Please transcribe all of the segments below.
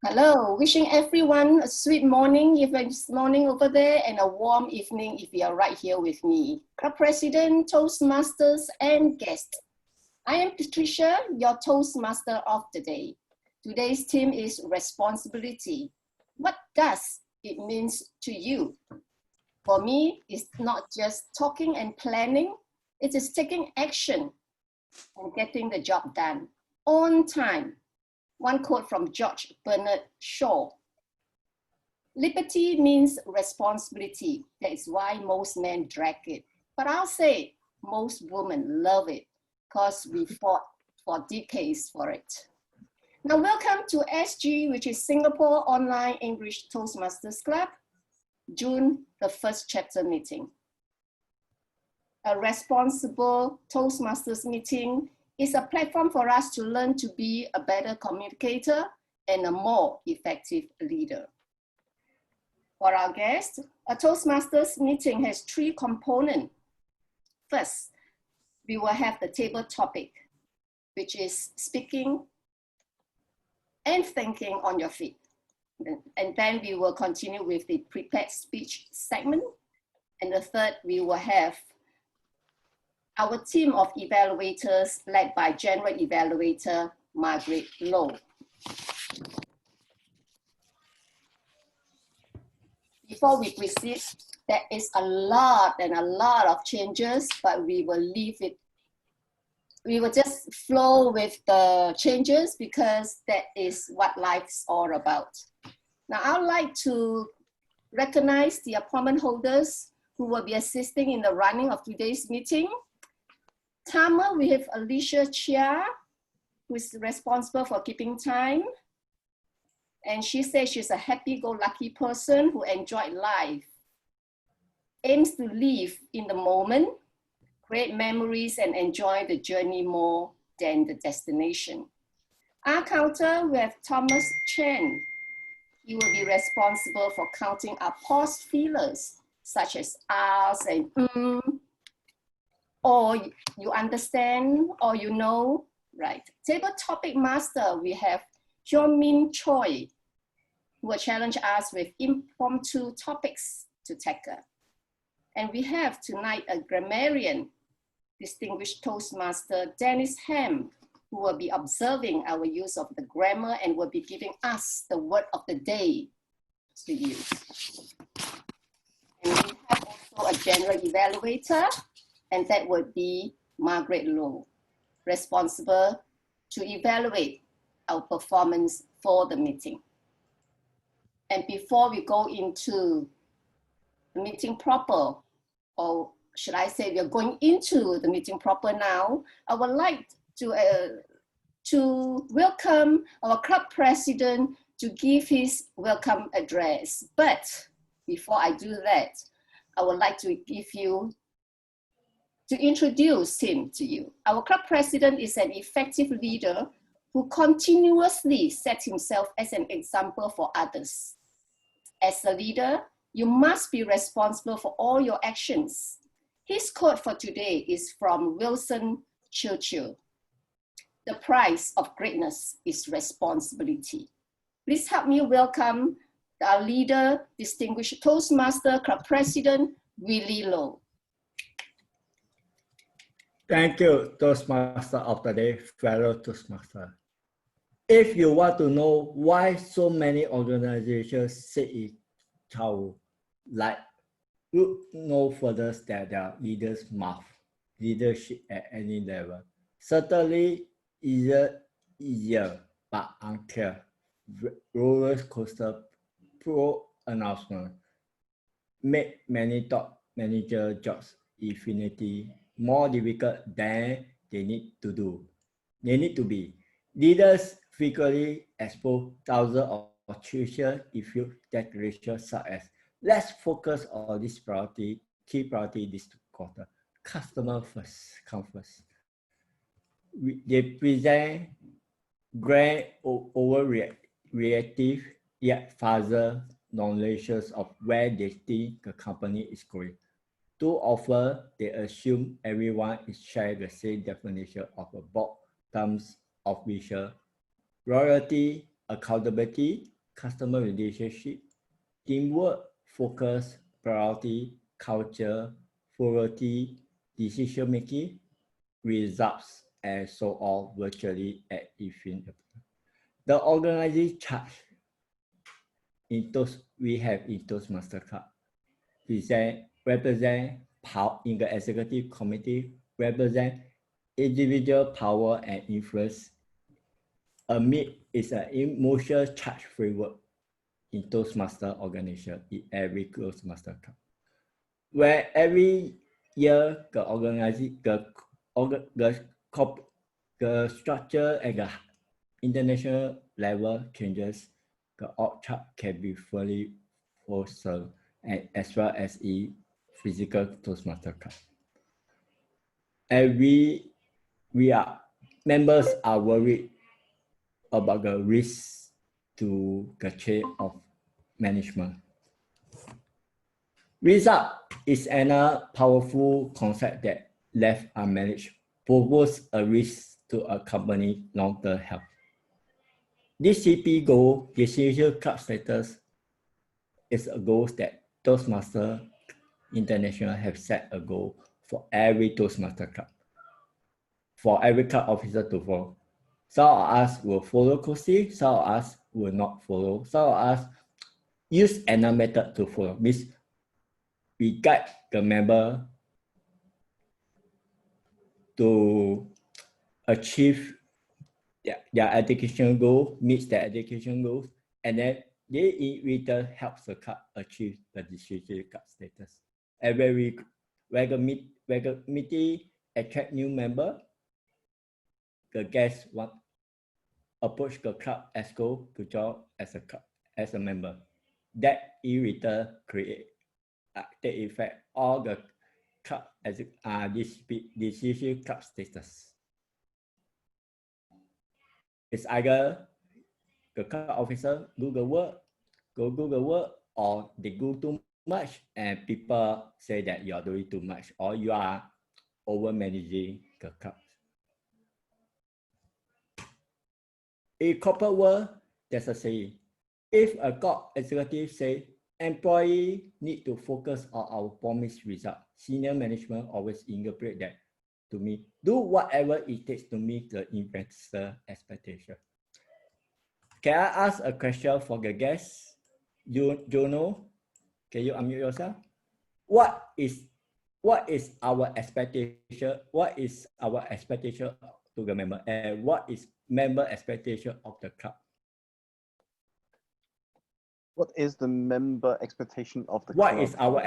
Hello, wishing everyone a sweet morning if it's morning over there and a warm evening if you are right here with me. Club President, Toastmasters and guests. I am Patricia, your Toastmaster of the day. Today's theme is responsibility. What does it mean to you? For me, it's not just talking and planning, it is taking action and getting the job done on time. One quote from George Bernard Shaw. Liberty means responsibility. That is why most men drag it. But I'll say most women love it because we fought for decades for it. Now welcome to SG, which is Singapore Online English Toastmasters Club, June the first chapter meeting. A responsible Toastmasters meeting is a platform for us to learn to be a better communicator and a more effective leader. For our guests, a Toastmasters meeting has three components. First, we will have the table topic, which is speaking and thinking on your feet. And then we will continue with the prepared speech segment. And the third, we will have our team of evaluators led by General Evaluator Margaret Lowe. Before we proceed, there is a lot of changes, but we will leave it. We will just flow with the changes because that is what life's all about. Now, I'd like to recognize the appointment holders who will be assisting in the running of today's meeting. Timer, we have Alicia Chia, who is responsible for keeping time. And she says she's a happy-go-lucky person who enjoyed life, aims to live in the moment, create memories, and enjoy the journey more than the destination. Our counter, we have Thomas Chen. He will be responsible for counting our paused feelers, such as ahs and or you understand, or you know, right? Table topic master, we have Hyun-Min Choi, who will challenge us with impromptu topics to tackle. And we have tonight a grammarian, distinguished Toastmaster Dennis Ham, who will be observing our use of the grammar and will be giving us the word of the day to use. And we have also a general evaluator, and that would be Margaret Lowe, responsible to evaluate our performance for the meeting. And before we go into the meeting proper, or should I say we are going into the meeting proper now, I would like to welcome our club president to give his welcome address. But before I do that, I would like to introduce him to you. Our club president is an effective leader who continuously sets himself as an example for others. As a leader, you must be responsible for all your actions. His quote for today is from Winston Churchill. The price of greatness is responsibility. Please help me welcome our leader, distinguished Toastmaster Club President, Willie Lowe. Thank you, Toastmaster of the day, fellow Toastmaster. If you want to know why so many organizations sit in Chaudri, like look no further than their leaders' mouth, leadership at any level. Certainly easier, but unclear. Roller coaster pro announcement make many top manager jobs infinity more difficult than they need to be. Leaders frequently expose thousands of crucial issues declarations such as let's focus on this priority, key priority this quarter. Customer first, come first. They present grand overreactive yet further knowledge of where they think the company is going. Too often, they assume everyone is sharing the same definition of a broad terms of vision. Loyalty accountability, customer relationship, teamwork, focus, priority, culture, priority, decision making, results, and so on virtually at infinite. The organizing chart we have in Toastmaster Club represent power in the executive committee, represent individual power and influence. A MIP is an emotional charge framework in Toastmaster organization in every Toastmaster Club, where every year the structure at the international level changes. The org chart can be fully fostered as well as in physical Toastmaster Club. And members are worried about the risk to the chain of management. Result is another powerful concept that left unmanaged poses a risk to a company's long-term health. This CP goal, Destination Club status, is a goal that Toastmaster International have set a goal for every Toastmaster Club, for every club officer to follow. Some of us will follow closely, some of us will not follow, some of us use another method to follow. Means we guide the member to achieve their education goal, meets their education goals, and then they in return helps the club achieve the district club status. And when the meeting attract new member, the guests want approach the club as go to join as a club as a member. That in return create take effect all the club as decision club status. It's either the club officer do the work, or they do too much, and people say that you are doing too much, or you are over managing the club. In corporate world, there's a saying: if a top executive say employee need to focus on our promised result, senior management always interpret that to me, do whatever it takes to meet the investor expectation. Can I ask a question for the guests? Jono, can you unmute yourself? What is our expectation? What is our expectation to the member, and what is member expectation of the club? What is the member expectation of the club? What club? is our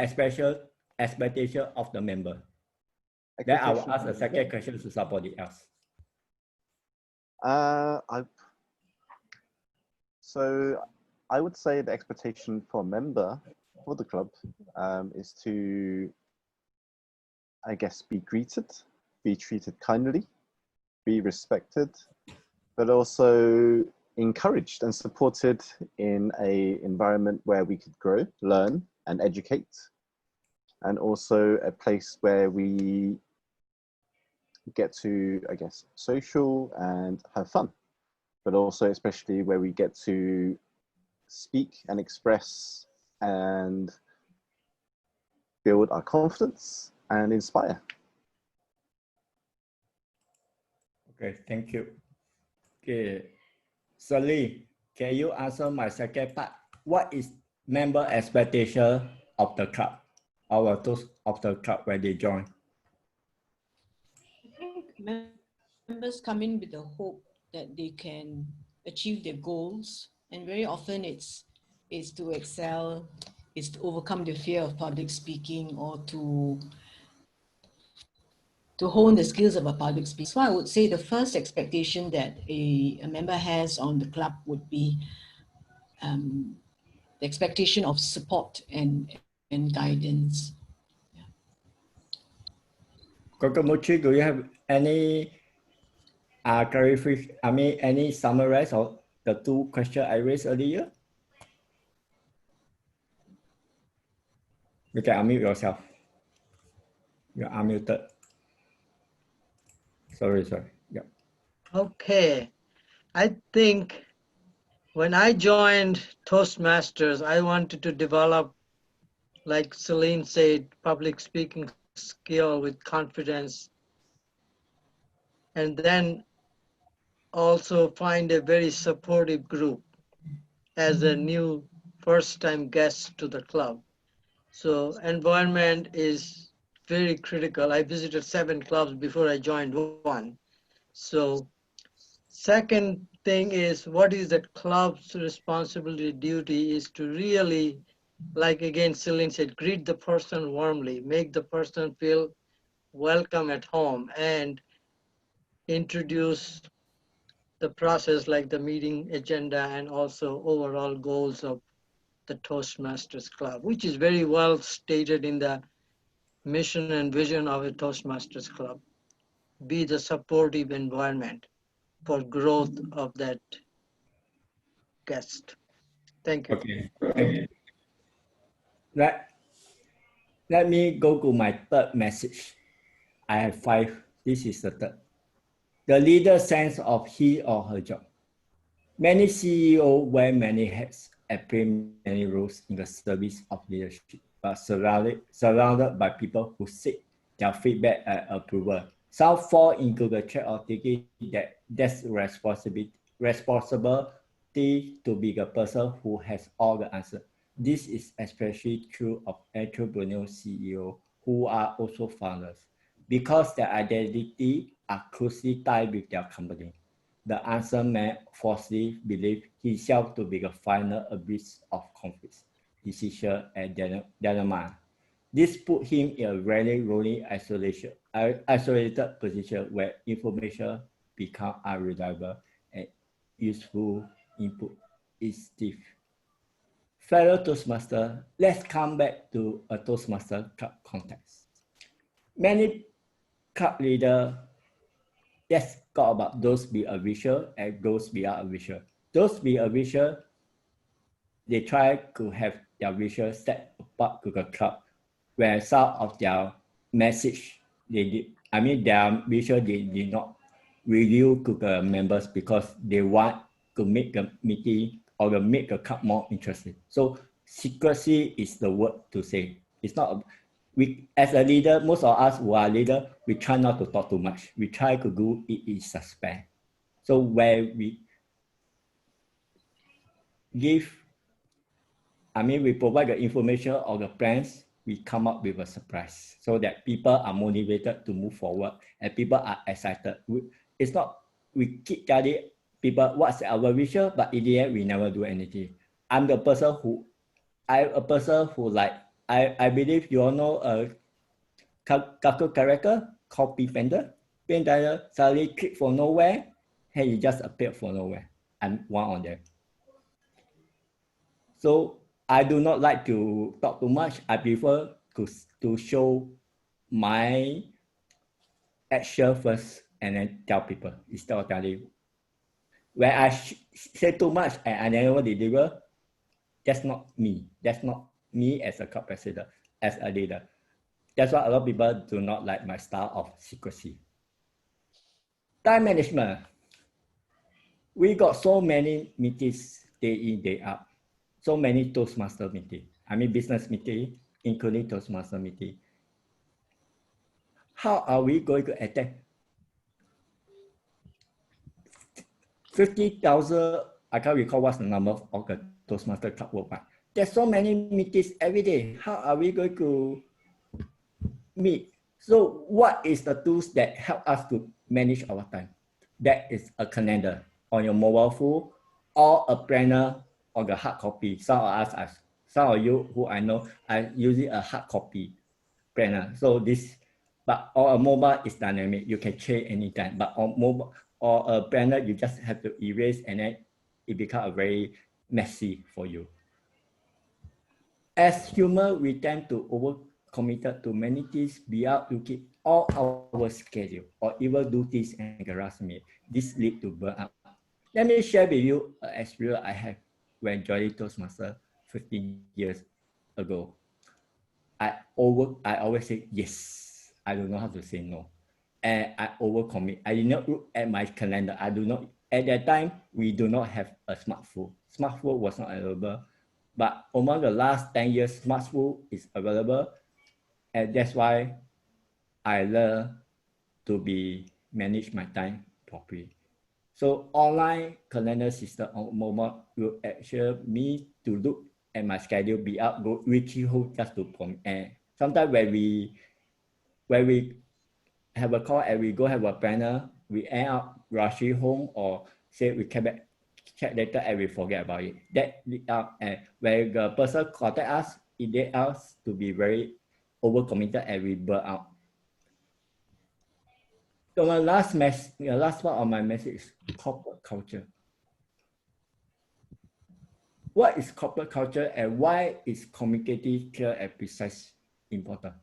expectation of the member? Then I will ask a second question to somebody else. So I would say the expectation for a member for the club is to, I guess, be greeted, be treated kindly, be respected, but also encouraged and supported in an environment where we could grow, learn, and educate, and also a place where we get to, I guess, social and have fun, but also especially where we get to speak and express and build our confidence and inspire. Okay, thank you. Okay, Sally, can you answer my second part? What is member expectation of the club, or those of the club when they join? I think members come in with the hope that they can achieve their goals, and very often it's to excel, it's to overcome the fear of public speaking, or to hone the skills of a public speaker. So I would say the first expectation that a member has on the club would be the expectation of support and guidance. Kokomochi, do you have any clarification? I mean, any summarize of the two questions I raised earlier? You can unmute yourself. You're unmuted. Sorry. Yeah. Okay. I think When I joined Toastmasters, I wanted to develop, like Celine said, public speaking skill with confidence, and then also find a very supportive group as a new first-time guest to the club. So environment is very critical. I visited 7 clubs before I joined one. So second thing is, what is the club's responsibility duty is to really, like again Celine said, greet the person warmly, make the person feel welcome at home, and introduce the process like the meeting agenda and also overall goals of the Toastmasters Club, which is very well stated in the mission and vision of a Toastmasters Club. Be the supportive environment for growth of that guest. Thank you. Okay. Thank you. Let me go to my third message. I have 5. This is the third. The leader's sense of he or her job. Many CEOs wear many hats and play many roles in the service of leadership, but surrounded by people who seek their feedback and approval. Some fall into the trap of thinking that that's responsibility to be the person who has all the answers. This is especially true of entrepreneurial CEOs who are also founders, because their identity are closely tied with their company. The answer man falsely believed himself to be the final abyss of conflict, decision, and dilemma. This put him in a very lonely isolated position where information become unreliable and useful input is stiff. Fellow Toastmaster, let's come back to a Toastmaster club context. Many club leaders let's talk about those be a visual and those be a visual. Those be a visual, they try to have their visual set apart to the club, where some of their message, their visual they did not reveal to the members because they want to make the meeting or to make the club more interesting. So secrecy is the word to say. It's not, we as a leader, most of us who are leader, we try not to talk too much. We try to do it in suspect. So where we we provide the information or the plans, we come up with a surprise so that people are motivated to move forward and people are excited. It's not, we keep telling people what's our vision, but in the end, we never do anything. I'm a person who like, I believe you all know a cartoon character called Panda. Panda suddenly click from nowhere and he just appeared from nowhere. I'm one of them. So I do not like to talk too much. I prefer to show my action first and then tell people instead of telling. When I say too much and I never deliver, that's not me. That's not me as a club president, as a leader. That's why a lot of people do not like my style of secrecy. Time management. We got so many meetings day in, day out. So many Toastmaster meetings. Business meeting, including Toastmaster meeting. How are we going to attend 50,000? I can't recall what's the number of the Toastmaster Club worldwide. There's so many meetings every day. How are we going to meet? So what is the tools that help us to manage our time? That is a calendar on your mobile phone or a planner or the hard copy. Some of you who I know are using a hard copy planner. So this, but or a mobile is dynamic. You can change anytime. But on mobile or a planner, you just have to erase and then it becomes very messy for you. As humans, we tend to overcommitted to many things beyond looking all our schedule or even do things in the last minute. This leads to burnout. Let me share with you an experience I had when joining Toastmaster 15 years ago. I always say yes. I don't know how to say no. And I overcommit. I did not look at my calendar. I do not At that time, we do not have a smartphone. Smartphone was not available. But among the last 10 years, smartphone is available. And that's why I learned to manage my time properly. So online calendar system on mobile will actually me to look at my schedule, be up, go reach home just to point. And sometimes when we have a call and we go have a planner, we end up rushing home or say we come back, check later and we forget about it. That lead up, and when the person contact us, it lead us to be very overcommitted and we burn out. So the last part of my message is corporate culture. What is corporate culture and why is communicating clear and precise important?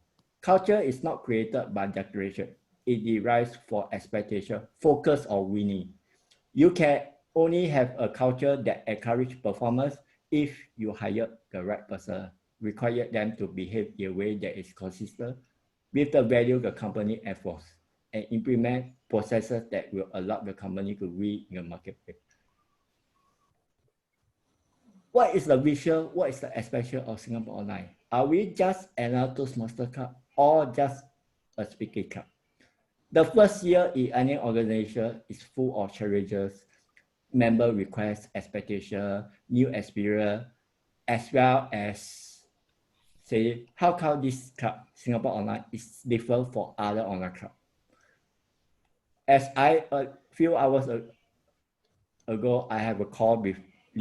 Culture is not created by declaration. It derives from expectation, focus on winning. You can only have a culture that encourages performance if you hire the right person, require them to behave in a way that is consistent with the value the company enforces, and implement processes that will allow the company to win in the marketplace. What is the vision? What is the expression of Singapore Online? Are we just another Toastmaster Club or just a speaking club? The first year in any organization is full of challenges, member requests, expectation, new experience, as well as say, how come this club, Singapore Online, is different from other online clubs? As a few hours ago, I have a call with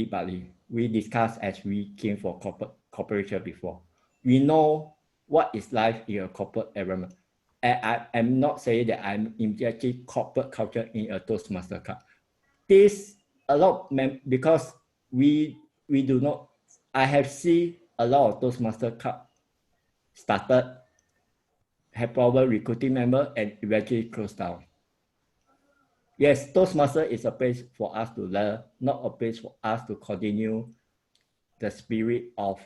Buckley. We discussed as we came for corporation before. We know what is life in a corporate environment. And I'm not saying that I'm injecting corporate culture in a Toastmaster club. This a lot because we do not. I have seen a lot of Toastmaster club started, have problem recruiting member, and eventually closed down. Yes, Toastmaster is a place for us to learn, not a place for us to continue the spirit of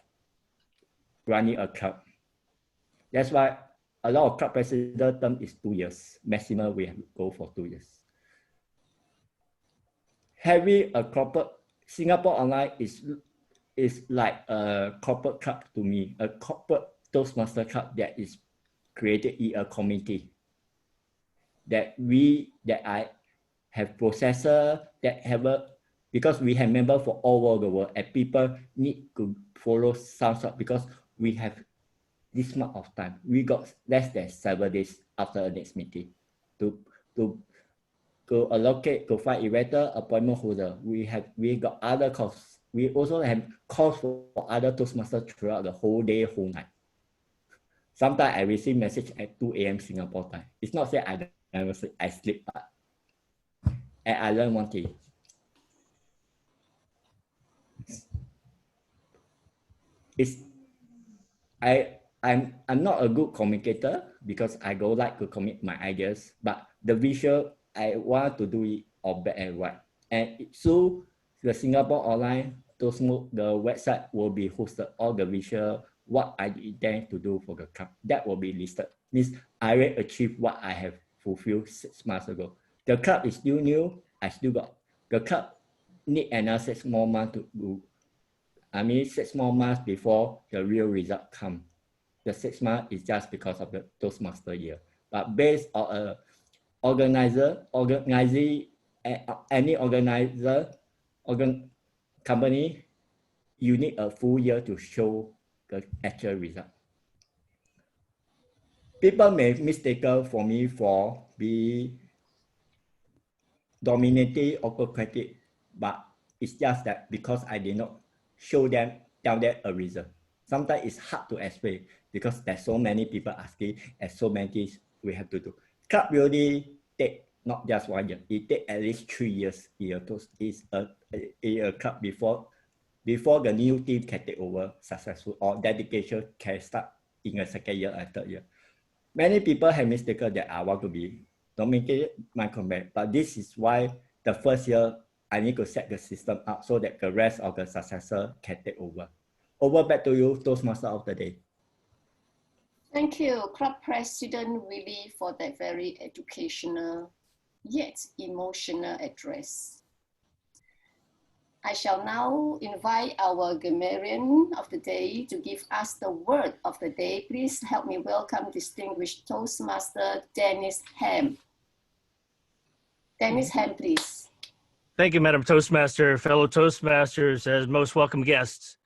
running a club. That's why a lot of club president term is 2 years. Maximum we have to go for 2 years. Having a corporate, Singapore Online is like a corporate club to me, a corporate Toastmaster club that is created in a community. That I have processor that have because we have members for all over the world and people need to follow some sort because we have this amount of time. We got less than 7 days after the next meeting to allocate to find evaluator, appointment holder. We got other calls. We also have calls for other Toastmasters throughout the whole day, whole night. Sometimes I receive message at 2 a.m. Singapore time. It's not say I never sleep, I sleep, but and I learned one thing. I'm not a good communicator because I don't like to commit my ideas, but the visual I want to do it all bad and right. And so the Singapore Online, the website will be hosted all the visual, what I intend to do for the club. That will be listed. Means I will achieve what I have fulfilled 6 months ago. The club is still new. I still got the club need another 6 more months to do. 6 more months before the real result come. The 6 months is just because of the Toastmaster year. But based on any company, you need a full year to show the actual result. People may mistake for me for being dominating autocratic, but it's just that because I did not tell them a reason. Sometimes it's hard to explain because there's so many people asking and so many things we have to do. Club really take not just 1 year, it take at least 3 years in a club before the new team can take over successful or dedication can start in a 2nd year and 3rd year. Many people have mistaken that I want to be dominated my comment, but this is why the first year I need to set the system up so that the rest of the successor can take over. Over back to you, Toastmaster of the day. Thank you, Club President Willie, for that very educational yet emotional address. I shall now invite our grammarian of the day to give us the word of the day. Please help me welcome distinguished Toastmaster Dennis Ham. Dennis Ham, please. Thank you, Madam Toastmaster, fellow Toastmasters, as most welcome guests.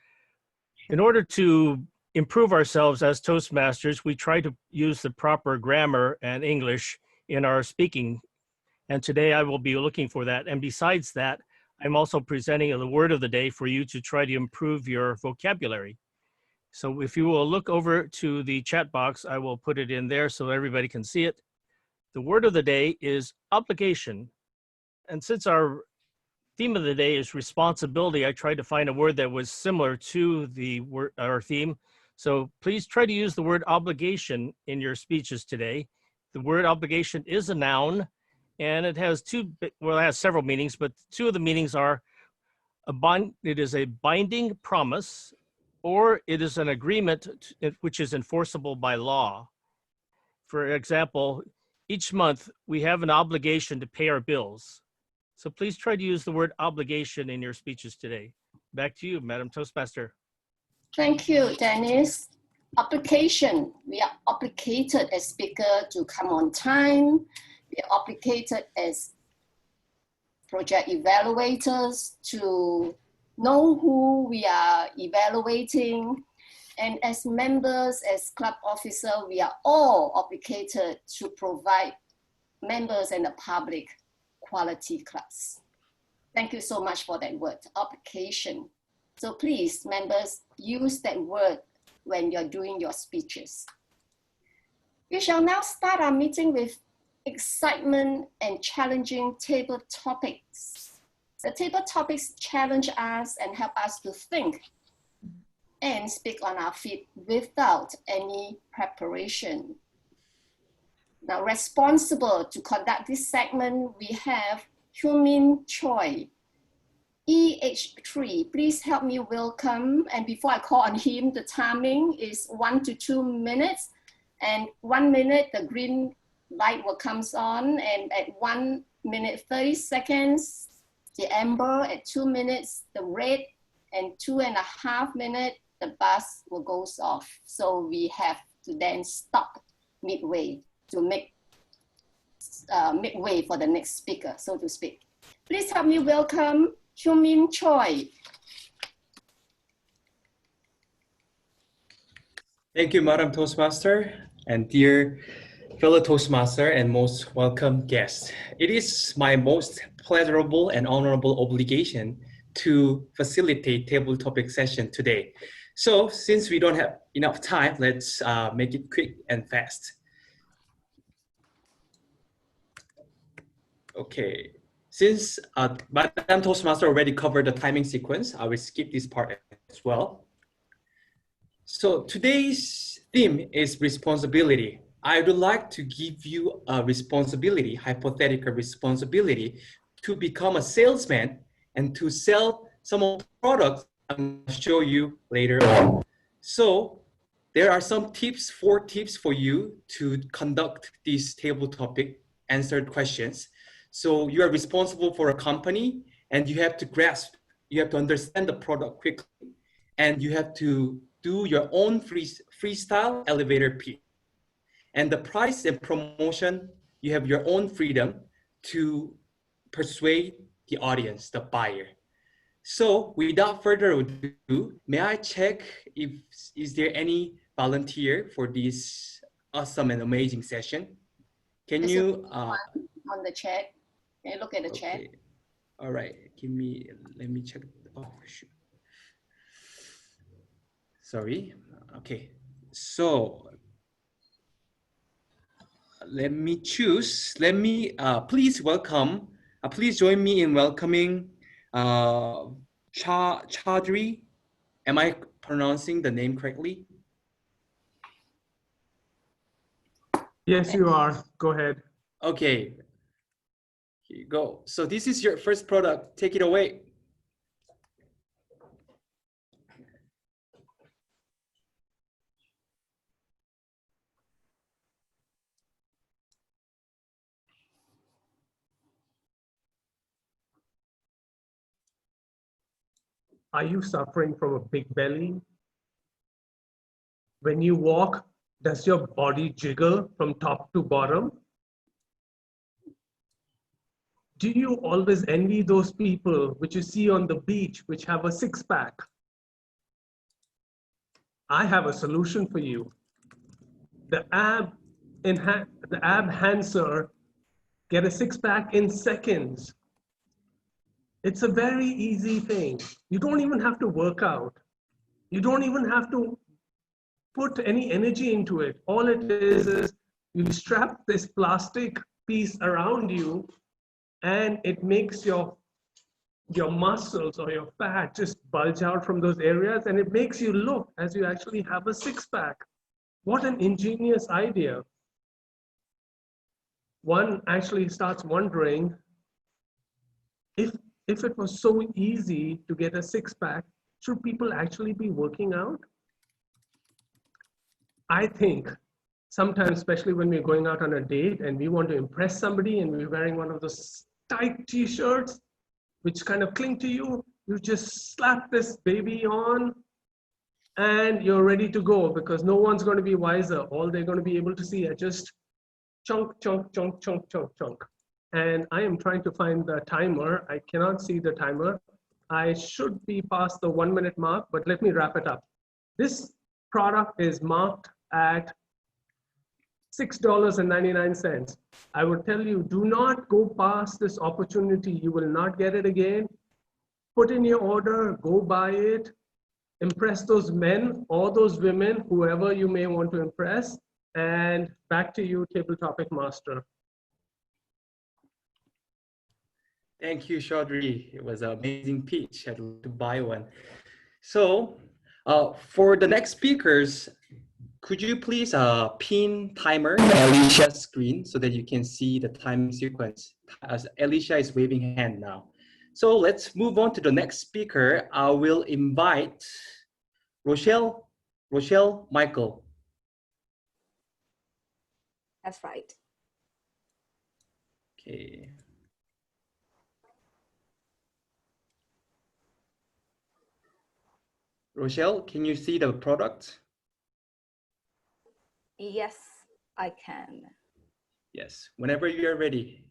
In order to improve ourselves as Toastmasters, we try to use the proper grammar and English in our speaking. And today I will be looking for that. And besides that, I'm also presenting the word of the day for you to try to improve your vocabulary. So if you will look over to the chat box, I will put it in there so everybody can see it. The word of the day is obligation. And since our theme of the day is responsibility, I tried to find a word that was similar to our theme. So please try to use the word obligation in your speeches today. The word obligation is a noun, and it has it has several meanings, but two of the meanings are it is a binding promise, or it is an agreement which is enforceable by law. For example, each month we have an obligation to pay our bills. So please try to use the word obligation in your speeches today. Back to you, Madam Toastmaster. Thank you, Dennis. Obligation. We are obligated as speaker to come on time. We are obligated as project evaluators to know who we are evaluating. And as members, as club officer, we are all obligated to provide members and the public quality class. Thank you so much for that word, obligation. So please, members, use that word when you're doing your speeches. We shall now start our meeting with excitement and challenging table topics. The table topics challenge us and help us to think and speak on our feet without any preparation. Now, responsible to conduct this segment, we have Hyun-Min Choi. EH3, please help me welcome. And before I call on him, the timing is 1 to 2 minutes. And 1 minute, the green light will come on. And at 1 minute, 30 seconds, the amber. At 2 minutes, the red. And 2.5 minutes, the bus will go off. So we have to then stop midway to make midway for the next speaker, so to speak. Please help me welcome Hyun-Min Choi. Thank you, Madam Toastmaster, and dear fellow Toastmaster and most welcome guests. It is my most pleasurable and honorable obligation to facilitate table topic session today. So since we don't have enough time, let's make it quick and fast. Okay, since Madam Toastmaster already covered the timing sequence, I will skip this part as well. So today's theme is responsibility. I would like to give you a responsibility, hypothetical responsibility, to become a salesman and to sell some of the products I'm going to show you later on. So there are some tips, 4 tips for you to conduct these table topic answered questions. So you are responsible for a company and you have to grasp, you have to understand the product quickly, and you have to do your own freestyle elevator pitch. And the price and promotion, you have your own freedom to persuade the audience, the buyer. So without further ado, may I check if is there any volunteer for this awesome and amazing session? Can There's you on the chat? Can you look at the chat? All right, let me check. Oh, shoot. Sorry. Okay, so let me choose. Let me please welcome. Please join me in welcoming Chaudri. Am I pronouncing the name correctly? Yes, you are. Go ahead. Okay. Here you go. So this is your first product. Take it away. Are you suffering from a big belly? When you walk, does your body jiggle from top to bottom? Do you always envy those people which you see on the beach which have a six-pack? I have a solution for you. The ab enhancer, get a six-pack in seconds. It's a very easy thing. You don't even have to work out. You don't even have to put any energy into it. All it is you strap this plastic piece around you and it makes your muscles or your fat just bulge out from those areas, and it makes you look as you actually have a six-pack. What an ingenious idea. One actually starts wondering if it was so easy to get a six-pack, should people actually be working out? I think sometimes, especially when we're going out on a date and we want to impress somebody and we're wearing one of those tight t-shirts which kind of cling to you, you just slap this baby on and you're ready to go, because no one's going to be wiser. All they're going to be able to see are just chunk, chunk, chunk, chunk, chunk, chunk. And I am trying to find the timer. I cannot see the timer. I should be past the 1 minute mark, but let me wrap it up. This product is marked at $6.99. I would tell you, do not go past this opportunity. You will not get it again. Put in your order, go buy it, impress those men or those women, whoever you may want to impress, and back to you, Table Topic Master. Thank you, Chaudri. It was an amazing pitch. I'd like to buy one. So for the next speakers, could you please pin timer on Alicia's screen so that you can see the time sequence, as Alicia is waving hand now. So let's move on to the next speaker. I will invite Rochelle Michael. That's right. Okay. Rochelle, can you see the product? Yes, I can. Yes, whenever you are ready.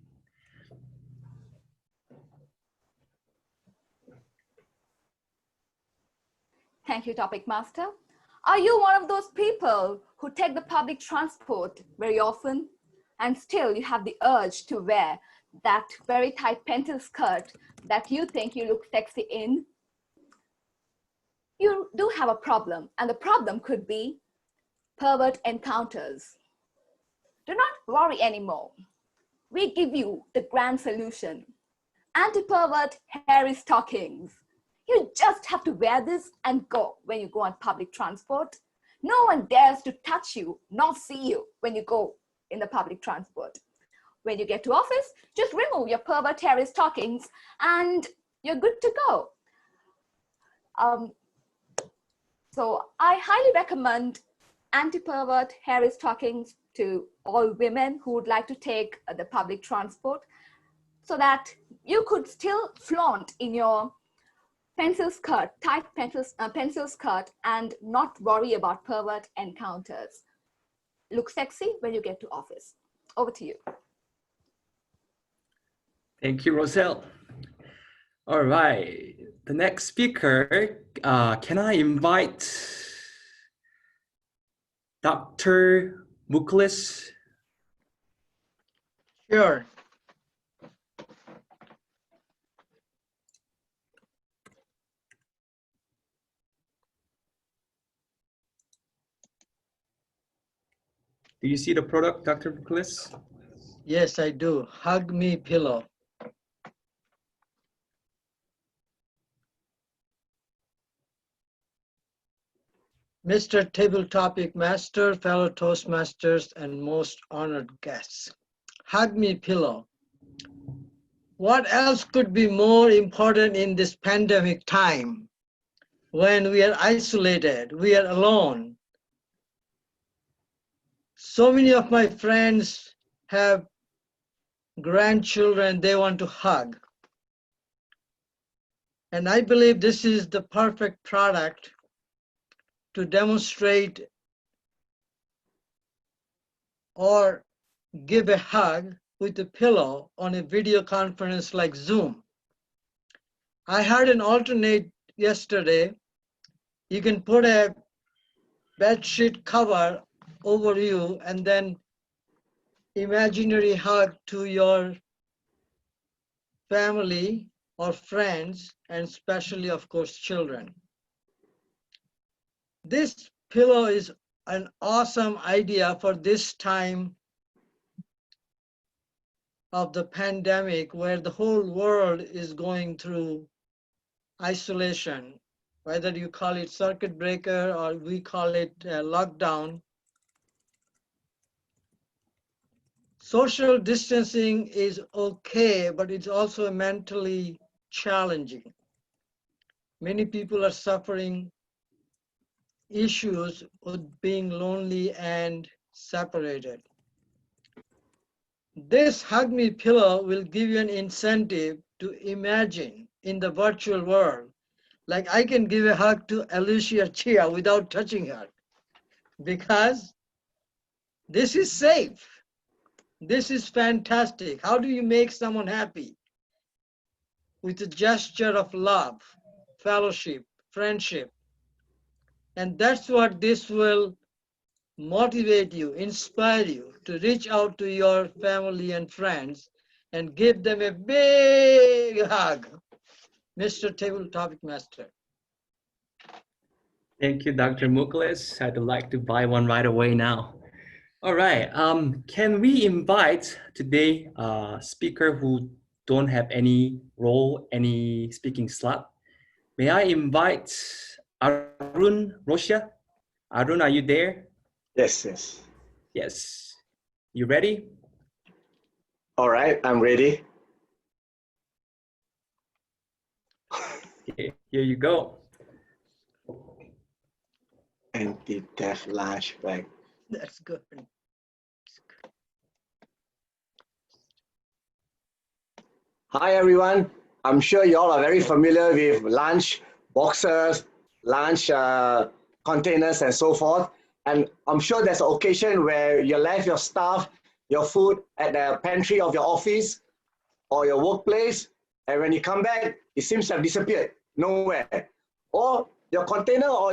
Thank you, Topic Master. Are you one of those people who take the public transport very often and still you have the urge to wear that very tight pencil skirt that you think you look sexy in? You do have a problem, and the problem could be pervert encounters. Do not worry anymore. We give you the grand solution. Anti-pervert hairy stockings. You just have to wear this and go when you go on public transport. No one dares to touch you nor see you when you go in the public transport. When you get to office, just remove your pervert hairy stockings and you're good to go. So I highly recommend anti-pervert hairy stockings to all women who would like to take the public transport, so that you could still flaunt in your pencil skirt, tight pencil skirt, and not worry about pervert encounters. Look sexy when you get to office. Over to you. Thank you, Roselle. All right, the next speaker, can I invite Dr. Buckley? Sure. Do you see the product, Dr. Buckley? Yes, I do. Hug Me Pillow. Mr. Table Topic Master, fellow Toastmasters, and most honored guests. Hug Me Pillow. What else could be more important in this pandemic time when we are isolated, we are alone? So many of my friends have grandchildren they want to hug. And I believe this is the perfect product to demonstrate or give a hug with a pillow on a video conference like Zoom. I heard an alternate yesterday. You can put a bed sheet cover over you and then imaginary hug to your family or friends, and especially, of course, children. This pillow is an awesome idea for this time of the pandemic where the whole world is going through isolation, whether you call it circuit breaker or we call it lockdown. Social distancing is okay, but it's also mentally challenging. Many people are suffering issues with being lonely and separated. This Hug Me pillow will give you an incentive to imagine in the virtual world. Like I can give a hug to Alicia Chia without touching her because this is safe. This is fantastic. How do you make someone happy? With a gesture of love, fellowship, friendship. And that's what this will motivate you, inspire you to reach out to your family and friends and give them a big hug. Mr. Table Topic Master. Thank you, Dr. Mukles. I'd like to buy one right away now. All right. Can we invite today a speaker who don't have any role, any speaking slot? May I invite Arun Rosia? Arun, are you there? Yes, yes. Yes. You ready? All right, I'm ready. Okay, here you go. Anti-theft lunch bag. That's good. Hi, everyone. I'm sure you all are very familiar with lunch boxes, lunch containers, and so forth. And I'm sure there's an occasion where you left your stuff, your food at the pantry of your office or your workplace. And when you come back, it seems to have disappeared nowhere. Or your container or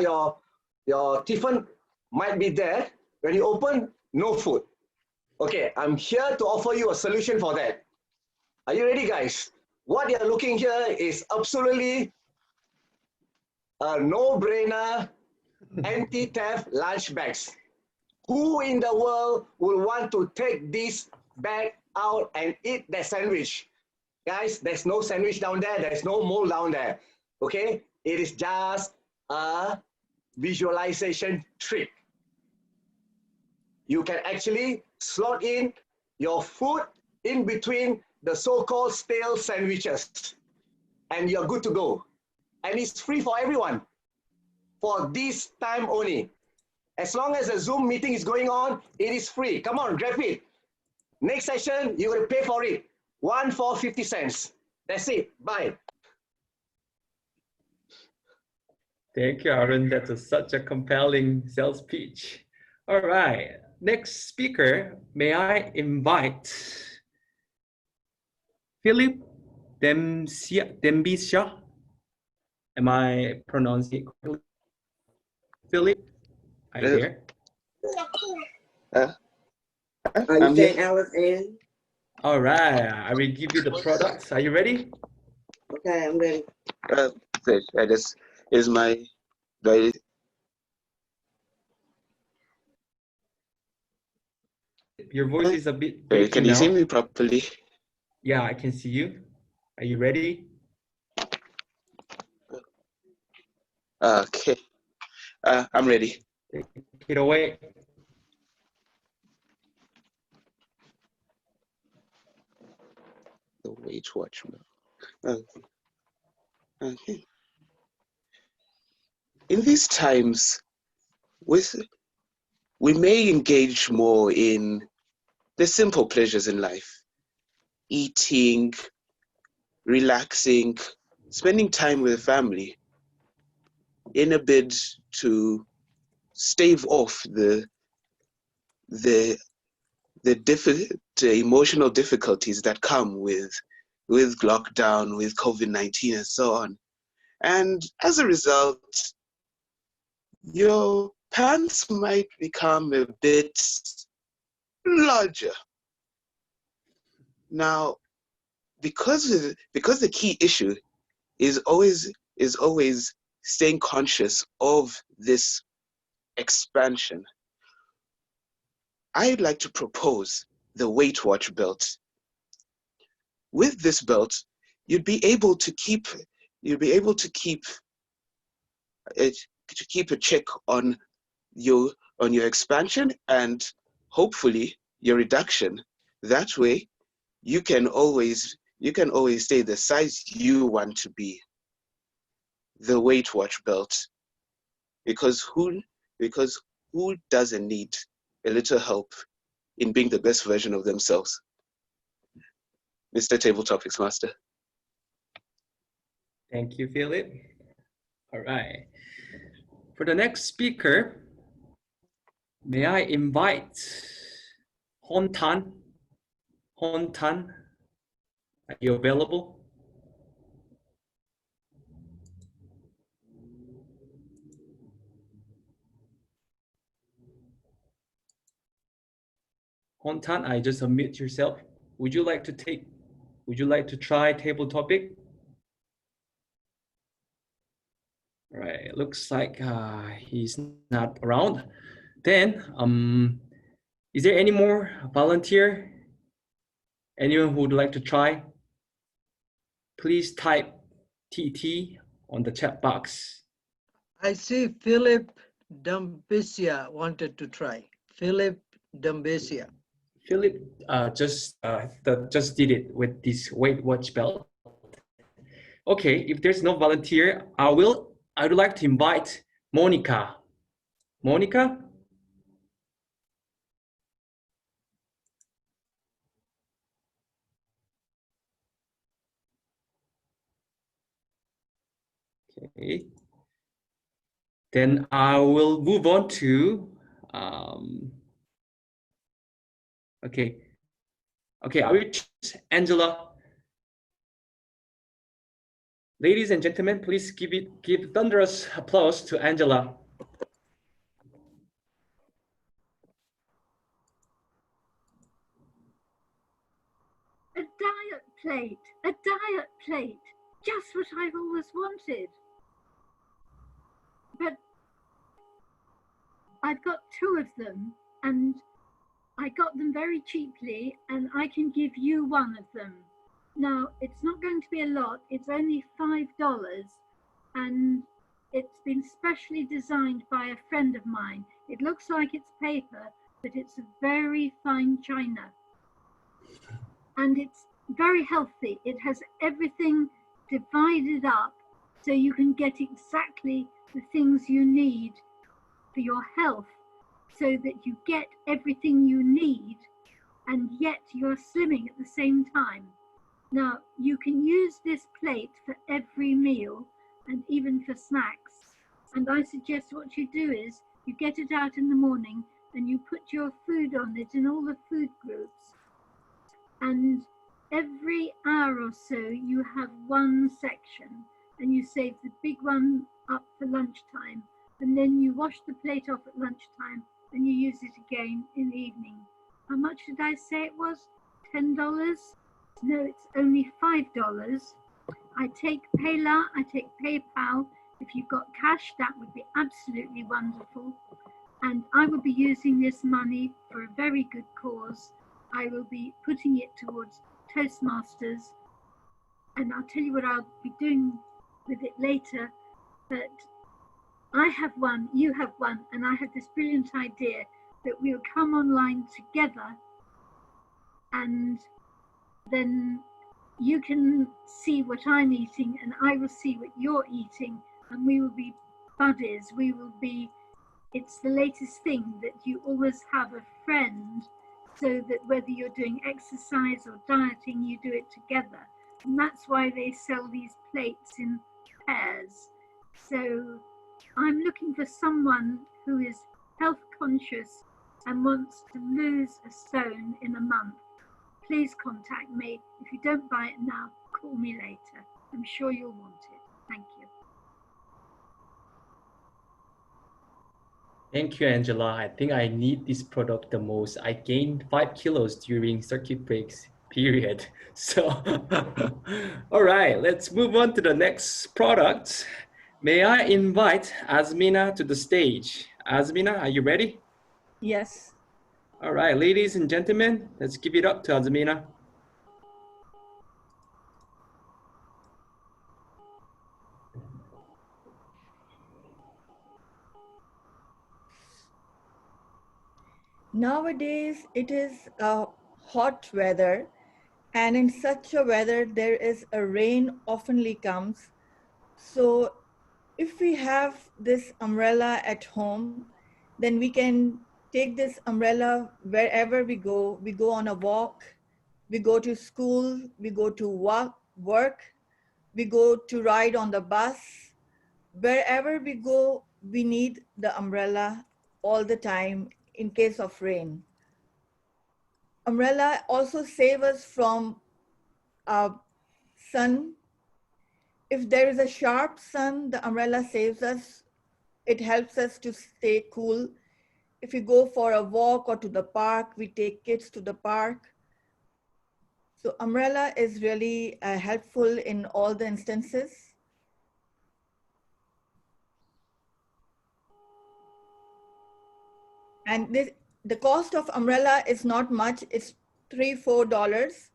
your tiffin might be there. When you open, no food. Okay, I'm here to offer you a solution for that. Are you ready, guys? What you're looking here is absolutely a no-brainer anti-theft lunch bags. Who in the world will want to take this bag out and eat that sandwich? Guys, there's no sandwich down there. There's no mold down there. Okay? It is just a visualization trick. You can actually slot in your food in between the so-called stale sandwiches, and you're good to go. And it's free for everyone for this time only. As long as a Zoom meeting is going on, it is free. Come on, grab it. Next session, you're going to pay for it. 1 for 50 cents. That's it. Bye. Thank you, Arun. That's such a compelling sales pitch. All right. Next speaker, may I invite Philip Dembisha. Am I pronouncing it correctly? Philip, are you there? Are you saying Alice Ann? All right, I will give you the products. Are you ready? Okay, I'm ready. This is my very. Your voice is a bit breaking Can you now. see me properly? Yeah, I can see you. Are you ready? Okay, I'm ready. Take it away. The Weight Watch. Okay. In these times, we may engage more in the simple pleasures in life. Eating, relaxing, spending time with family in a bid to stave off the emotional difficulties that come with lockdown, with COVID-19 and so on. And as a result, your pants might become a bit larger. Now, because the key issue is always staying conscious of this expansion, I'd like to propose the Weight Watch belt. With this belt, you'd be able to keep a check on your expansion and hopefully your reduction. That way, you can always stay the size you want to be. The Weight Watch belt, because who doesn't need a little help in being the best version of themselves? Mr. Table Topics Master. Thank you, Philip. All right. For the next speaker, may I invite Hon Tan? Hon Tan, are you available? Hon Tan, I just unmute yourself. Would you like to try table topic? Right, it looks like he's not around. Then, is there any more volunteer? Anyone who would like to try? Please type TT on the chat box. I see Philip Dumbesia wanted to try. Philip Dumbesia. Philip just did it with this Weight Watch belt. Okay, if there's no volunteer, I would like to invite Monica. Monica? Okay. Then I will move on to okay, I will choose Angela. Ladies and gentlemen, please give thunderous applause to Angela. A diet plate, just what I've always wanted. But I've got 2 of them, and I got them very cheaply, and I can give you 1 of them. Now, it's not going to be a lot, it's only $5, and it's been specially designed by a friend of mine. It looks like it's paper, but it's a very fine china. And it's very healthy. It has everything divided up so you can get exactly the things you need for your health, so that you get everything you need and yet you're slimming at the same time. Now, you can use this plate for every meal and even for snacks. And I suggest what you do is you get it out in the morning and you put your food on it in all the food groups. And every hour or so, you have 1 section and you save the big one up for lunchtime. And then you wash the plate off at lunchtime and you use it again in the evening. How much did I say it was? $10? No, it's only $5. I take Payla, I take PayPal. If you've got cash, that would be absolutely wonderful. And I will be using this money for a very good cause. I will be putting it towards Toastmasters. And I'll tell you what I'll be doing with it later. But I have 1, you have 1, and I have this brilliant idea that we'll come online together, and then you can see what I'm eating and I will see what you're eating, and we will be buddies. We will be, it's the latest thing that you always have a friend, so that whether you're doing exercise or dieting, you do it together. And that's why they sell these plates in pairs. So I'm looking for someone who is health conscious and wants to lose a stone in a month. Please contact me. If you don't buy it now, call me later. I'm sure you'll want it. Thank you. Thank you, Angela. I think I need this product the most. I gained 5 kilos during circuit breaks period. So, all right, let's move on to the next product. May I invite Azmina to the stage? Azmina, are you ready? Yes. All right, ladies and gentlemen, let's give it up to Azmina. Nowadays, it is hot weather, and in such a weather, there is a rain oftenly comes. So if we have this umbrella at home, then we can take this umbrella wherever we go. We go on a walk, we go to school, we go to work, we go to ride on the bus. Wherever we go, we need the umbrella all the time in case of rain. Umbrella also save us from sun. If there is a sharp sun, the umbrella saves us. It helps us to stay cool. If we go for a walk or to the park, we take kids to the park. So umbrella is really helpful in all the instances. And the cost of umbrella is not much. It's $3–4.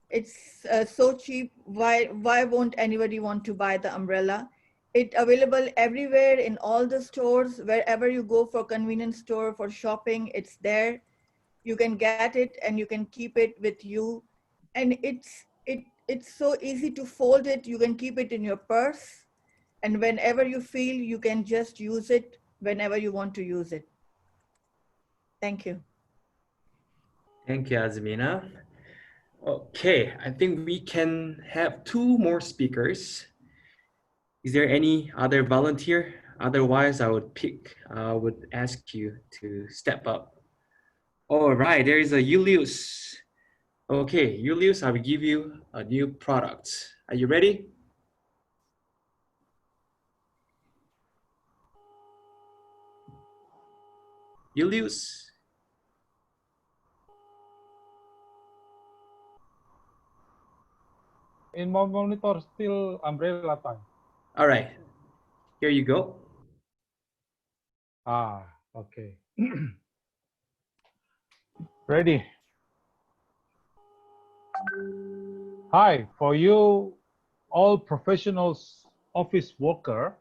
It's so cheap. Why won't anybody want to buy the umbrella? It's available everywhere in all the stores. Wherever you go for convenience store, for shopping, it's there. You can get it and you can keep it with you. And it's so easy to fold it. You can keep it in your purse. And whenever you feel, you can just use it whenever you want to use it. Thank you. Thank you, Azmina. Okay, I think we can have 2 more speakers. Is there any other volunteer? Otherwise, I would ask you to step up. All right, there is a Julius. Okay, Julius, I will give you a new product. Are you ready? Julius. In my monitor, still umbrella time. All right, here you go. Okay. Ready? Hi, for you all professionals, office worker,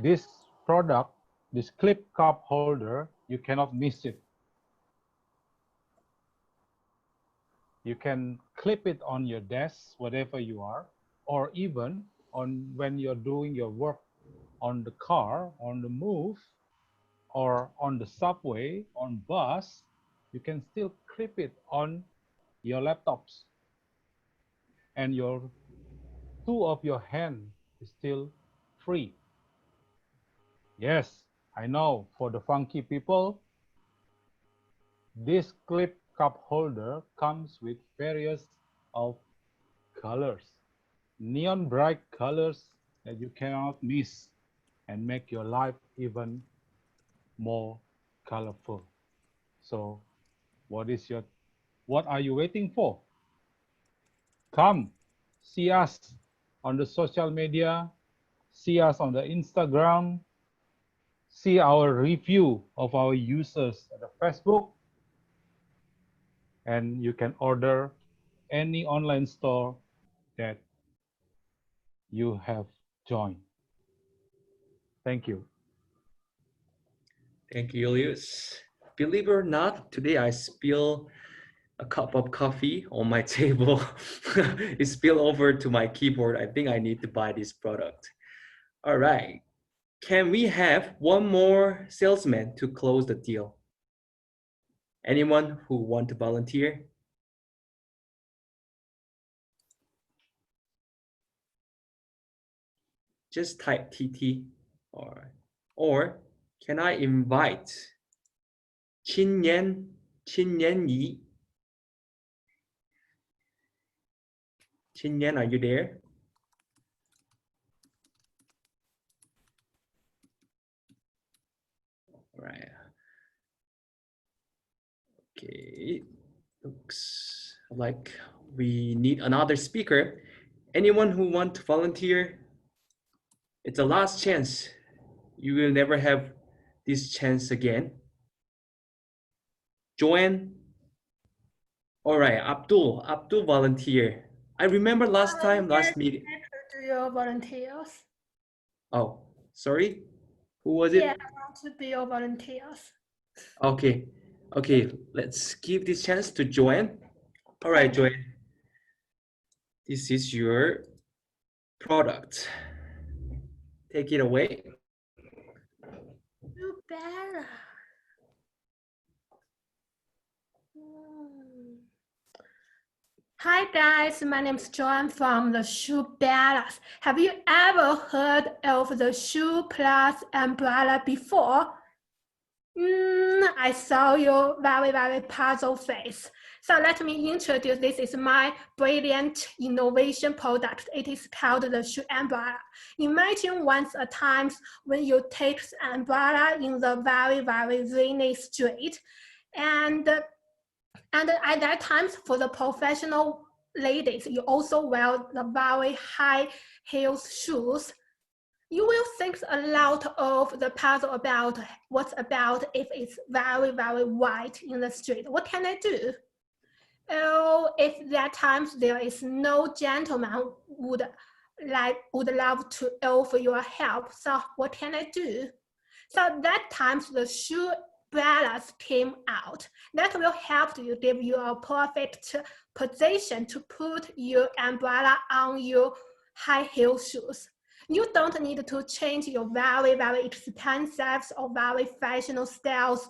this product, this clip cup holder, you cannot miss it. You can clip it on your desk, whatever you are, or even on when you're doing your work on the car, on the move, or on the subway, on bus, you can still clip it on your laptops. And your 2 of your hand is still free. Yes, I know, for the funky people, this clip cup holder comes with various of colors, neon bright colors that you cannot miss and make your life even more colorful. So what are you waiting for? Come see us on the social media, see us on the Instagram, see our review of our users at the Facebook, and you can order any online store that you have joined. Thank you. Thank you, Julius. Believe it or not, today I spill a cup of coffee on my table. It spilled over to my keyboard. I think I need to buy this product. All right. Can we have 1 more salesman to close the deal? Anyone who want to volunteer? just type TT, or can I invite Chin Yen Yi? Chin Yen, are you there? All right. Okay, looks like we need another speaker. Anyone who want to volunteer? It's a last chance. You will never have this chance again. Joan? All right, Abdul volunteer. I remember last meeting. To your volunteers. Oh, sorry, who was it? Yeah, I want to be your volunteers. Okay, let's give this chance to Joanne. All right, Joanne, this is your product. Take it away. You better. Hi guys, my name is Joan from the Shoe Balance. Have you ever heard of the Shoe Plus umbrella before? I saw your very puzzle face. So let me introduce, this is my brilliant innovation product. It is called the shoe umbrella. Imagine once a time when you take an umbrella in the very rainy street, and at that time, for the professional ladies, you also wear the very high heels shoes. You will think a lot of the puzzle about what's about if it's very white in the street. What can I do? Oh, if that times there is no gentleman would love to offer your help. So what can I do? So that times the shoe umbrellas came out. That will help you, give you a perfect position to put your umbrella on your high heel shoes. You don't need to change your very expensive or very fashionable styles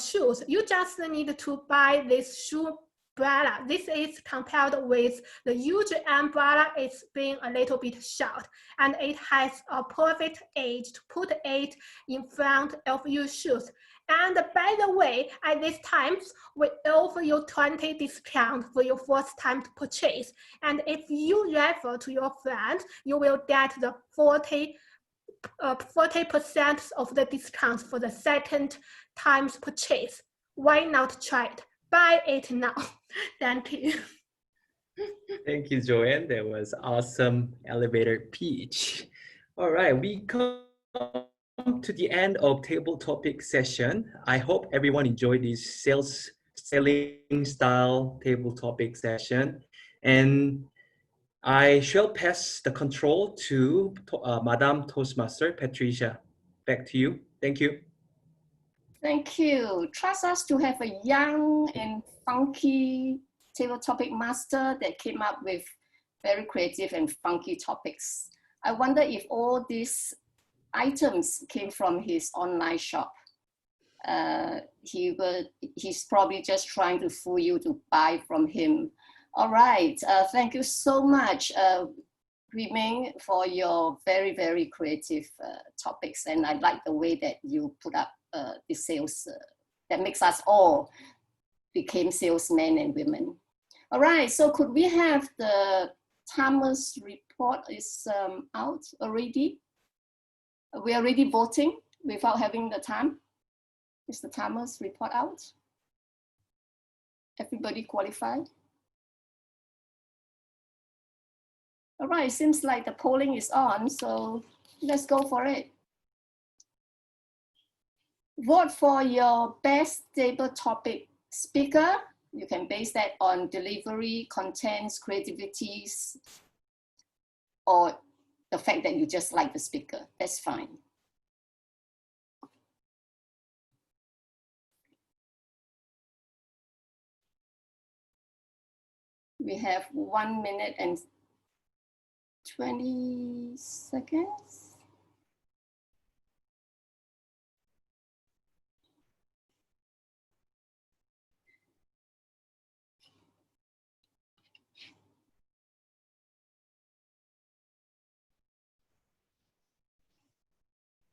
shoes. You just need to buy this shoe umbrella. This is compared with the usual umbrella. It's being a little bit short, and it has a perfect edge to put it in front of your shoes. And by the way, at this time, we offer you 20 discount for your first time to purchase. And if you refer to your friend, you will get the 40% of the discount for the second time's purchase. Why not try it? Buy it now. Thank you. Thank you, Joanne. That was awesome elevator pitch. All right, we come to the end of table topic session. I hope everyone enjoyed this selling style table topic session. And I shall pass the control to Madam Toastmaster Patricia. Back to you. Thank you. Thank you. Trust us to have a young and funky table topic master that came up with very creative and funky topics. I wonder if all these items came from his online shop. He's probably just trying to fool you to buy from him. All right, thank you so much, Ming, for your very creative topics. And I like the way that you put up the sales that makes us all became salesmen and women. All right, so could we have the timers report is out already? We are already voting without having the time. Is the timers report out? Everybody qualified? All right, seems like the polling is on, so let's go for it. Vote for your best table topic speaker. You can base that on delivery, contents, creativities, or the fact that you just like the speaker. That's fine. We have 1 minute and 20 seconds.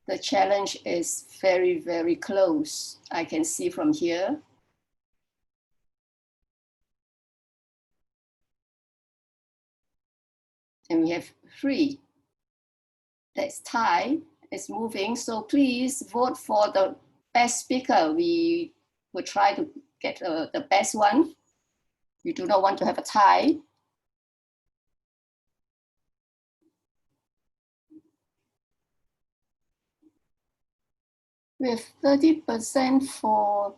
The challenge is very, very close. I can see from here. And we have 3. That's tie. It's moving. So please vote for the best speaker. We will try to get the best one. You do not want to have a tie. We have 30% for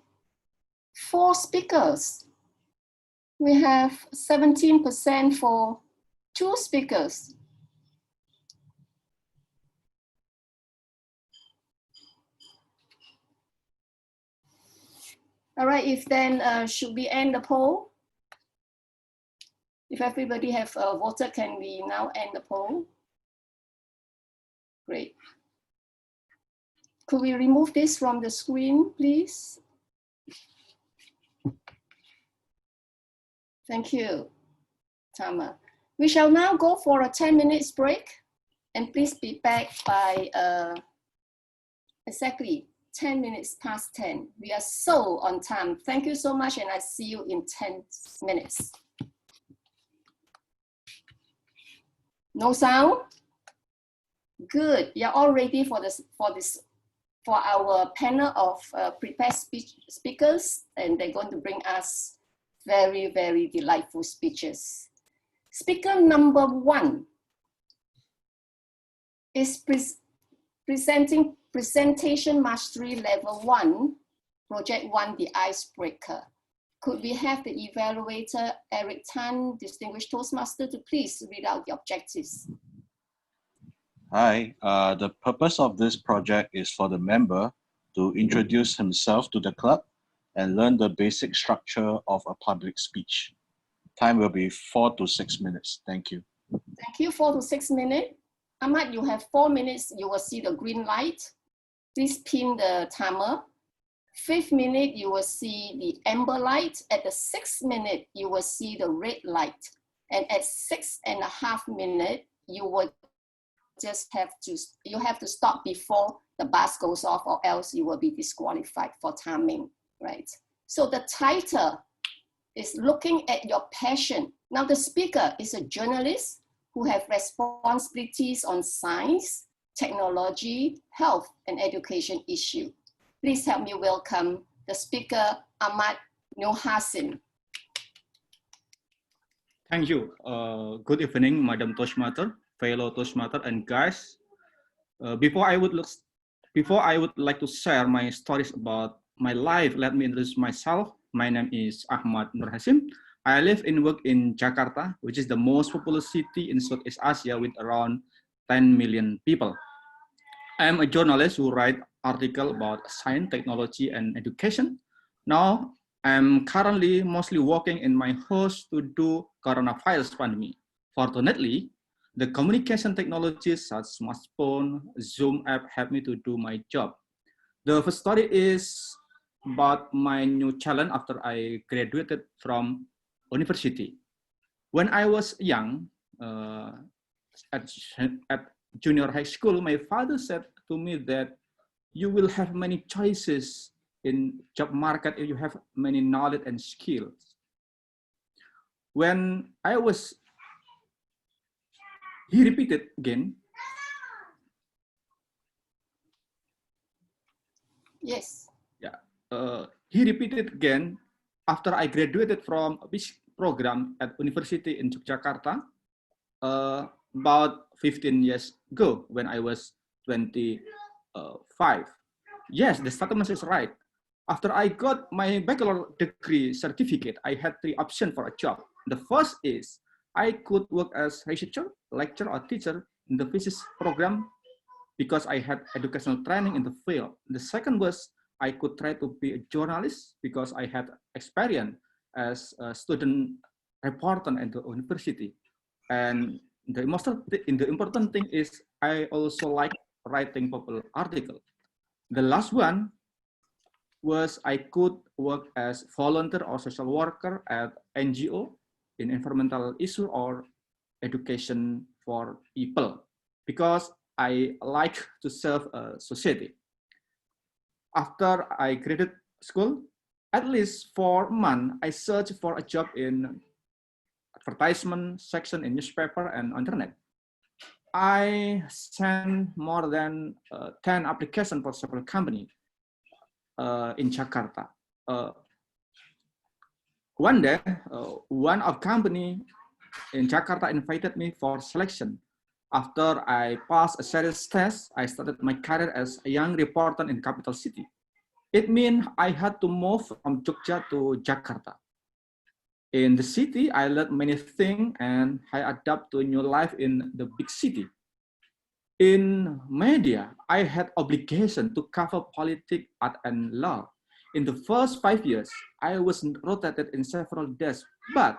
4 speakers. We have 17% for 2 speakers. All right, if then, should we end the poll? If everybody have voted, can we now end the poll? Great. Could we remove this from the screen, please? Thank you, Tama. We shall now go for a 10 minutes break, and please be back by exactly 10 minutes past 10. We are so on time. Thank you so much, and I see you in 10 minutes. No sound? Good. You're all ready for our panel of prepared speakers, and they're going to bring us very, very delightful speeches. Speaker number 1 is Presentation Mastery Level 1, Project 1, The Icebreaker. Could we have the evaluator, Eric Tan, Distinguished Toastmaster, to please read out the objectives? Hi, the purpose of this project is for the member to introduce himself to the club and learn the basic structure of a public speech. Time will be 4 to 6 minutes. Thank you. Thank you, 4 to 6 minutes. Ahmad, you have 4 minutes. You will see the green light. Please pin the timer. 5th minute, you will see the amber light. At the 6th minute, you will see the red light. And at 6.5 minutes, you will just have to stop before the bus goes off, or else you will be disqualified for timing, right? So the title is Looking at Your Passion. Now the speaker is a journalist who have responsibilities on science, technology, health, and education issue. Please help me welcome the speaker, Ahmad Nohasin. Thank you. Good evening, Madam Toastmaster, fellow Toastmaster, and guys. Before I would like to share my stories about my life, let me introduce myself. My name is Ahmad Nur Hasim. I live and work in Jakarta, which is the most populous city in Southeast Asia with around 10 million people. I am a journalist who write articles about science, technology, and education. Now, I'm currently mostly working in my house to do coronavirus pandemic. Fortunately, the communication technologies such as smartphone, Zoom app help me to do my job. The first story is about my new challenge after I graduated from university. When I was young, at junior high school, my father said to me that you will have many choices in job market if you have many knowledge and skills. When he repeated again. Yes. Yeah. He repeated again after I graduated from a program at university in Yogyakarta about 15 years ago when I was 25. Yes, the statement is right. After I got my bachelor degree certificate, I had 3 options for a job. The first is I could work as researcher, lecturer, or teacher in the physics program because I had educational training in the field. The second was I could try to be a journalist because I had experience as a student reporter at the university. And the important thing is I also like writing popular articles. The last one was I could work as volunteer or social worker at NGO in environmental issue or education for people. Because I like to serve society. After I graduated school, at least for a month, I searched for a job in advertisement section in newspaper and internet. I sent more than 10 applications for several companies in Jakarta. One day, one of company in Jakarta invited me for selection. After I passed a serious test, I started my career as a young reporter in capital city. It means I had to move from Jogja to Jakarta. In the city, I learned many things and I adapt to a new life in the big city. In media, I had obligation to cover politics, art, and law. In the first 5 years, I was rotated in several desks, but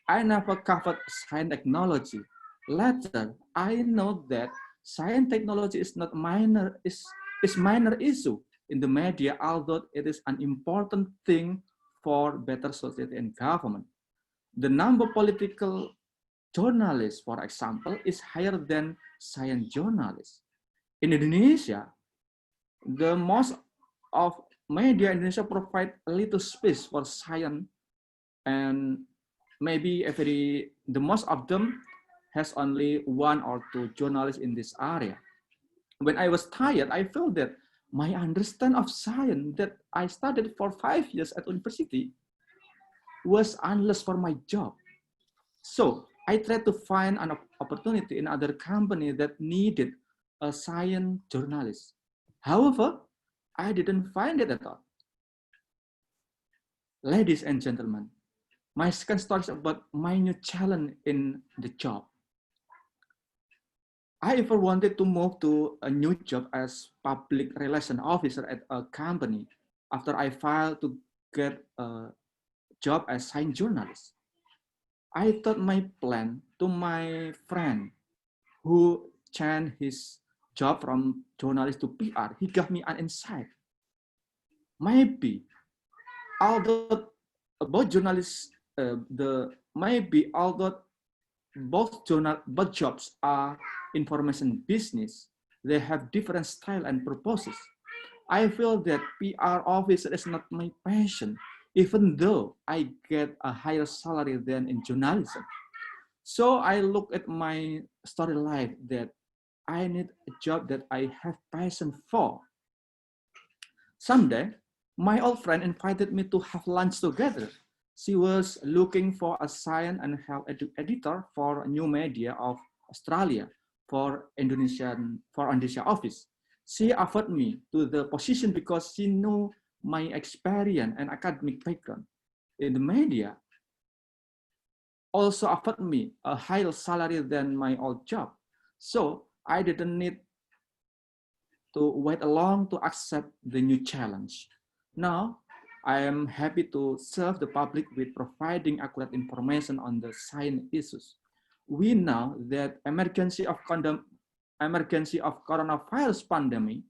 I never covered science technology. Later, I know that science technology is not minor, is minor issue in the media, although it is an important thing for better society and government. The number of political journalists, for example, is higher than science journalists. In Indonesia, the most of media in Indonesia provide a little space for science, and maybe the most of them has only 1 or 2 journalists in this area. When I was tired, I felt that my understanding of science that I studied for 5 years at university was useless for my job. So I tried to find an opportunity in other company that needed a science journalist. However, I didn't find it at all. Ladies and gentlemen, my second story is about my new challenge in the job. I ever wanted to move to a new job as public relations officer at a company after I filed to get a job as science journalist. I told my plan to my friend who changed his job from journalist to PR. He gave me an insight. Maybe, although both journalists, although both jobs are information business, they have different style and purposes. I feel that PR officer is not my passion, even though I get a higher salary than in journalism. So I look at my story life that I need a job that I have passion for. Someday, my old friend invited me to have lunch together. She was looking for a science and health editor for a new media of Australia for Indonesia office. She offered me to the position because she knew my experience and academic background in the media. Also offered me a higher salary than my old job. So I didn't need to wait long to accept the new challenge. Now, I am happy to serve the public with providing accurate information on the science issues. We know that emergency of coronavirus pandemic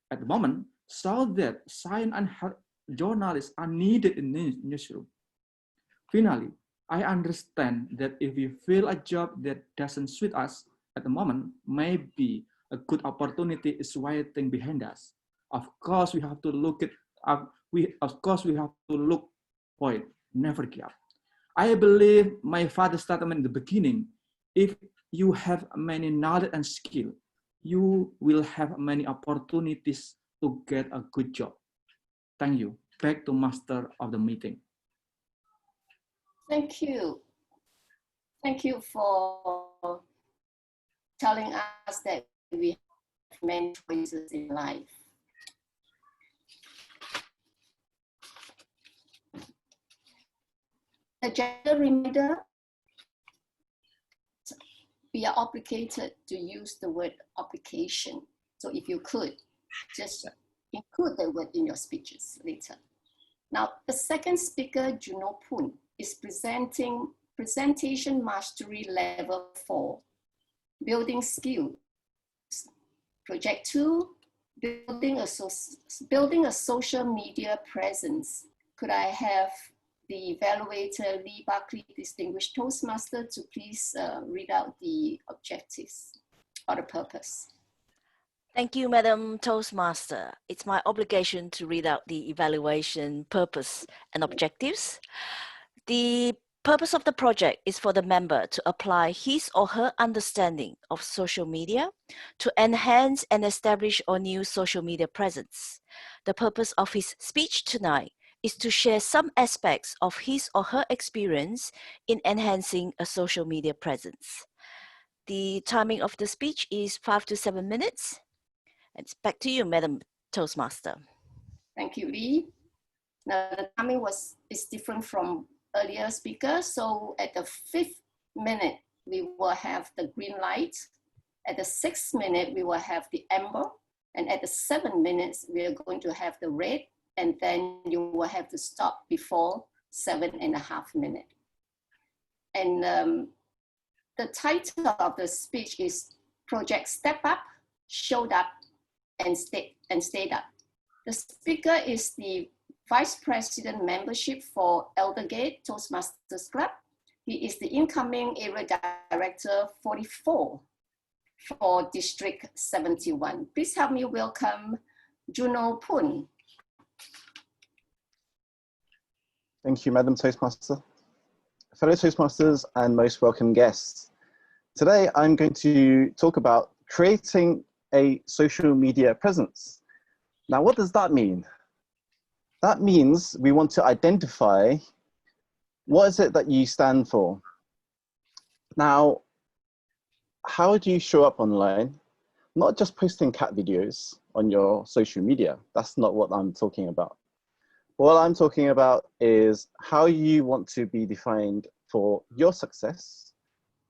at the moment so that science and health journalists are needed in the newsroom. Finally, I understand that if we feel a job that doesn't suit us at the moment, maybe a good opportunity is waiting behind us. Of course, we have to look for it, never give up. I believe my father's statement in the beginning, if you have many knowledge and skill, you will have many opportunities to get a good job. Thank you. Back to master of the meeting. Thank you. Thank you for telling us that we have many choices in life. A gentle reminder, we are obligated to use the word obligation. So if you could, just include the word in your speeches later. Now, the second speaker, Juno Poon, is presenting Presentation Mastery Level 4, Building Skills. Project 2, building a social media presence. Could I have the evaluator, Buckley, Distinguished Toastmaster, to please read out the objectives? or the purpose. Thank you, Madam Toastmaster. It's my obligation to read out the evaluation purpose and objectives. The purpose of the project is for the member to apply his or her understanding of social media to enhance and establish a new social media presence. The purpose of his speech tonight is to share some aspects of his or her experience in enhancing a social media presence. The timing of the speech is 5 to 7 minutes. It's back to you, Madam Toastmaster. Thank you, Lee. Now the timing is different from earlier speakers. So at the 5th minute, we will have the green light. At the 6th minute, we will have the amber. And at the 7 minutes, we are going to have the red. And then you will have to stop before 7.5 minutes. And the title of the speech is Project Step Up, Showed Up, and Stayed Up. The speaker is the Vice President Membership for Aldergate Toastmasters Club. He is the incoming Area Director 44 for District 71. Please help me welcome Juno Pun. Thank you, Madam Toastmaster. Fellow Toastmasters and most welcome guests. Today, I'm going to talk about creating a social media presence. Now, what does that mean? That means we want to identify what is it that you stand for. Now, how do you show up online? Not just posting cat videos on your social media. That's not what I'm talking about. What I'm talking about is how you want to be defined for your success,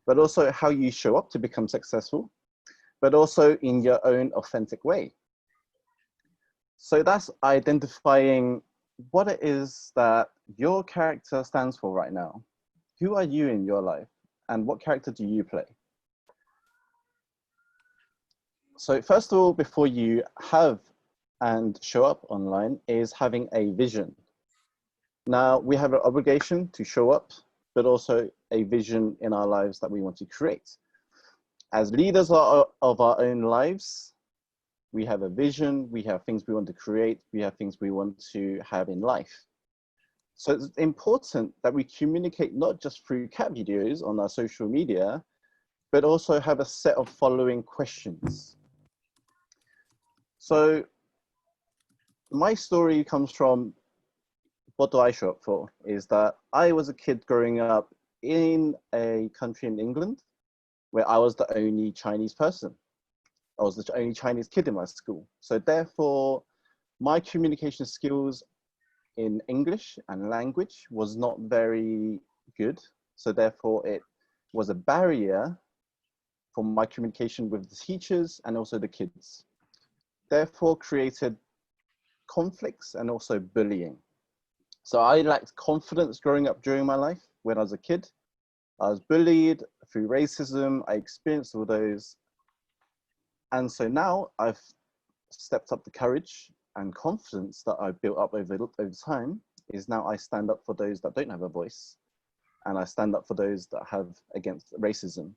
but also how you show up to become successful, but also in your own authentic way. So that's identifying what it is that your character stands for right now. Who are you in your life and what character do you play? So first of all, before you have and show up online is having a vision. Now we have an obligation to show up, but also a vision in our lives that we want to create. As leaders of our own lives, we have a vision, we have things we want to create, we have things we want to have in life. So it's important that we communicate not just through cat videos on our social media, but also have a set of following questions. So my story comes from what do I show up for, is that I was a kid growing up in a country in England where I was the only Chinese person. I was the only Chinese kid in my school. So therefore, my communication skills in English and language was not very good. So therefore, it was a barrier for my communication with the teachers and also the kids. Therefore, created conflicts and also bullying. So I lacked confidence growing up during my life. When I was a kid, I was bullied through racism. I experienced all those. And so now I've stepped up the courage and confidence that I've built up over time is now I stand up for those that don't have a voice. And I stand up for those that have against racism.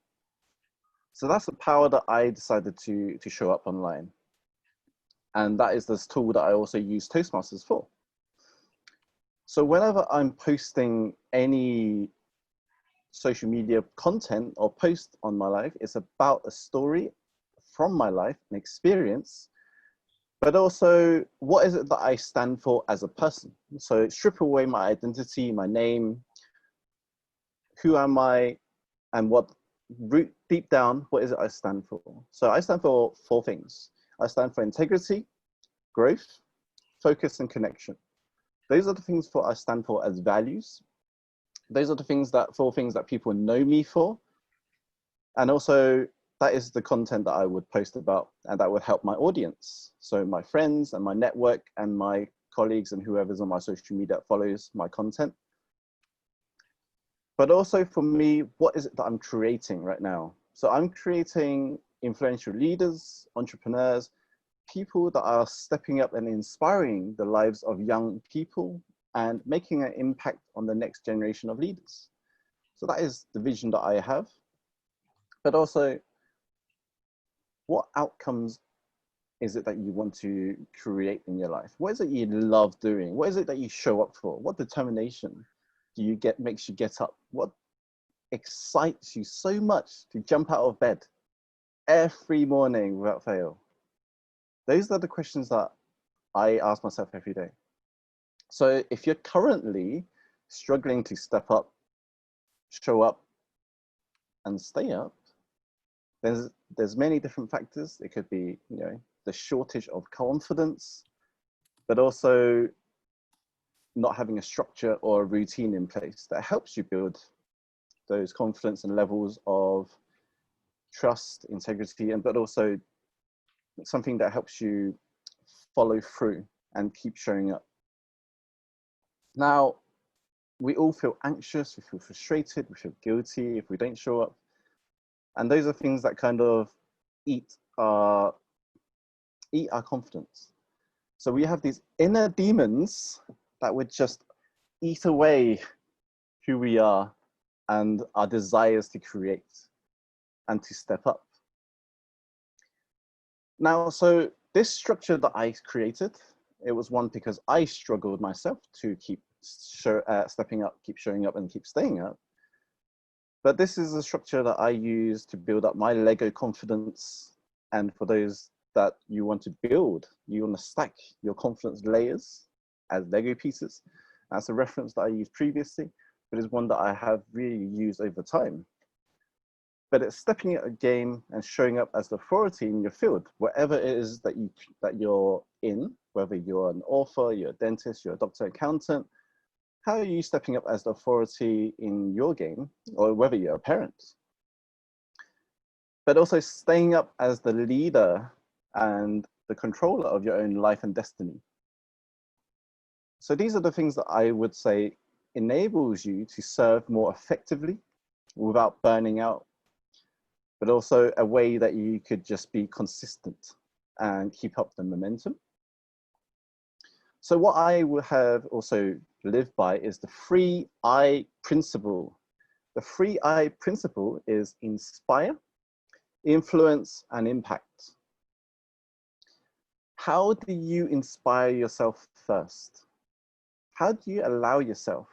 So that's the power that I decided to show up online. And that is this tool that I also use Toastmasters for. So whenever I'm posting any social media content or post on my life, it's about a story from my life, an experience, but also what is it that I stand for as a person? So strip away my identity, my name, who am I, and what root deep down, what is it I stand for? So I stand for 4 things. I stand for integrity, growth, focus, and connection. Those are the things I stand for as values. Those are the things 4 things that people know me for. And also that is the content that I would post about and that would help my audience. So my friends and my network and my colleagues and whoever's on my social media that follows my content. But also for me, what is it that I'm creating right now? So I'm creating influential leaders, entrepreneurs, people that are stepping up and inspiring the lives of young people and making an impact on the next generation of leaders. So that is the vision that I have. But also, what outcomes is it that you want to create in your life? What is it you love doing? What is it that you show up for? What determination do you get, makes you get up? What excites you so much to jump out of bed every morning without fail? Those are the questions that I ask myself every day. So if you're currently struggling to step up, show up, and stay up, there's many different factors. It could be, you know, the shortage of confidence, but also not having a structure or a routine in place that helps you build those confidence and levels of trust, integrity, and but also something that helps you follow through and keep showing up. Now, we all feel anxious, we feel frustrated, we feel guilty if we don't show up. And those are things that kind of eat our confidence. So we have these inner demons that would just eat away who we are and our desires to create and to step up. Now, so this structure that I created, it was one because I struggled myself to keep stepping up, keep showing up, and keep staying up. But this is a structure that I use to build up my Lego confidence. And for those that you want to build, you want to stack your confidence layers as Lego pieces. That's a reference that I used previously, but is one that I have really used over time. But it's stepping at a game and showing up as the authority in your field, whatever it is that you're in, whether you're an author, you're a dentist, you're a doctor, accountant. How are you stepping up as the authority in your game, or whether you're a parent? But also staying up as the leader and the controller of your own life and destiny. So these are the things that I would say enables you to serve more effectively without burning out, but also a way that you could just be consistent and keep up the momentum. So what I would have also lived by is the 3I principle. The 3I principle is inspire, influence, and impact. How do you inspire yourself first? How do you allow yourself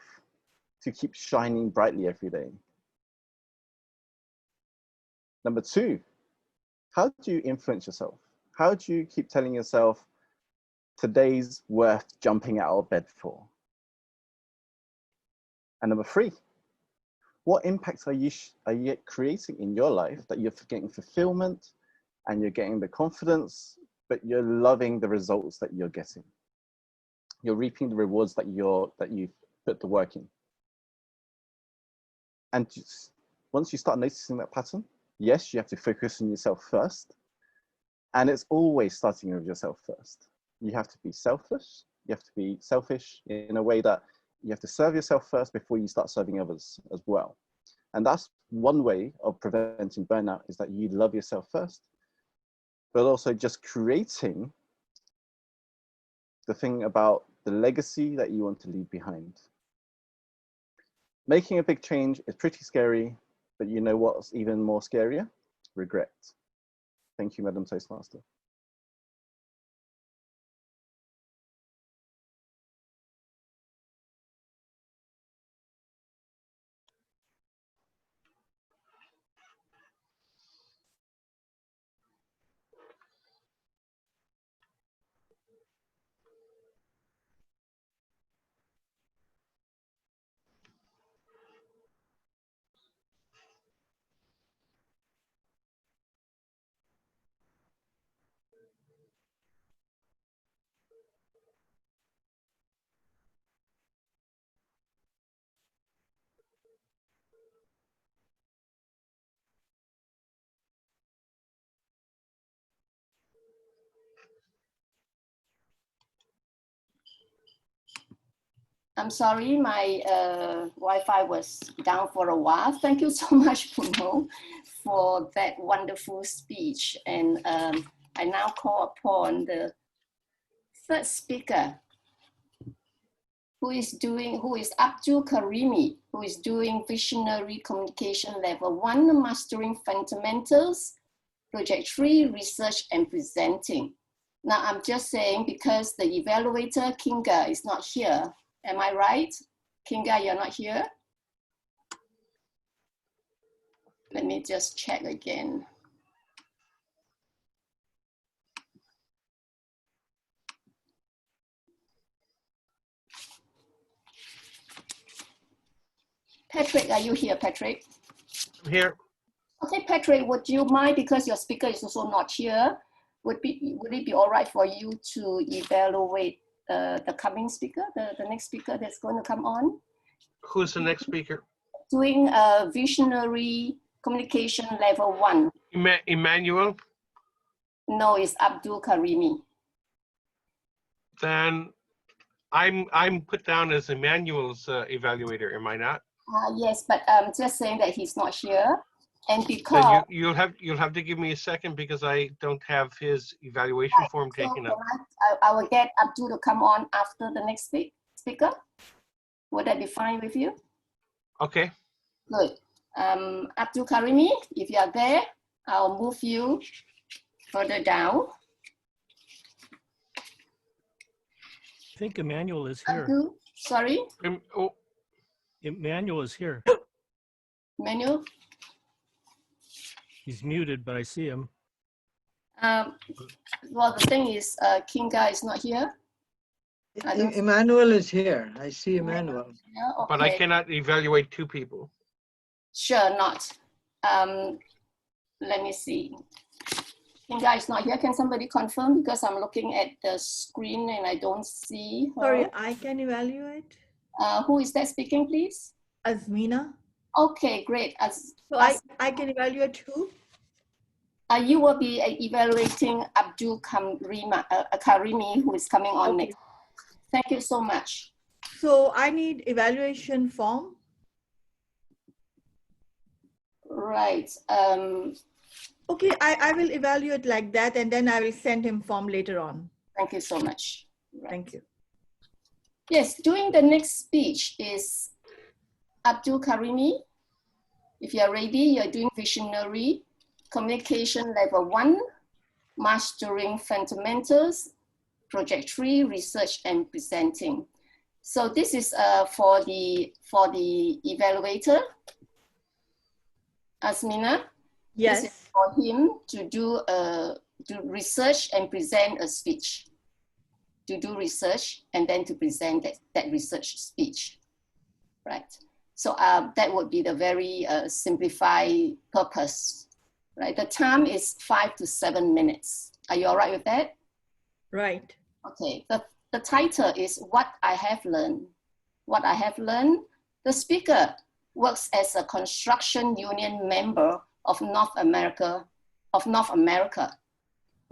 to keep shining brightly every day? Number 2, how do you influence yourself? How do you keep telling yourself, today's worth jumping out of bed for? And number 3, what impacts are you creating in your life that you're getting fulfillment and you're getting the confidence, but you're loving the results that you're getting? You're reaping the rewards that you've put the work in. And just, once you start noticing that pattern, yes, you have to focus on yourself first. And it's always starting with yourself first. You have to be selfless. You have to be selfish in a way that you have to serve yourself first before you start serving others as well. And that's one way of preventing burnout, is that you love yourself first, but also just creating the thing about the legacy that you want to leave behind. Making a big change is pretty scary, but you know what's even more scarier? Regret. Thank you, Madam Toastmaster. I'm sorry, my Wi-Fi was down for a while. Thank you so much, Puno, for that wonderful speech. And I now call upon the third speaker, who is Abdul Karimi, who is doing Visionary Communication Level 1, Mastering Fundamentals, Project 3, research and presenting. Now I'm just saying because the evaluator, Kinga, is not here. Am I right? Kinga, you're not here? Let me just check again. Patrick, are you here, Patrick? I'm here. Okay, Patrick, would you mind, because your speaker is also not here, would it be all right for you to evaluate the coming speaker, the next speaker that's going to come on? Who's the next speaker? Doing a visionary communication level 1. Emmanuel? No, it's Abdul Karimi. Then I'm put down as Emmanuel's evaluator, am I not? Yes, but I'm just saying that he's not here. And because then you'll have to give me a second because I don't have his evaluation form taken up. I will get Abdul to come on after the next speaker. Would that be fine with you? Okay. Good. Abdul Karimi, if you are there, I'll move you further down. I think Emmanuel is here. Abdul, sorry? Emmanuel is here. Emmanuel? He's muted, but I see him. Well, the thing is, Kinga is not here. Emmanuel is here. I see Emmanuel. Yeah, okay. But I cannot evaluate 2 people. Sure, not. Let me see. Kinga is not here. Can somebody confirm? Because I'm looking at the screen and I don't see her. Sorry, I can evaluate. Who is that speaking, please? Azmina. Okay, great. So I can evaluate who? You will be evaluating Abdul Karimi, who is coming on next. Thank you so much. So I need evaluation form. Right. Okay, I will evaluate like that and then I will send him form later on. Thank you so much. Right. Thank you. Yes, doing the next speech is Abdul Karimi. If you're ready, you're doing visionary, communication level 1, mastering fundamentals, project 3, research and presenting. So this is for the evaluator, Azmina. Yes. This is for him to do research and present a speech. To do research and then to present that research speech, right? So that would be the very simplified purpose, right? The time is 5 to 7 minutes. Are you all right with that? Right. Okay, the title is What I Have Learned. What I have learned, the speaker works as a construction union member of North America.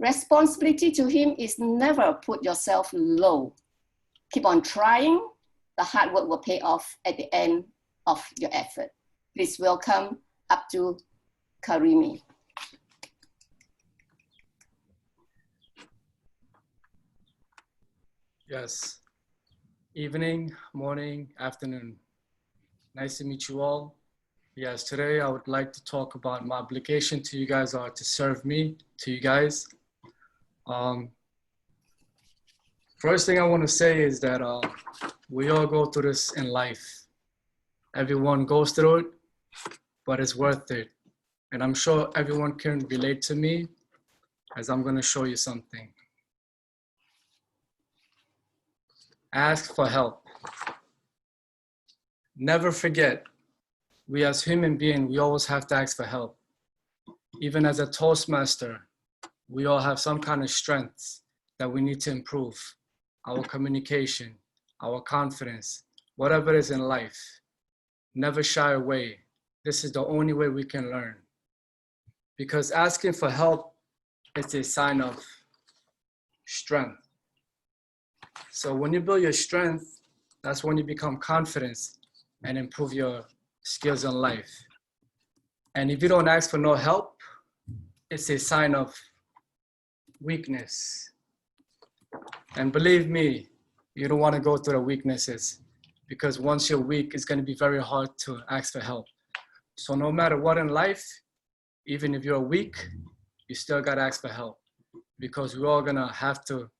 Responsibility to him is never put yourself low. Keep on trying. The hard work will pay off at the end of your effort. Please welcome Abdul Karimi. Yes. Evening, morning, afternoon. Nice to meet you all. Yes, today I would like to talk about my obligation to you guys are to serve me, to you guys. First thing I want to say is that we all go through this in life. Everyone goes through it, but it's worth it. And I'm sure everyone can relate to me as I'm going to show you something. Ask for help. Never forget, we as human beings, we always have to ask for help. Even as a Toastmaster, we all have some kind of strengths that we need to improve. Our communication, our confidence, whatever it is in life. Never shy away. This is the only way we can learn. Because asking for help is a sign of strength. So when you build your strength, that's when you become confident and improve your skills in life. And if you don't ask for no help, it's a sign of weakness. And believe me, you don't want to go through the weaknesses because once you're weak, it's going to be very hard to ask for help. So no matter what in life, even if you're weak, you still got to ask for help, because we're all going to have to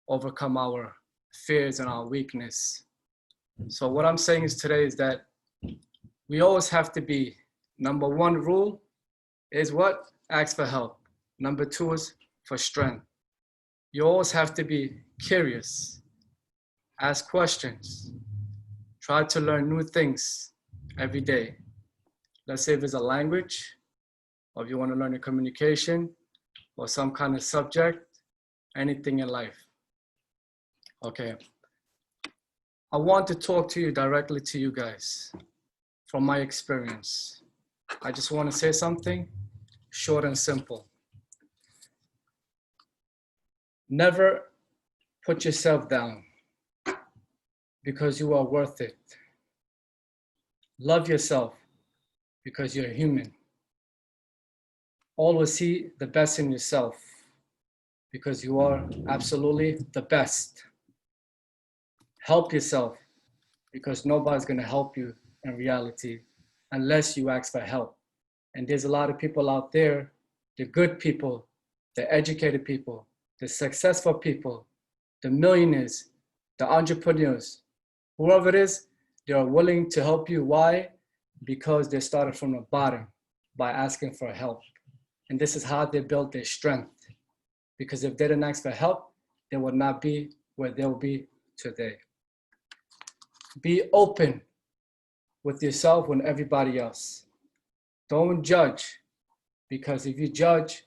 overcome our fears and our weakness. So what I'm saying is today is that we always have to be, number one rule is what? Ask for help. Number two is for strength. You always have to be curious, ask questions, try to learn new things every day. Let's say if it's a language, or if you want to learn a communication, or some kind of subject, anything in life. Okay. I want to talk to you directly to you guys from my experience. I just want to say something short and simple. Never put yourself down because you are worth it. Love yourself because you're human. Always see the best in yourself because you are absolutely the best. Help yourself because nobody's going to help you in reality unless you ask for help. And there's a lot of people out there, the good people, the educated people, the successful people, the millionaires, the entrepreneurs, whoever it is, they are willing to help you. Why? Because they started from the bottom by asking for help. And this is how they built their strength. Because if they didn't ask for help, they would not be where they'll be today. Be open with yourself and everybody else. Don't judge, because if you judge,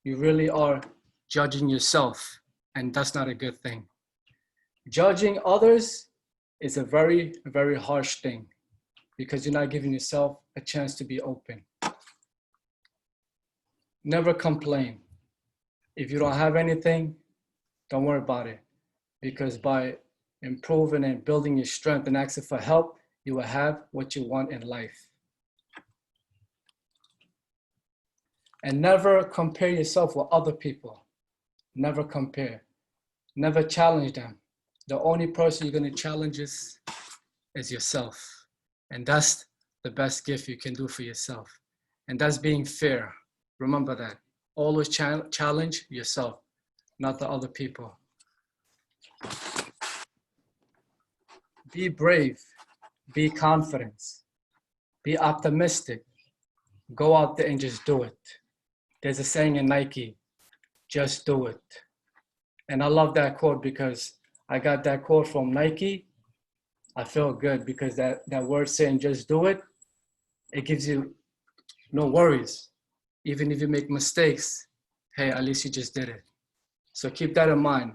you really are judging yourself, and that's not a good thing. Judging others is a very, very harsh thing because you're not giving yourself a chance to be open. Never complain. If you don't have anything, don't worry about it, because by improving and building your strength and asking for help, you will have what you want in life. And never compare yourself with other people. Never compare. Never challenge them. The only person you're going to challenge is yourself. And that's the best gift you can do for yourself. And that's being fair. Remember that. Always challenge yourself, not the other people. Be brave. Be confident. Be optimistic. Go out there and just do it. There's a saying in Nike, just do it. And I love that quote because I got that quote from Nike. I feel good because that word saying just do it, it gives you no worries. Even if you make mistakes, hey, at least you just did it. So keep that in mind,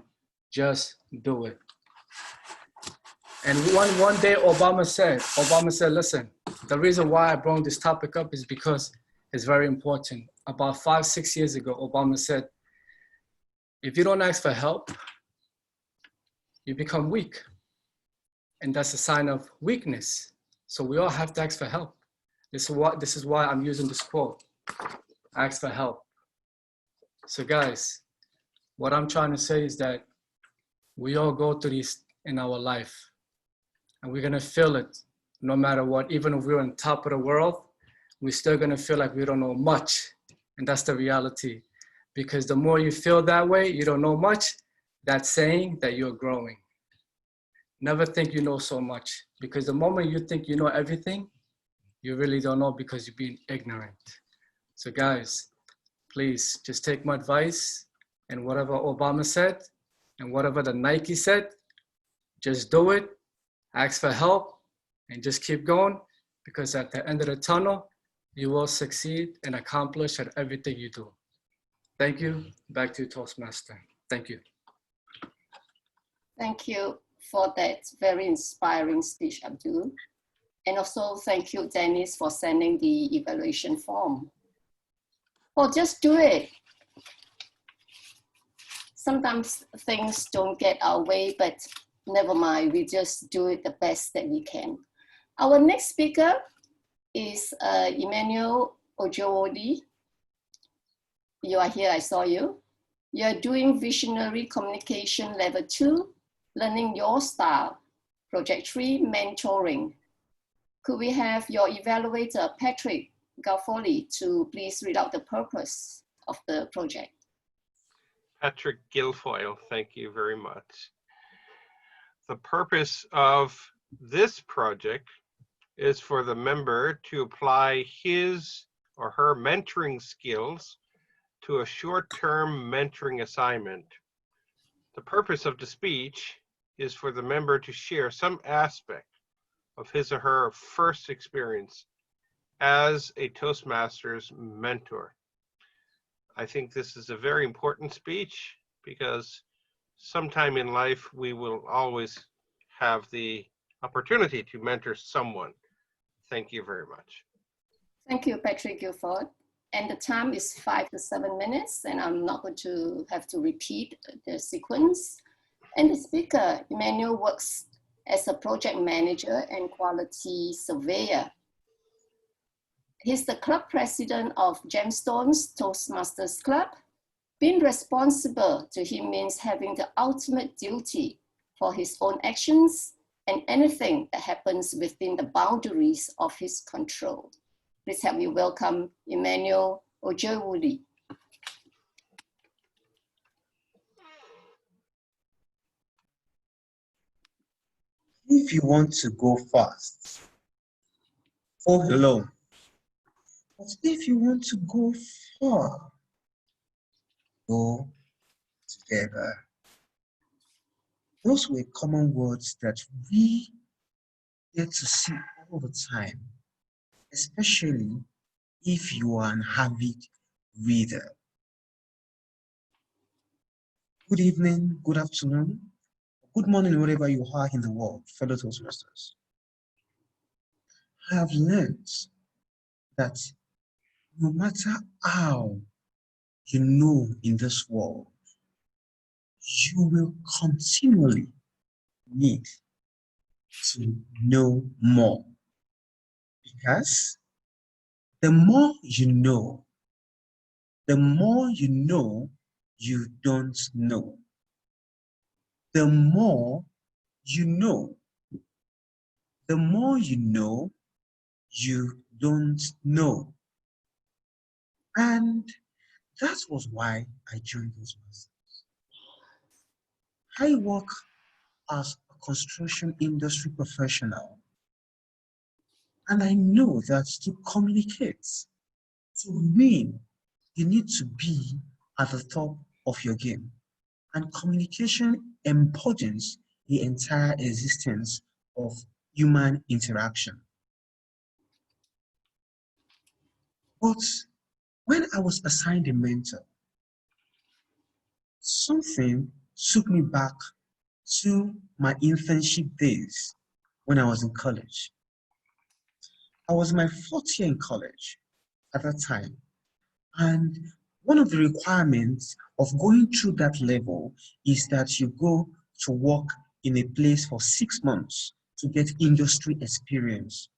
just do it. And one day Obama said, listen, the reason why I brought this topic up is because it's very important. About 5-6 years ago, Obama said, if you don't ask for help, you become weak. And that's a sign of weakness. So we all have to ask for help. This is why I'm using this quote, ask for help. So guys, what I'm trying to say is that we all go through this in our life. And we're gonna feel it no matter what. Even if we're on top of the world, we're still gonna feel like we don't know much. And that's the reality. Because the more you feel that way, you don't know much, that's saying that you're growing. Never think you know so much. Because the moment you think you know everything, you really don't know because you're being ignorant. So guys, please just take my advice and whatever Obama said and whatever the Nike said, just do it, ask for help, and just keep going, because at the end of the tunnel, you will succeed and accomplish at everything you do. Thank you. Back to you, Toastmaster. Thank you. Thank you for that very inspiring speech, Abdul. And also thank you, Dennis, for sending the evaluation form. Well, just do it. Sometimes things don't get our way, but never mind, we just do it the best that we can. Our next speaker is Emmanuel Ojodi. You are here, I saw you. You're doing Visionary Communication Level 2, Learning Your Style, Project 3, Mentoring. Could we have your evaluator, Patrick Galfoli, to please read out the purpose of the project? Patrick Guilfoyle, thank you very much. The purpose of this project is for the member to apply his or her mentoring skills to a short-term mentoring assignment. The purpose of the speech is for the member to share some aspect of his or her first experience as a Toastmasters mentor. I think this is a very important speech because sometime in life we will always have the opportunity to mentor someone. Thank you very much. Thank you, Patrick Guilford. And the time is 5 to 7 minutes, and I'm not going to have to repeat the sequence. And the speaker, Emmanuel, works as a project manager and quality surveyor. He's the club president of Gemstones Toastmasters Club. Being responsible to him means having the ultimate duty for his own actions and anything that happens within the boundaries of his control. Please help me welcome Emmanuel Ojewuli. If you want to go fast, go alone. But if you want to go far, go together. Those were common words that we get to see all the time, especially if you are an avid reader. Good evening, good afternoon, good morning, wherever you are in the world, fellow Toastmasters. I have learned that no matter how you know in this world, you will continually need to know more. Because the more you know you don't know. The more you know you don't know. And that was why I joined Toastmasters. I work as a construction industry professional, and I know that to communicate, to win, you need to be at the top of your game. And communication embodies the entire existence of human interaction. But when I was assigned a mentor, something took me back to my internship days when I was in college. I was in my 4th year in college at that time. And one of the requirements of going through that level is that you go to work in a place for 6 months to get industry experience.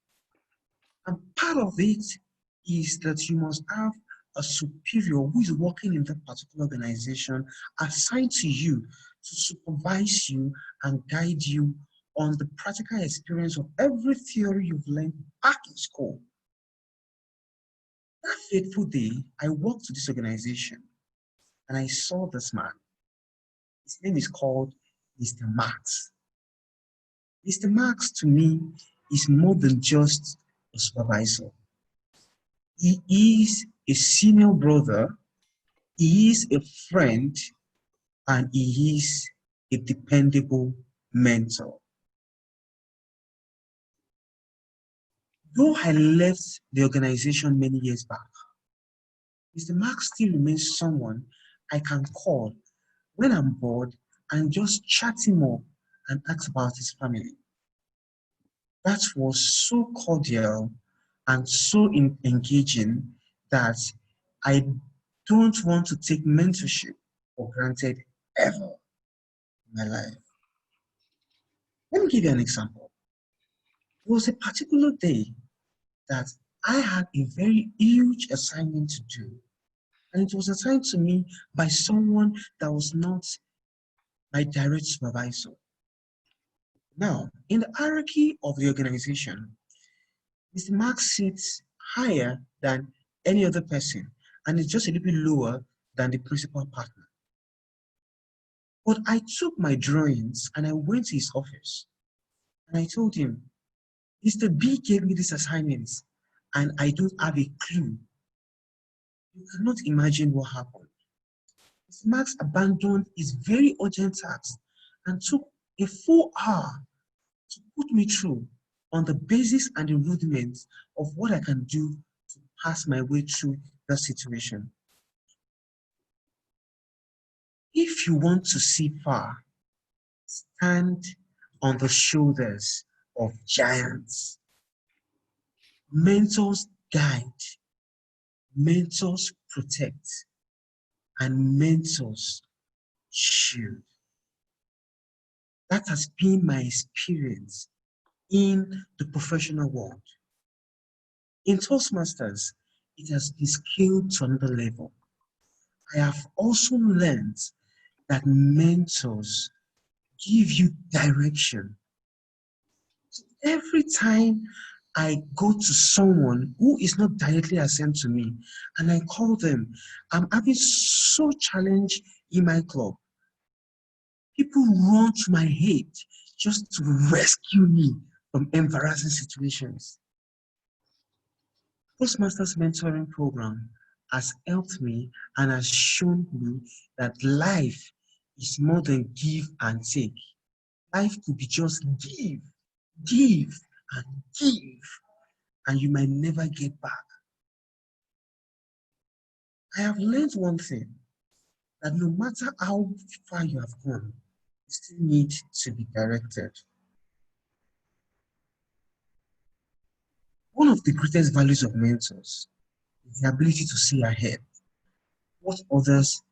And part of it is that you must have a superior who is working in that particular organization assigned to you to supervise you and guide you on the practical experience of every theory you've learned back in school. That fateful day, I walked to this organization and I saw this man. His name is called Mr. Max. Mr. Max to me is more than just a supervisor. He is a senior brother, he is a friend, and he is a dependable mentor. Though I left the organization many years back, Mr. Mark still remains someone I can call when I'm bored and just chat him up and ask about his family. That was so cordial and so engaging that I don't want to take mentorship for granted ever in my life. Let me give you an example. There was a particular day that I had a very huge assignment to do, and it was assigned to me by someone that was not my direct supervisor. Now, in the hierarchy of the organization, Mr. Mark sits higher than any other person, and it's just a little bit lower than the principal partner. But I took my drawings and I went to his office and I told him, Mr. B gave me this assignment and I don't have a clue. You cannot imagine what happened. Mr. Max abandoned his very urgent task and took a full hour to put me through on the basis and the rudiments of what I can do to pass my way through the situation. If you want to see far, stand on the shoulders of giants. Mentors guide, mentors protect, and mentors shield. That has been my experience in the professional world. In Toastmasters, it has been scaled to another level. I have also learned that mentors give you direction. So every time I go to someone who is not directly assigned to me and I call them, I'm having so challenge in my club. People run to my aid just to rescue me from embarrassing situations. Toastmasters mentoring program has helped me and has shown me that life is more than give and take. Life could be just give, and give, and you might never get back. I have learned one thing, that no matter how far you have gone, you still need to be directed. One of the greatest values of mentors is the ability to see ahead, what others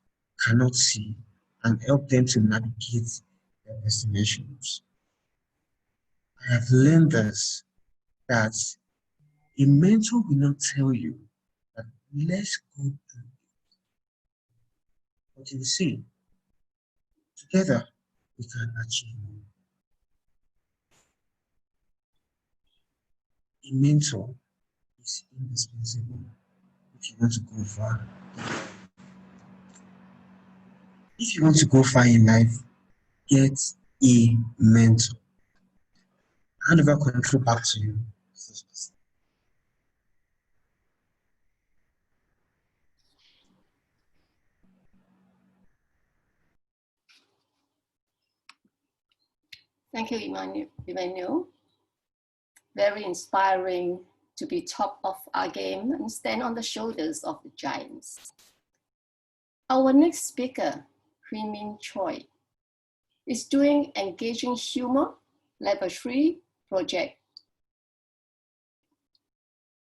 cannot see, and help them to navigate their destinations. I have learned this, that a mentor will not tell you that let's go do it. But you see, together we can achieve more. A mentor is indispensable if you want to go far. If you want to go far in life, get a mentor. I hand over control back to you. Thank you, Emmanuel. Very inspiring to be top of our game and stand on the shoulders of the giants. Our next speaker, Hui-Min Choi, is doing Engaging Humor, Level 3 project.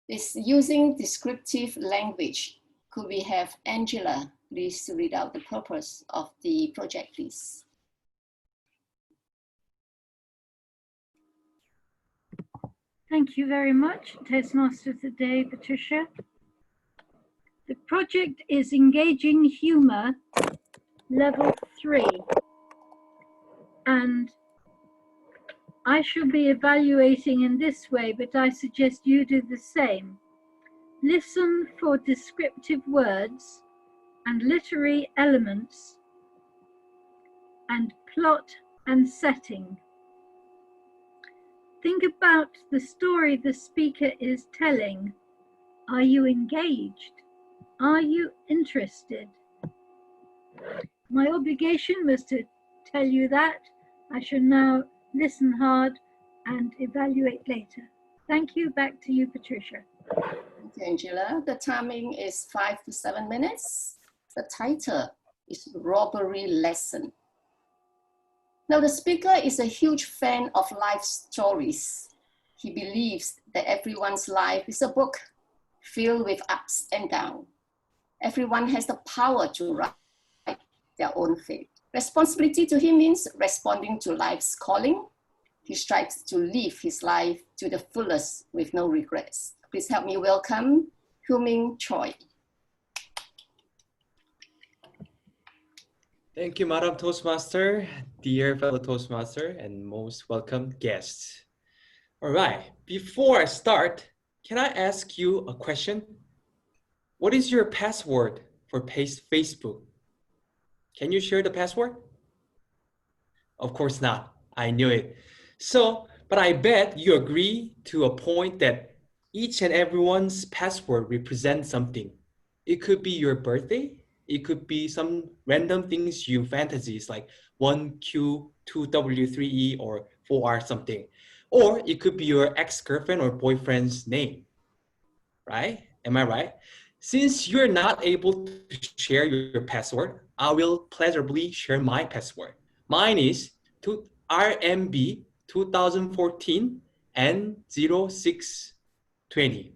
It's using descriptive language. Could we have Angela please read out the purpose of the project, please? Thank you very much, Toastmaster today, Patricia. The project is Engaging Humor, Level 3. And I shall be evaluating in this way, but I suggest you do the same. Listen for descriptive words and literary elements and plot and setting. Think about the story the speaker is telling. Are you engaged? Are you interested? My obligation was to tell you that. I shall now listen hard and evaluate later. Thank you. Back to you, Patricia. Thank you, Angela. The timing is 5 to 7 minutes. The title is Robbery Lesson. Now, the speaker is a huge fan of life stories. He believes that everyone's life is a book filled with ups and downs. Everyone has the power to write their own fate. Responsibility to him means responding to life's calling. He strives to live his life to the fullest with no regrets. Please help me welcome Hui-Min Choi. Thank you, Madam Toastmaster, dear fellow Toastmaster, and most welcome guests. All right, before I start, can I ask you a question? what is your password for Facebook? Can you share the password? Of course not. I knew it. So, but I bet you agree to a point that each and everyone's password represents something. It could be your birthday. It could be some random things you fantasies like 1Q, 2W3E, or 4R something. Or it could be your ex-girlfriend or boyfriend's name, right? Am I right? Since you're not able to share your password, I will pleasurably share my password. Mine is RMB 2014 and 0620.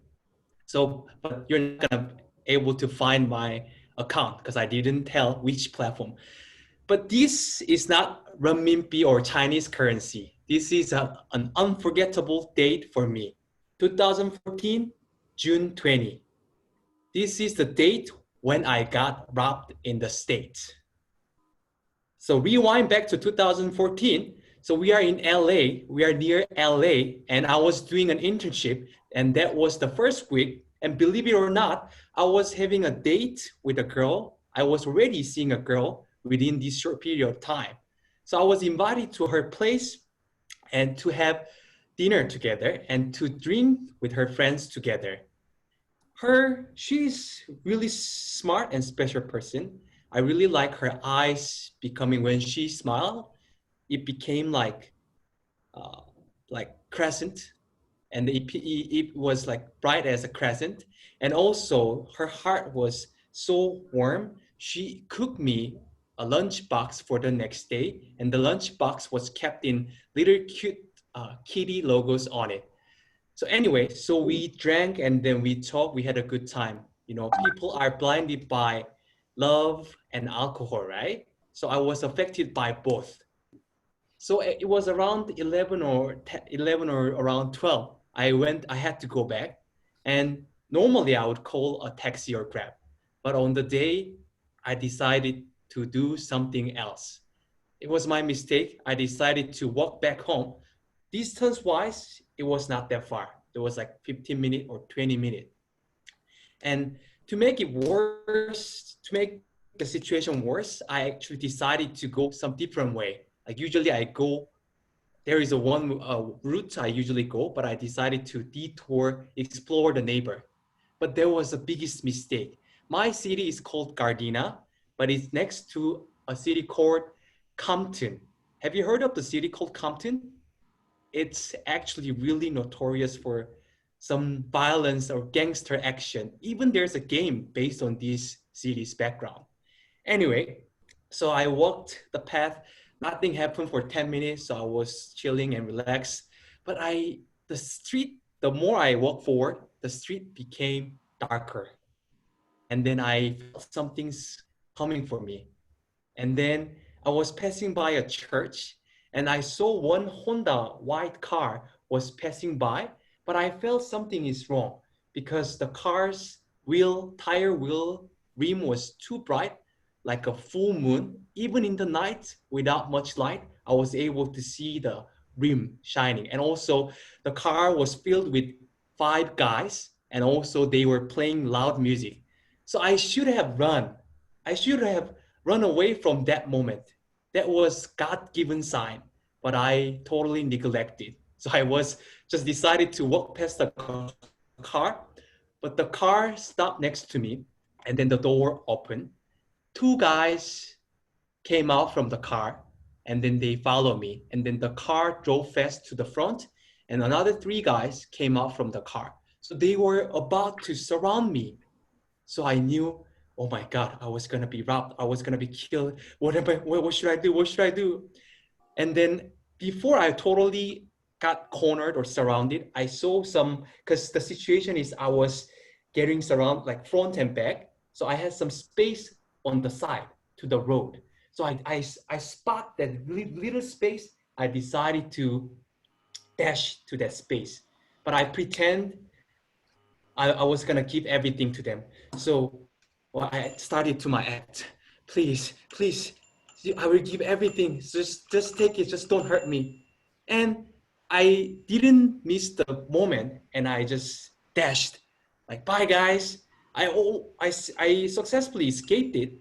So, but you're not gonna be able to find my account because I didn't tell which platform. But this is not renminbi or Chinese currency. This is an unforgettable date for me. 2014, June 20. This is the date when I got robbed in the States. So rewind back to 2014. So we are in LA, we are near LA, and I was doing an internship, and that was the first week. And believe it or not, I was having a date with a girl. I was already seeing a girl within this short period of time. So I was invited to her place and to have dinner together and to drink with her friends together. She's really smart and special person. I really like her eyes becoming, when she smiled, it became like crescent, and it was like bright as a crescent. And also her heart was so warm. She cooked me a lunch box for the next day, and the lunch box was kept in little cute kitty logos on it. So anyway, so we drank and then we talked, we had a good time. You know, people are blinded by love and alcohol, right? So I was affected by both. So it was around 11 or 10, 11 or around 12. I had to go back, and normally I would call a taxi or Grab. But on the day, I decided to do something else. It was my mistake. I decided to walk back home. Distance-wise, it was not that far. It was like 15 minutes or 20 minutes. And to make it worse, to make the situation worse, I actually decided to go some different way. Like usually I go, there is a one route I usually go, but I decided to detour, explore the neighbor. But there was a biggest mistake. My city is called Gardena, but it's next to a city called Compton. Have you heard of the city called Compton? It's actually really notorious for some violence or gangster action. Even there's a game based on this city's background. Anyway, so I walked the path. Nothing happened for 10 minutes. So I was chilling and relaxed. But the street, the more I walked forward, the street became darker. And then I felt something's coming for me. And then I was passing by a church, and I saw one Honda white car was passing by, but I felt something is wrong because the car's tire wheel rim was too bright, like a full moon. Even in the night, without much light, I was able to see the rim shining. And also the car was filled with 5 guys, and also they were playing loud music. So I should have run. I should have run away from that moment. That was God-given sign, but I totally neglected. So I was just decided to walk past the car, but the car stopped next to me, and then the door opened. 2 guys came out from the car, and then they followed me, and then the car drove fast to the front, and another 3 guys came out from the car. So they were about to surround me. So I knew, oh my God, I was gonna be robbed. I was gonna be killed. What should I do? What should I do? And then before I totally got cornered or surrounded, I saw because the situation is I was getting surrounded like front and back. So I had some space on the side to the road. So I spot that little space. I decided to dash to that space, but I pretend I was gonna give everything to them. So I started to my act. Please, I will give everything. Just take it. Just don't hurt me. And I didn't miss the moment, and I just dashed. Like, bye guys. I successfully escaped it,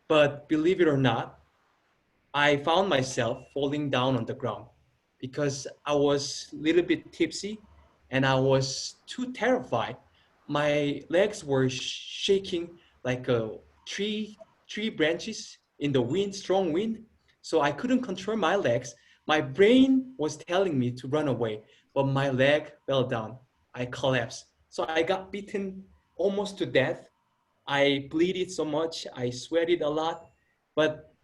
but believe it or not, I found myself falling down on the ground because I was a little bit tipsy and I was too terrified. My legs were shaking like tree branches in the wind, strong wind. So I couldn't control my legs. My brain was telling me to run away, but my leg fell down. I collapsed. So I got beaten almost to death. I bleeded so much. I sweated a lot, but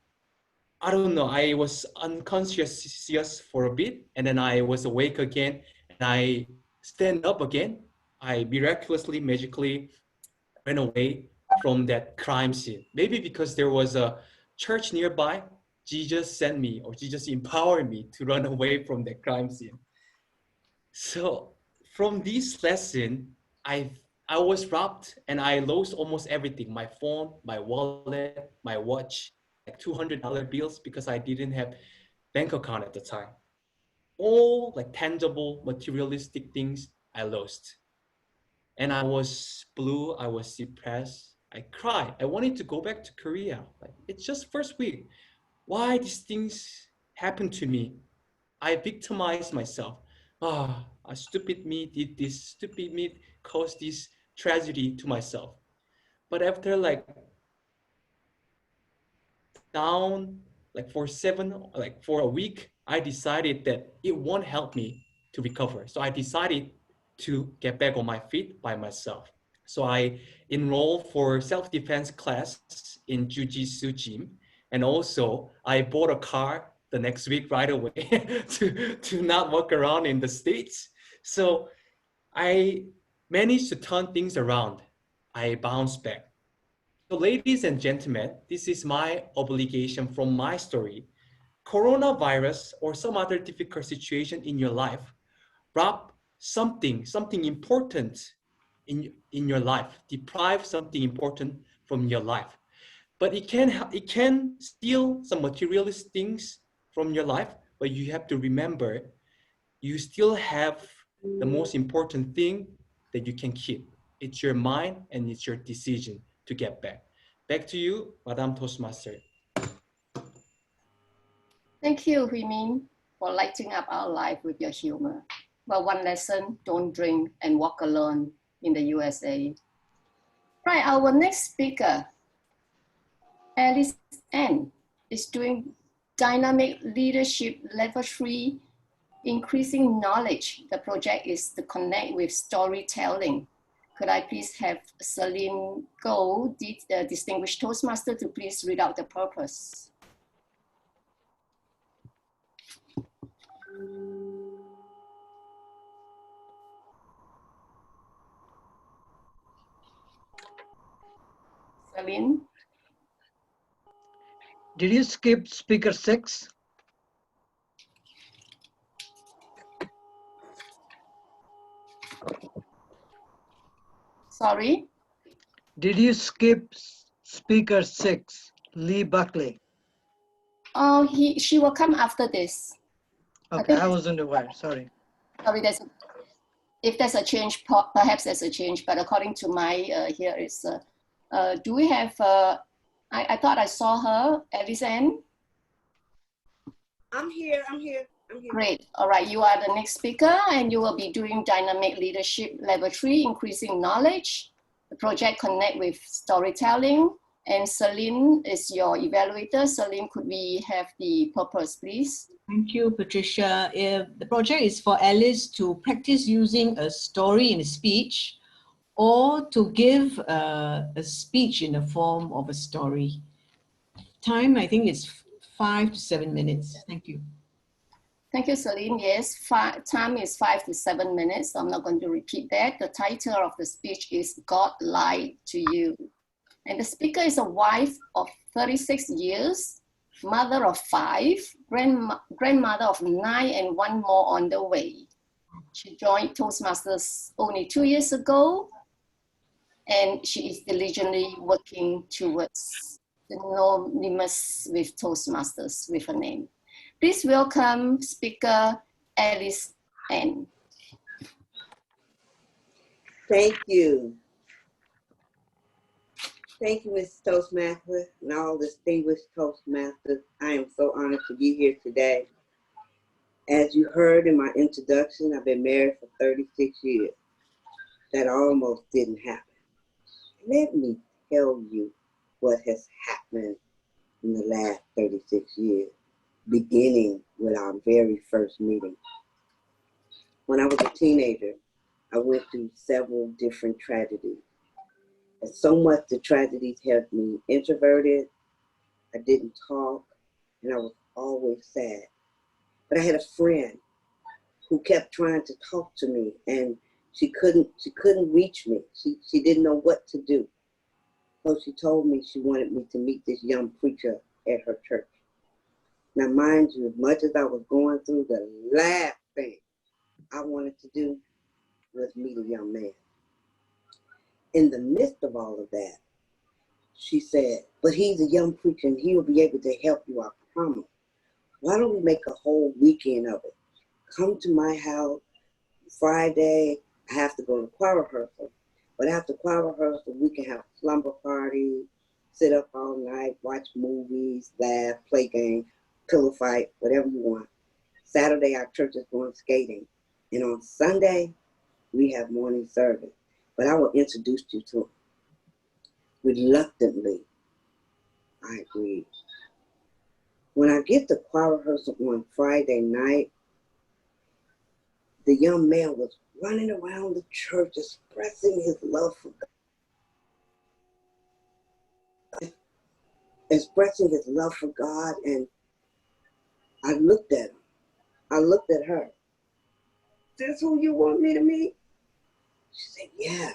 I don't know. I was unconscious for a bit, and then I was awake again, and I stand up again. I miraculously, magically ran away from that crime scene. Maybe because there was a church nearby, Jesus sent me, or Jesus empowered me to run away from that crime scene. So from this lesson, I was robbed and I lost almost everything: my phone, my wallet, my watch, like $200 bills because I didn't have bank account at the time. All like tangible, materialistic things I lost. And I was blue, I was depressed, I cried. I wanted to go back to Korea. Like, it's just first week. Why these things happen to me? I victimized myself. A stupid me did this, stupid me caused this tragedy to myself. But after like down, like for a week, I decided that it won't help me to recover. So I decided to get back on my feet by myself. So I enrolled for self-defense class in Jiu-Jitsu gym. And also I bought a car the next week right away to not walk around in the States. So I managed to turn things around. I bounced back. So ladies and gentlemen, this is my obligation from my story. Coronavirus or some other difficult situation in your life rob something important in your life, deprive something important from your life. But it can steal some materialist things from your life, but you have to remember you still have the most important thing that you can keep. It's your mind and it's your decision to get back. Back to you, Madam Toastmaster. Thank you, Hui Min, for lighting up our life with your humor. Well, one lesson, don't drink and walk alone in the USA. Right, our next speaker, Alice N, is doing Dynamic Leadership Level 3, Increasing Knowledge. The project is to connect with storytelling. Could I please have Celine Go, the Distinguished Toastmaster, to please read out the purpose. Celine? Did you skip speaker 6? Sorry? Did you skip speaker 6, Lee Buckley? Oh, she will come after this. Okay, I wasn't aware, sorry. Sorry, if there's a change, perhaps there's a change, but according to my here is, do we have, I thought I saw her, Alice Ann? I'm here. Great, all right, you are the next speaker and you will be doing Dynamic Leadership Level 3, Increasing Knowledge. The project connect with storytelling, and Celine is your evaluator. Celine, could we have the purpose, please? Thank you, Patricia. The project is for Alice to practice using a story in a speech or to give a speech in the form of a story. Time, I think, is 5 to 7 minutes. Thank you. Thank you, Celine. Yes, time is 5 to 7 minutes. So I'm not going to repeat that. The title of the speech is God Lied to You. And the speaker is a wife of 36 years, mother of 5, grandmother of 9, and 1 more on the way. She joined Toastmasters only 2 years ago, and she is diligently working towards synonymous with Toastmasters with her name. Please welcome speaker Alice N. Thank you. Thank you, Mrs. Toastmaster, and all distinguished Toastmasters. I am so honored to be here today. As you heard in my introduction, I've been married for 36 years. That almost didn't happen. Let me tell you what has happened in the last 36 years, beginning with our very first meeting. When I was a teenager, I went through several different tragedies. And so much the tragedies kept me introverted, I didn't talk, and I was always sad. But I had a friend who kept trying to talk to me, and she couldn't reach me. She didn't know what to do. So she told me she wanted me to meet this young preacher at her church. Now, mind you, as much as I was going through, the last thing I wanted to do was meet a young man. In the midst of all of that, she said, but he's a young preacher and he'll be able to help you, I promise. Why don't we make a whole weekend of it? Come to my house Friday. I have to go to choir rehearsal. But after choir rehearsal, we can have a slumber party, sit up all night, watch movies, laugh, play games, pillow fight, whatever you want. Saturday, our church is going skating. And on Sunday, we have morning service. But I will introduce you to him. Reluctantly, I agreed. When I get to choir rehearsal on Friday night, the young man was running around the church expressing his love for God. Expressing his love for God, and I looked at him. I looked at her. Is this who you want me to meet? She said, yeah.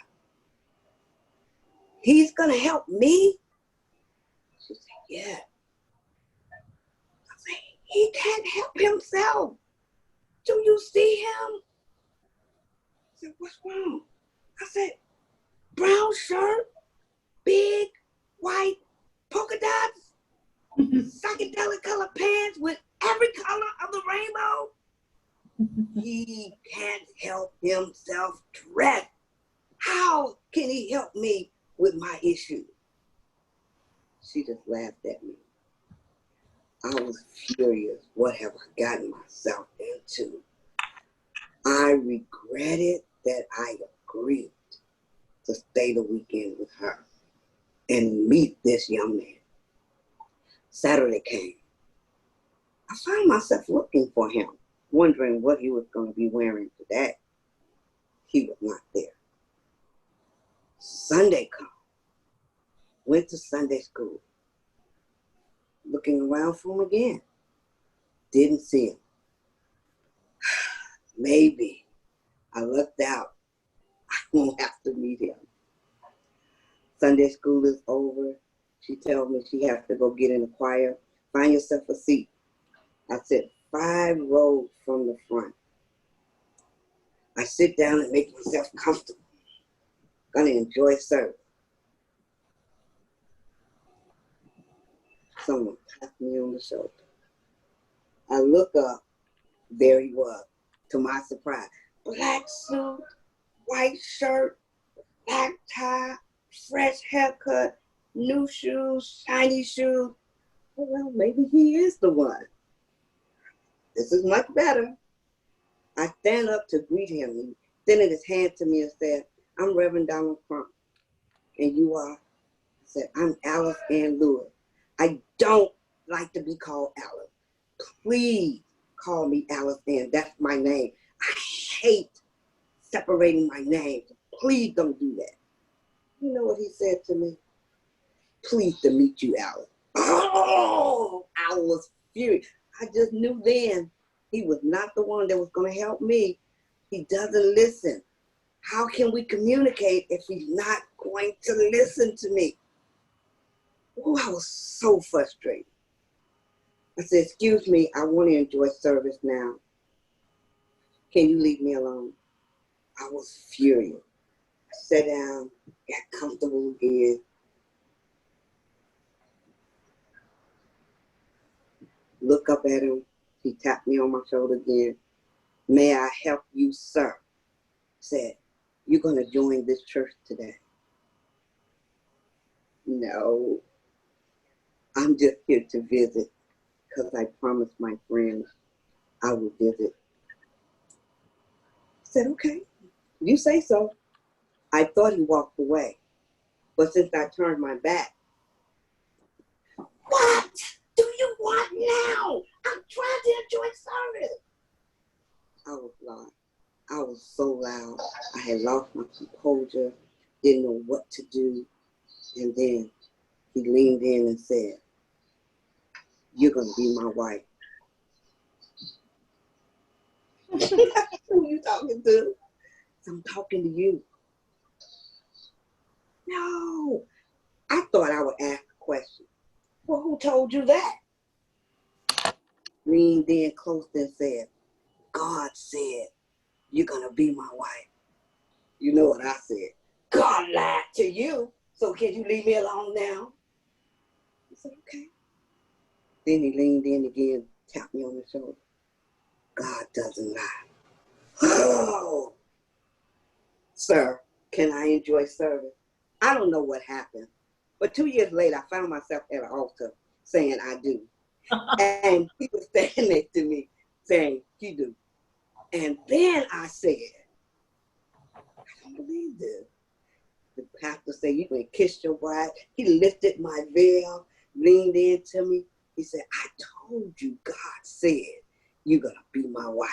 He's gonna help me? She said, yeah. I said, he can't help himself. Do you see him? I said, what's wrong? I said, brown shirt, big, white, polka dots, psychedelic color pants with every color of the rainbow. He can't help himself dress. How can he help me with my issue? She just laughed at me. I was furious. What have I gotten myself into? I regretted that I agreed to stay the weekend with her and meet this young man. Saturday came. I found myself looking for him, wondering what he was going to be wearing today. He was not there. Sunday come. Went to Sunday school. Looking around for him again. Didn't see him. Maybe I lucked out. I won't have to meet him. Sunday school is over. She tells me she has to go get in the choir. Find yourself a seat. I sit 5 rows from the front. I sit down and make myself comfortable. Gonna enjoy service. Someone tapped me on the shoulder. I look up. There he was. To my surprise, black suit, white shirt, black tie, fresh haircut, new shoes, shiny shoes. Well, maybe he is the one. This is much better. I stand up to greet him. He extended his hand to me and said, I'm Reverend Donald Crump. And you are? I said, I'm Alice Ann Lewis. I don't like to be called Alice. Please call me Alice Ann. That's my name. I hate separating my name. Please don't do that. You know what he said to me? Pleased to meet you, Alice. Oh, I was furious. I just knew then he was not the one that was going to help me. He doesn't listen. How can we communicate if he's not going to listen to me? Oh, I was so frustrated. I said, excuse me, I want to enjoy service now. Can you leave me alone? I was furious. I sat down, got comfortable again. Look up at him. He tapped me on my shoulder again. May I help you, sir? Said, you're going to join this church today. No, I'm just here to visit because I promised my friends I would visit. I said, okay, you say so. I thought he walked away, but since I turned my back, what do you want now? I'm trying to enjoy service. I was loud. I was so loud. I had lost my composure, didn't know what to do. And then he leaned in and said, you're going to be my wife. Who you talking to? I'm talking to you. No, I thought I would ask a question. Well, who told you that? Leaned in close and said, God said, you're going to be my wife. You know what I said? God lied to you, so can you leave me alone now? I said, okay. Then he leaned in again, tapped me on the shoulder. God doesn't lie. Oh, sir, can I enjoy service? I don't know what happened, but 2 years later, I found myself at an altar saying I do. And he was standing next to me saying, you do. And then I said, I don't believe this. The pastor said, you can kiss your wife. He lifted my veil, leaned into me. He said, I told you God said you're going to be my wife.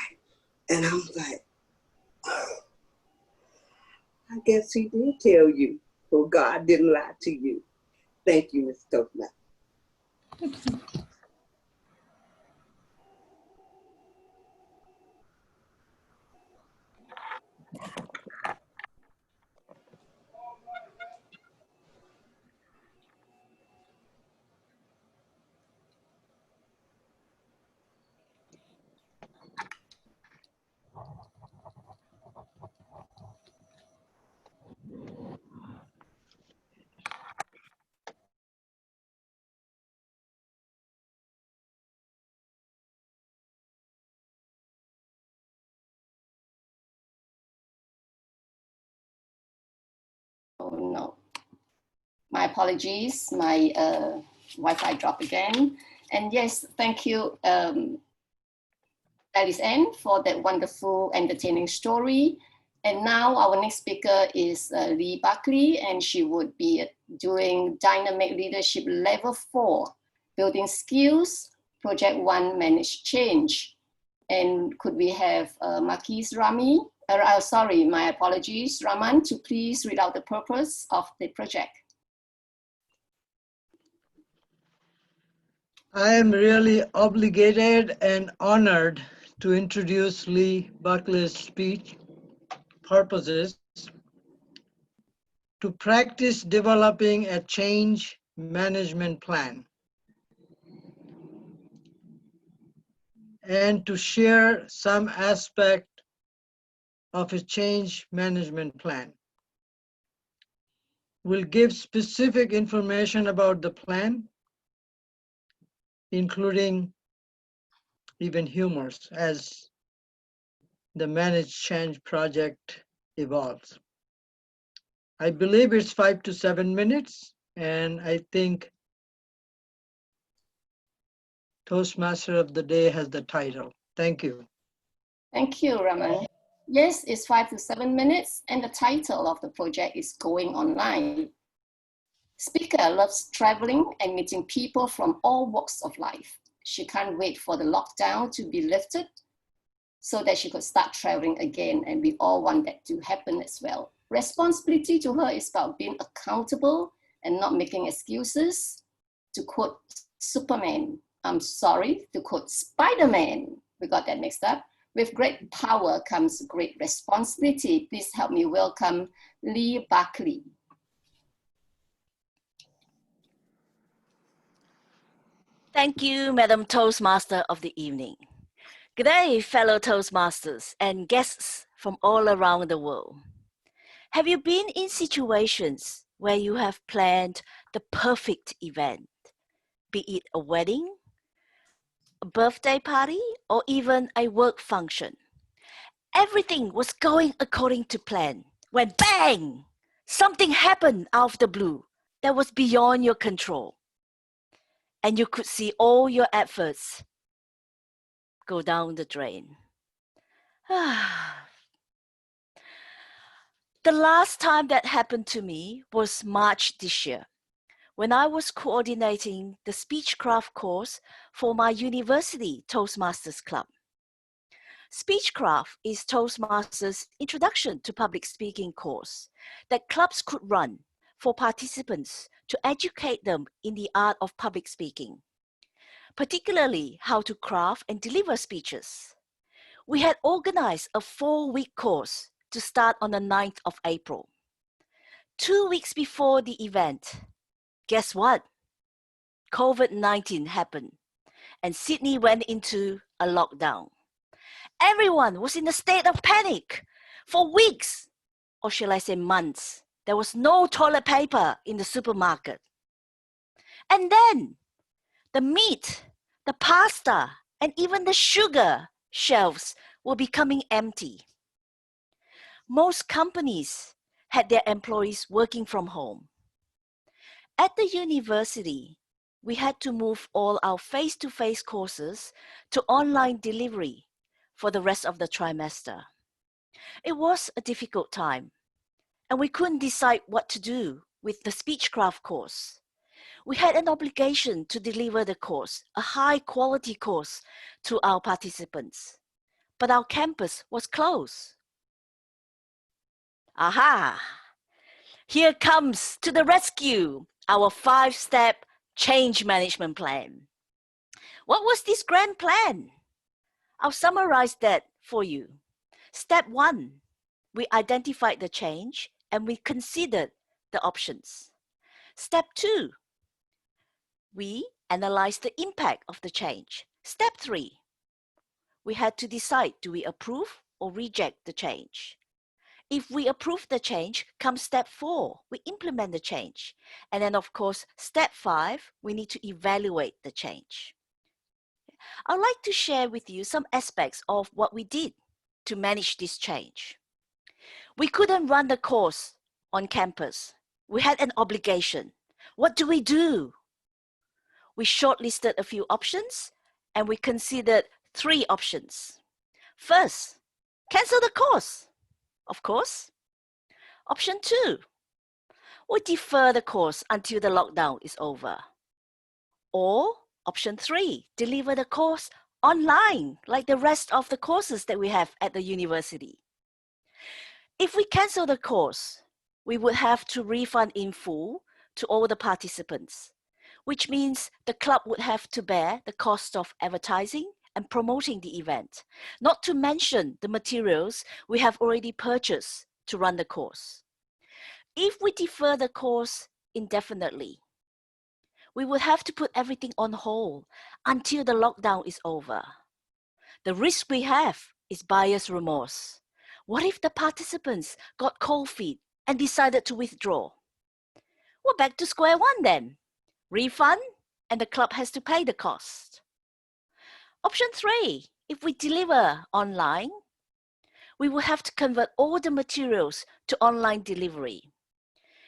And I was like, oh, I guess he did tell you. Well, God didn't lie to you. Thank you, Mr. Toastmaster. Oh no. My apologies, my Wi-Fi dropped again. And yes, thank you, Alice Ann, for that wonderful, entertaining story. And now our next speaker is Lee Buckley, and she would be doing Dynamic Leadership Level 4, Building Skills, Project 1, Manage Change. And could we have Marquise Rami, sorry, my apologies, Raman, to please read out the purpose of the project. I am really obligated and honored to introduce Lee Buckley's speech purposes to practice developing a change management plan and to share some aspect of a change management plan. We'll give specific information about the plan, including even humors as the Managed Change project evolves. I believe it's 5 to 7 minutes, and I think Toastmaster of the Day has the title. Thank you. Thank you, Raman. Yes, it's 5 to 7 minutes, and the title of the project is Going Online. Speaker loves traveling and meeting people from all walks of life. She can't wait for the lockdown to be lifted so that she could start traveling again, and we all want that to happen as well. Responsibility to her is about being accountable and not making excuses. To quote Superman, I'm sorry, to quote Spider-Man, we got that mixed up. With great power comes great responsibility. Please help me welcome Lee Buckley. Thank you, Madam Toastmaster of the evening. Good day, fellow Toastmasters and guests from all around the world. Have you been in situations where you have planned the perfect event, be it a wedding, a birthday party, or even a work function? Everything was going according to plan when bang, something happened out of the blue that was beyond your control. And you could see all your efforts go down the drain. The last time that happened to me was March this year, when I was coordinating the Speechcraft course for my university Toastmasters Club. Speechcraft is Toastmasters' Introduction to Public Speaking course that clubs could run for participants to educate them in the art of public speaking, particularly how to craft and deliver speeches. We had organized a 4-week course to start on the 9th of April. 2 weeks before the event, guess what? COVID-19 happened and Sydney went into a lockdown. Everyone was in a state of panic. For weeks, or shall I say months, there was no toilet paper in the supermarket. And then the meat, the pasta, and even the sugar shelves were becoming empty. Most companies had their employees working from home. At the university, we had to move all our face-to-face courses to online delivery for the rest of the trimester. It was a difficult time, and we couldn't decide what to do with the Speechcraft course. We had an obligation to deliver the course, a high-quality course, to our participants, but our campus was closed. Aha! Here comes to the rescue our 5-step change management plan. What was this grand plan? I'll summarize that for you. Step 1, we identified the change and we considered the options. Step 2, we analyzed the impact of the change. Step 3, we had to decide, do we approve or reject the change? If we approve the change, comes step 4, we implement the change. And then of course, step 5, we need to evaluate the change. I'd like to share with you some aspects of what we did to manage this change. We couldn't run the course on campus. We had an obligation. What do? We shortlisted a few options and we considered 3 options. First, cancel the course. Of course. Option 2, we defer the course until the lockdown is over. Or option 3, deliver the course online, like the rest of the courses that we have at the university. If we cancel the course, we would have to refund in full to all the participants, which means the club would have to bear the cost of advertising and promoting the event, not to mention the materials we have already purchased to run the course. If we defer the course indefinitely, we would have to put everything on hold until the lockdown is over. The risk we have is buyer's remorse. What if the participants got cold feet and decided to withdraw? We're back to square one then. Refund, and the club has to pay the cost. Option 3, if we deliver online, we will have to convert all the materials to online delivery.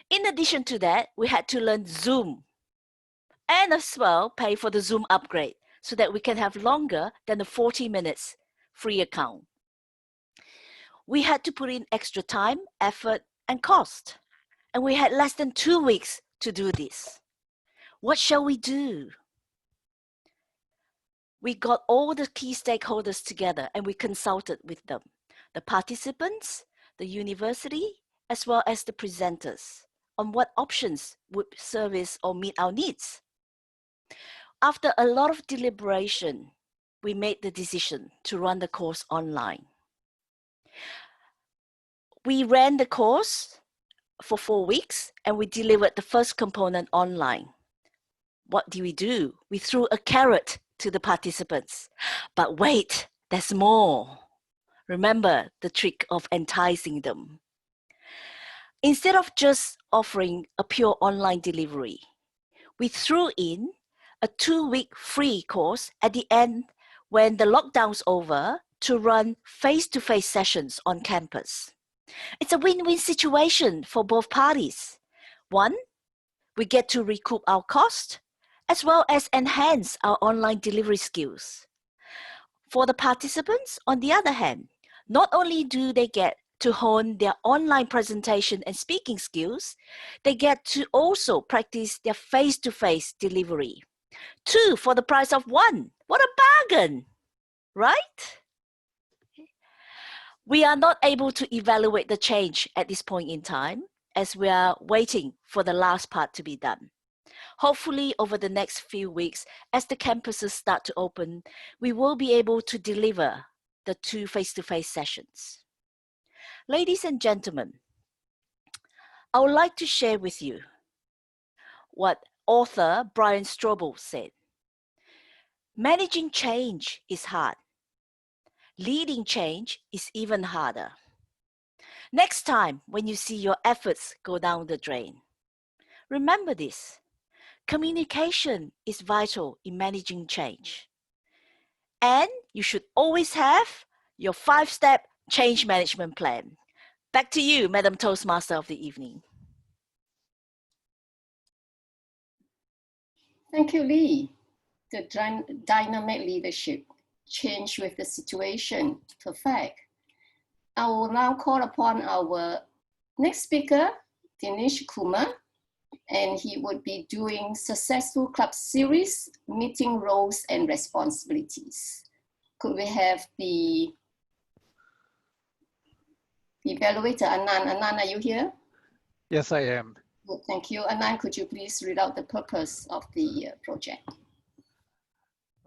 In addition to that, we had to learn Zoom and as well pay for the Zoom upgrade so that we can have longer than the 40 minutes free account. We had to put in extra time, effort, and cost, and we had less than 2 weeks to do this. What shall we do? We got all the key stakeholders together and we consulted with them, the participants, the university, as well as the presenters, on what options would service or meet our needs. After a lot of deliberation, we made the decision to run the course online. We ran the course for 4 weeks and we delivered the first component online. What do? We threw a carrot to the participants. But wait, there's more. Remember the trick of enticing them. Instead of just offering a pure online delivery, we threw in a 2-week free course at the end when the lockdown's over to run face-to-face sessions on campus. It's a win-win situation for both parties. One, We get to recoup our cost, as well as enhance our online delivery skills. For the participants, on the other hand, not only do they get to hone their online presentation and speaking skills, they get to also practice their face-to-face delivery. 2 for the price of 1. What a bargain, right? We are not able to evaluate the change at this point in time, as we are waiting for the last part to be done. Hopefully, over the next few weeks, as the campuses start to open, we will be able to deliver the 2 face-to-face sessions. Ladies and gentlemen, I would like to share with you what author Brian Strobel said. Managing change is hard. Leading change is even harder. Next time when you see your efforts go down the drain, remember this. Communication is vital in managing change. And you should always have your 5-step change management plan. Back to you, Madam Toastmaster of the evening. Thank you, Lee. The dynamic leadership, change with the situation, perfect. I will now call upon our next speaker, Dinesh Kumar, and he would be doing Successful Club Series, Meeting Roles and Responsibilities. Could we have the evaluator, Anand? Anand, are you here? Yes, I am. Good, thank you. Anand, could you please read out the purpose of the project?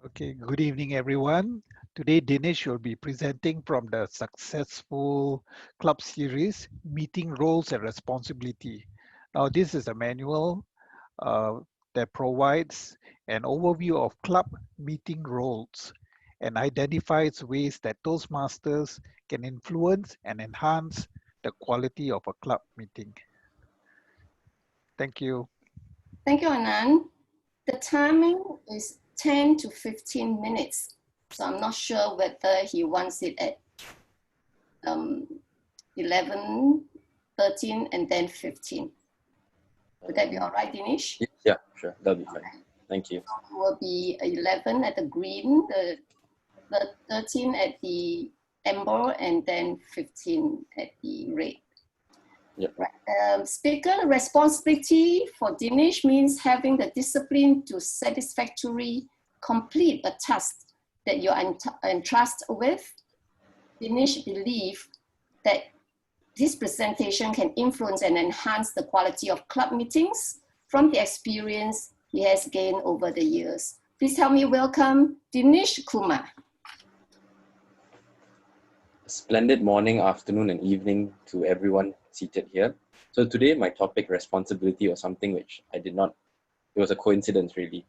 Okay, good evening, everyone. Today, Dinesh will be presenting from the Successful Club Series, Meeting Roles and Responsibility. Now, this is a manual that provides an overview of club meeting roles and identifies ways that Toastmasters can influence and enhance the quality of a club meeting. Thank you. Thank you, Anand. The timing is 10 to 15 minutes. So I'm not sure whether he wants it at 11, 13, and then 15. Would that be all right, Dinesh? Yeah, sure. That'll be fine. Thank you. It will be 11 at the green, the 13 at the amber, and then 15 at the red. Yep. Right. Speaker responsibility for Dinesh means having the discipline to satisfactorily complete a task that you are entrusted with. Dinesh believes that this presentation can influence and enhance the quality of club meetings from the experience he has gained over the years. Please help me welcome Dinesh Kumar. Splendid morning, afternoon, and evening to everyone seated here. So today my topic, responsibility, was something which I did not, it was a coincidence really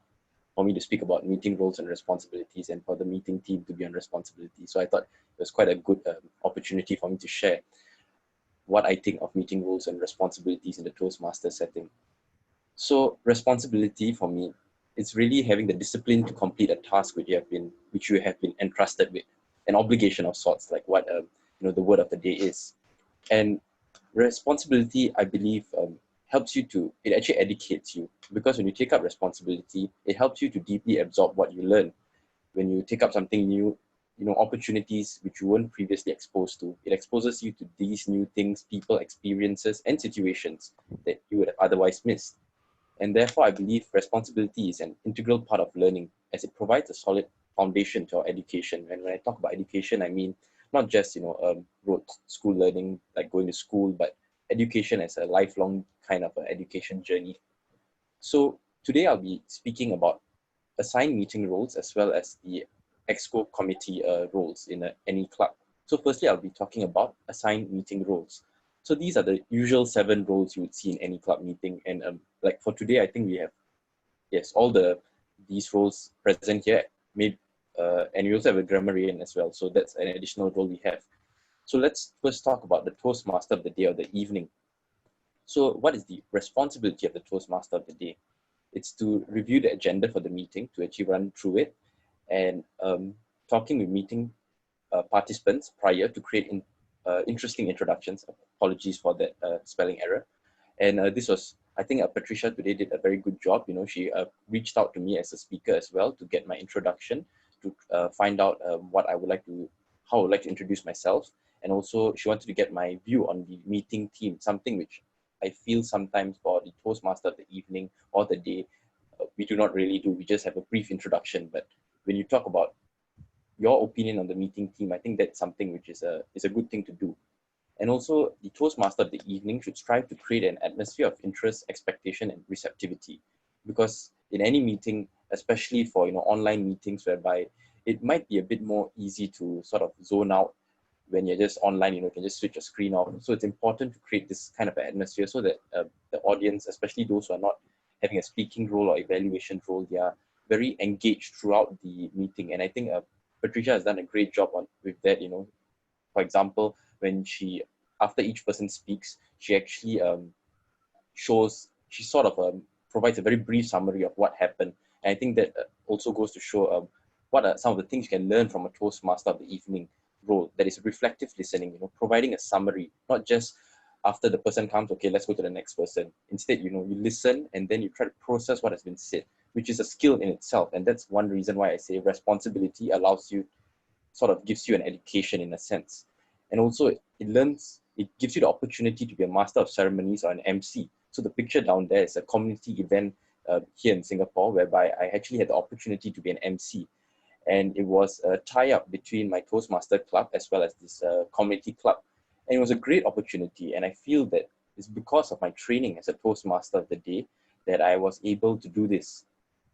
for me to speak about meeting roles and responsibilities and for the meeting team to be on responsibility. So I thought it was quite a good opportunity for me to share what I think of meeting roles and responsibilities in the Toastmaster setting. So responsibility for me, it's really having the discipline to complete a task which you have been entrusted with, an obligation of sorts, like what the word of the day is. And responsibility, I believe, helps you to, it actually educates you, because when you take up responsibility, it helps you to deeply absorb what you learn. When you take up something new, opportunities which you weren't previously exposed to, it exposes you to these new things, people, experiences, and situations that you would have otherwise missed. And therefore, I believe responsibility is an integral part of learning, as it provides a solid foundation to our education. And when I talk about education, I mean not just rote school learning, like going to school, but education as a lifelong kind of education journey. So today I'll be speaking about assigned meeting roles as well as the exco committee roles in any club. So firstly, I'll be talking about assigned meeting roles. So these are the usual 7 roles you would see in any club meeting. And like for today, I think we have, yes, all these roles present here. Maybe, and we also have a grammarian as well. So that's an additional role we have. So let's first talk about the Toastmaster of the day or the evening. So what is the responsibility of the Toastmaster of the day? It's to review the agenda for the meeting, to actually run through it, and talking with meeting participants prior to create interesting introductions. Apologies for that spelling error. And this was I think Patricia today did a very good job. She reached out to me as a speaker as well to get my introduction, to find out how I would like to introduce myself. And also she wanted to get my view on the meeting theme, something which I feel sometimes for the Toastmaster of the evening or the day, we do not really do. We just have a brief introduction. But when you talk about your opinion on the meeting theme, I think that's something which is a good thing to do. And also, the Toastmaster of the evening should strive to create an atmosphere of interest, expectation, and receptivity. Because in any meeting, especially for online meetings, whereby it might be a bit more easy to sort of zone out when you're just online, you can just switch your screen off. So it's important to create this kind of atmosphere so that the audience, especially those who are not having a speaking role or evaluation role, they are very engaged throughout the meeting. And I think Patricia has done a great job with that. For example, when after each person speaks, she actually provides a very brief summary of what happened. And I think that also goes to show what are some of the things you can learn from a Toastmaster of the evening role, that is reflective listening, providing a summary, not just after the person comes, okay, let's go to the next person. Instead, you listen and then you try to process what has been said, which is a skill in itself. And that's one reason why I say responsibility gives you an education in a sense. And also it gives you the opportunity to be a master of ceremonies or an MC. So the picture down there is a community event here in Singapore, whereby I actually had the opportunity to be an MC. And it was a tie-up between my Toastmaster club as well as this community club. And it was a great opportunity. And I feel that it's because of my training as a Toastmaster of the day that I was able to do this.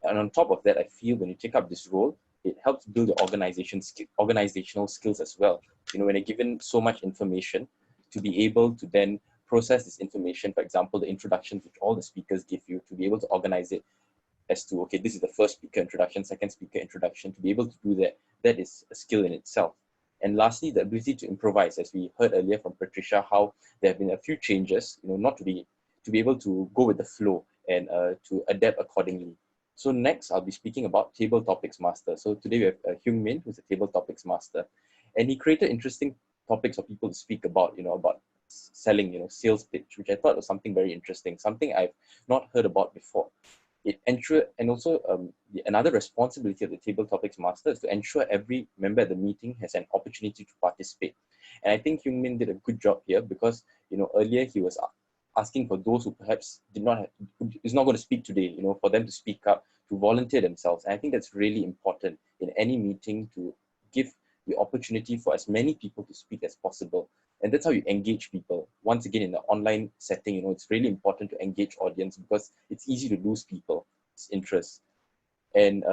And on top of that, I feel when you take up this role, it helps build your organizational skills as well. When you're given so much information, to be able to then process this information, for example, the introductions which all the speakers give you, to be able to organize it as to, okay, this is the first speaker introduction, second speaker introduction, to be able to do that, that is a skill in itself. And lastly, the ability to improvise, as we heard earlier from Patricia, how there have been a few changes, not to be able to go with the flow and to adapt accordingly. So next, I'll be speaking about Table Topics Master. So today we have Hyung Min, who's a Table Topics Master. And he created interesting topics for people to speak about, about selling, sales pitch, which I thought was something very interesting, something I've not heard about before. Another responsibility of the Table Topics Master is to ensure every member at the meeting has an opportunity to participate. And I think Hyung Min did a good job here because, earlier he was asking for those who perhaps is not going to speak today, for them to speak up, to volunteer themselves. And I think that's really important in any meeting, to give the opportunity for as many people to speak as possible. And that's how you engage people. Once again, in the online setting, it's really important to engage audience because it's easy to lose people's interest. And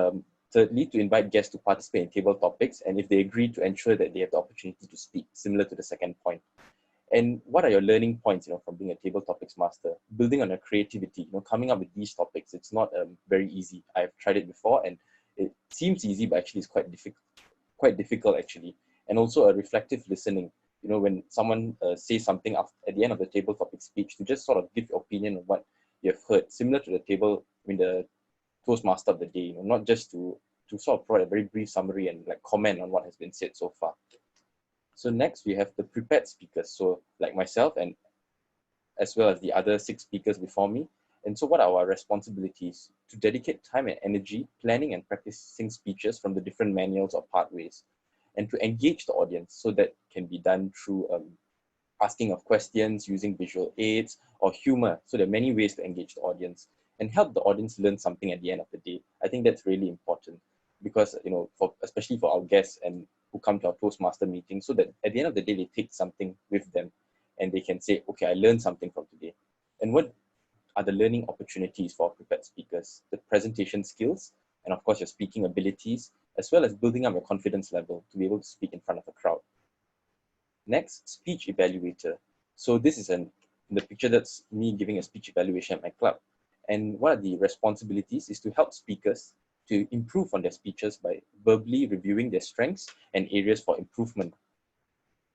thirdly, to invite guests to participate in table topics, and if they agree, to ensure that they have the opportunity to speak, similar to the second point. And what are your learning points, from being a Table Topics Master? Building on your creativity, coming up with these topics, it's not very easy. I've tried it before and it seems easy, but actually it's quite difficult actually. And also a reflective listening, when someone says something at the end of the table topic speech, to just sort of give your opinion on what you have heard, similar to the Toastmaster of the day, not just to sort of provide a very brief summary and comment on what has been said so far. So next we have the prepared speakers. So like myself and as well as the other 6 speakers before me. And so what are our responsibilities? To dedicate time and energy planning and practicing speeches from the different manuals or pathways, and to engage the audience. So that can be done through asking of questions, using visual aids or humor. So there are many ways to engage the audience and help the audience learn something at the end of the day. I think that's really important because, especially for our guests and who come to our Toastmaster meeting, so that at the end of the day, they take something with them and they can say, okay, I learned something from today. And what are the learning opportunities for prepared speakers? The presentation skills, and of course your speaking abilities, as well as building up your confidence level to be able to speak in front of a crowd. Next, speech evaluator. So this is in the picture, that's me giving a speech evaluation at my club. And one of the responsibilities is to help speakers to improve on their speeches by verbally reviewing their strengths and areas for improvement,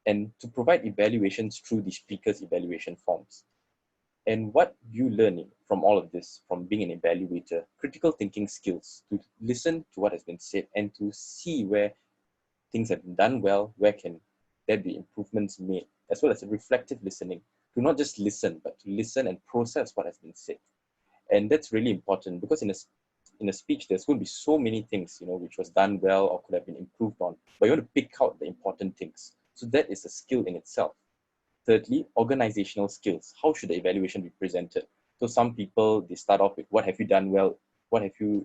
and to provide evaluations through the speakers' evaluation forms. And what you learning from all of this, from being an evaluator? Critical thinking skills, to listen to what has been said and to see where things have been done well, where can there be improvements made, as well as a reflective listening, to not just listen, but to listen and process what has been said. And that's really important because in a speech, there's going to be so many things, which was done well or could have been improved on, but you want to pick out the important things. So that is a skill in itself. Thirdly, organizational skills. How should the evaluation be presented? So some people, they start off with, what have you done well? What have you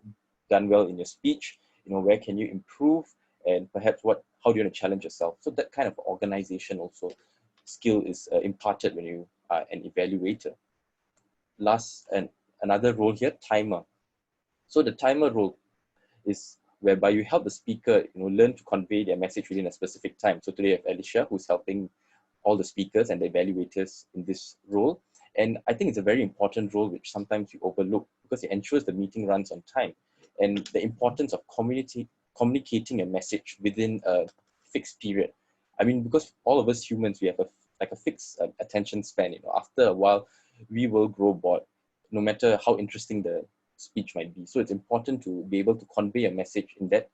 done well in your speech? Where can you improve? And perhaps how do you want to challenge yourself? So that kind of organization also skill is imparted when you are an evaluator. Last, and another role here, timer. So the timer role is whereby you help the speaker, learn to convey their message within a specific time. So today I have Alicia, who's helping all the speakers and the evaluators in this role. And I think it's a very important role which sometimes you overlook because it ensures the meeting runs on time. And the importance of communicating a message within a fixed period. I mean, because all of us humans, we have a fixed attention span. After a while, we will grow bored, no matter how interesting the speech might be. So it's important to be able to convey a message in that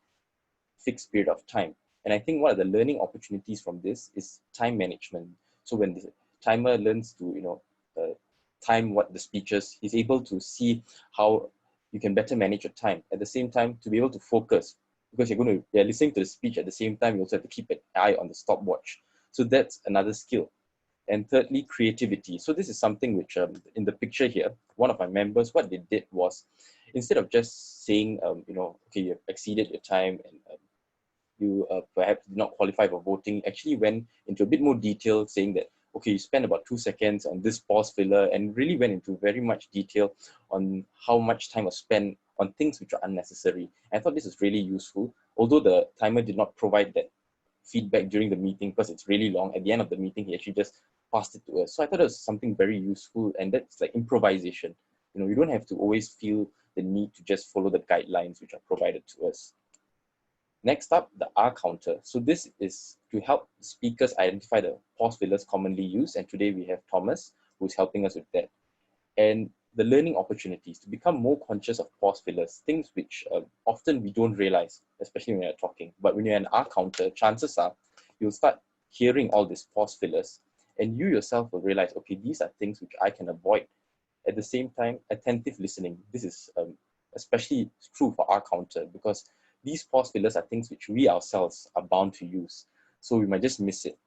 fixed period of time. And I think one of the learning opportunities from this is time management. So when the timer learns to, time what the speeches, he's able to see how you can better manage your time. At the same time, to be able to focus, because you're listening to the speech at the same time, you also have to keep an eye on the stopwatch. So that's another skill. And thirdly, creativity. So this is something which in the picture here, one of my members, what they did was, instead of just saying, okay, you've exceeded your time and you perhaps did not qualify for voting, actually went into a bit more detail saying that, okay, you spent about 2 seconds on this pause filler and really went into very much detail on how much time was spent on things which are unnecessary. And I thought this was really useful, although the timer did not provide that feedback during the meeting because it's really long. At the end of the meeting, he actually just passed it to us. So I thought it was something very useful, and that's like improvisation. You don't have to always feel the need to just follow the guidelines which are provided to us. Next up, the R counter. So this is to help speakers identify the pause fillers commonly used, and today we have Thomas who's helping us with that. And the learning opportunities to become more conscious of pause fillers, things which often we don't realize, especially when you're talking. But when you're an R counter, chances are you'll start hearing all these pause fillers, and you yourself will realize, okay, these are things which I can avoid. At the same time, attentive listening. This is especially true for R counter because these pause fillers are things which we ourselves are bound to use. So we might just miss it.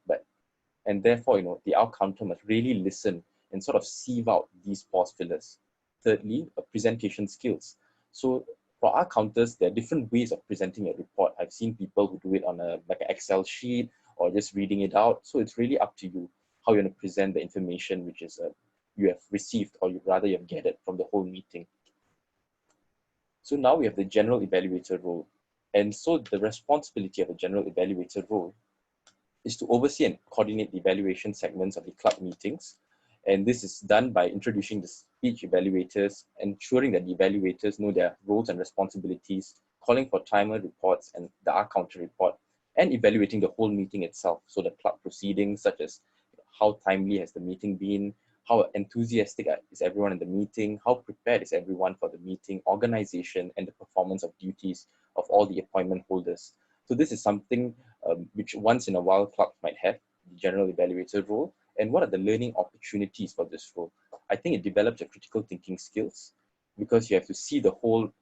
And therefore, the R counter must really listen and sort of sieve out these pause fillers. Thirdly, presentation skills. So for R counters, there are different ways of presenting a report. I've seen people who do it on like an Excel sheet or just reading it out. So it's really up to you how you want to present the information which is you have received, or you have gathered from the whole meeting. So now we have the general evaluator role. And so the responsibility of a general evaluator role is to oversee and coordinate the evaluation segments of the club meetings. And this is done by introducing the speech evaluators, ensuring that the evaluators know their roles and responsibilities, calling for timer reports and the R counter report, and evaluating the whole meeting itself. So the club proceedings, such as how timely has the meeting been, how enthusiastic is everyone in the meeting, how prepared is everyone for the meeting, organization, and the performance of duties of all the appointment holders. So this is something which once in a while clubs might have, the general evaluator role. And what are the learning opportunities for this role? I think it develops your critical thinking skills because you have to see the whole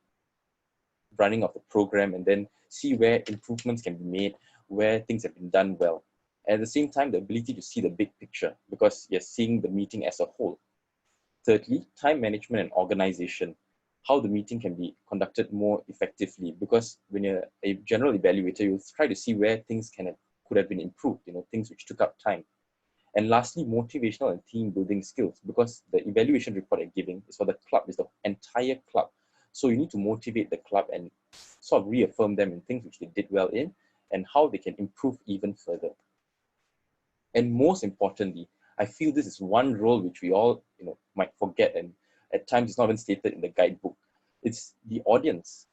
running of the program and then see where improvements can be made, where things have been done well. At the same time, the ability to see the big picture because you're seeing the meeting as a whole. Thirdly, time management and organization, how the meeting can be conducted more effectively, because when you're a general evaluator, you'll try to see where things could have been improved, things which took up time. And lastly, motivational and team building skills, because the evaluation report you're giving is for the club, is the entire club. So you need to motivate the club and sort of reaffirm them in things which they did well in and how they can improve even further. And most importantly, I feel this is one role which we all might forget, and at times it's not even stated in the guidebook. It's the audience.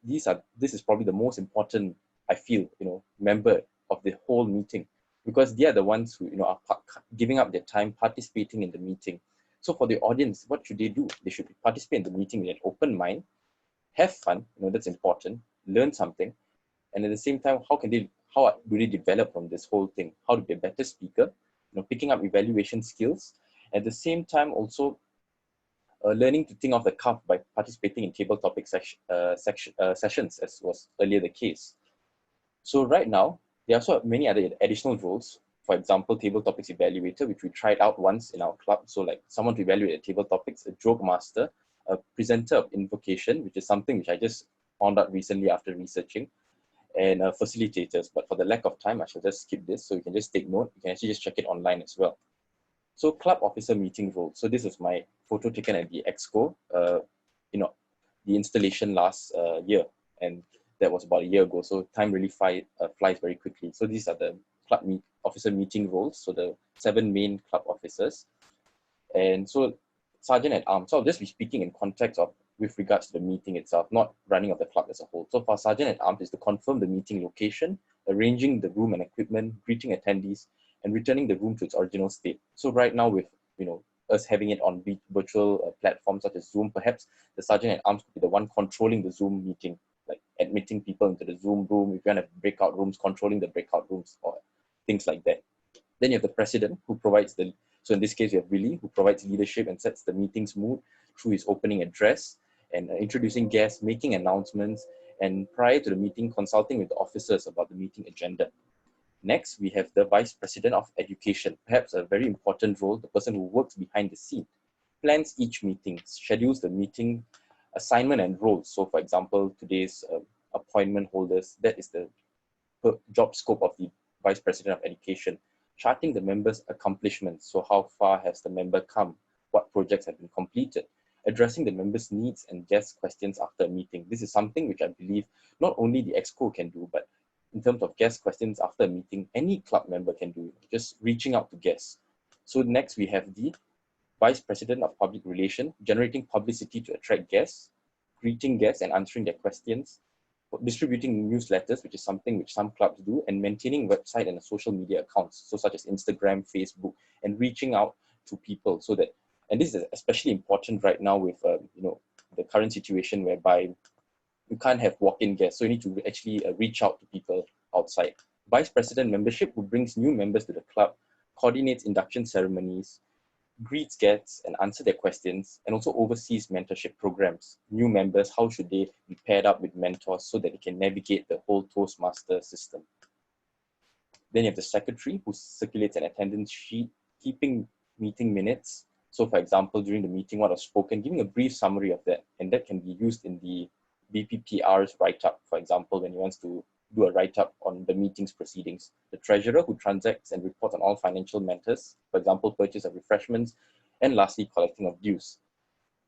This is probably the most important, I feel, member of the whole meeting, because they are the ones who are giving up their time participating in the meeting. So for the audience, what should they do? They should participate in the meeting with an open mind, have fun, that's important, learn something, and at the same time, how do they develop from this whole thing? How to be a better speaker, picking up evaluation skills. At the same time, also learning to think off the cuff by participating in table topic sessions, as was earlier the case. So right now, there are also many other additional roles. For example, table topics evaluator, which we tried out once in our club. So like someone to evaluate table topics, a joke master, a presenter of invocation, which is something which I just found out recently after researching, and facilitators. But for the lack of time, I shall just skip this. So you can just take note. You can actually just check it online as well. So club officer meeting role. So this is my photo taken at the Exco, the installation last year. And that was about a year ago. So time really flies very quickly. So these are the club officer meeting roles. So the 7 main club officers. And so Sergeant at Arms. So I'll just be speaking in context of with regards to the meeting itself, not running of the club as a whole. So for Sergeant at Arms is to confirm the meeting location, arranging the room and equipment, greeting attendees, and returning the room to its original state. So right now with us having it on virtual platforms such as Zoom, perhaps the Sergeant at Arms could be the one controlling the Zoom meeting, like admitting people into the Zoom room, if you want to have breakout rooms, controlling the breakout rooms or things like that. Then you have the President who provides so in this case you have Willie, who provides leadership and sets the meeting's mood through his opening address and introducing guests, making announcements, and prior to the meeting, consulting with the officers about the meeting agenda. Next, we have the Vice President of Education, perhaps a very important role, the person who works behind the scene, plans each meeting, schedules the meeting, assignment and roles. So for example, today's appointment holders, that is the job scope of the Vice President of Education, charting the members' accomplishments. So how far has the member come? What projects have been completed? Addressing the members' needs and guest questions after a meeting. This is something which I believe not only the Exco can do, but in terms of guest questions after a meeting, any club member can do, just reaching out to guests. So next we have the Vice President of Public Relations, generating publicity to attract guests, greeting guests and answering their questions, distributing newsletters, which is something which some clubs do, and maintaining website and social media accounts, so such as Instagram, Facebook, and reaching out to people so that, and this is especially important right now with the current situation whereby you can't have walk-in guests, so you need to actually reach out to people outside. Vice President membership, who brings new members to the club, coordinates induction ceremonies, greets guests and answer their questions, and also oversees mentorship programs. New members, how should they be paired up with mentors so that they can navigate the whole Toastmaster system? Then you have the secretary, who circulates an attendance sheet, keeping meeting minutes. So for example, during the meeting, what was spoken, giving a brief summary of that, and that can be used in the BPPR's write-up, for example, when he wants to do a write-up on the meeting's proceedings. The treasurer, who transacts and reports on all financial matters, for example, purchase of refreshments, and lastly, collecting of dues.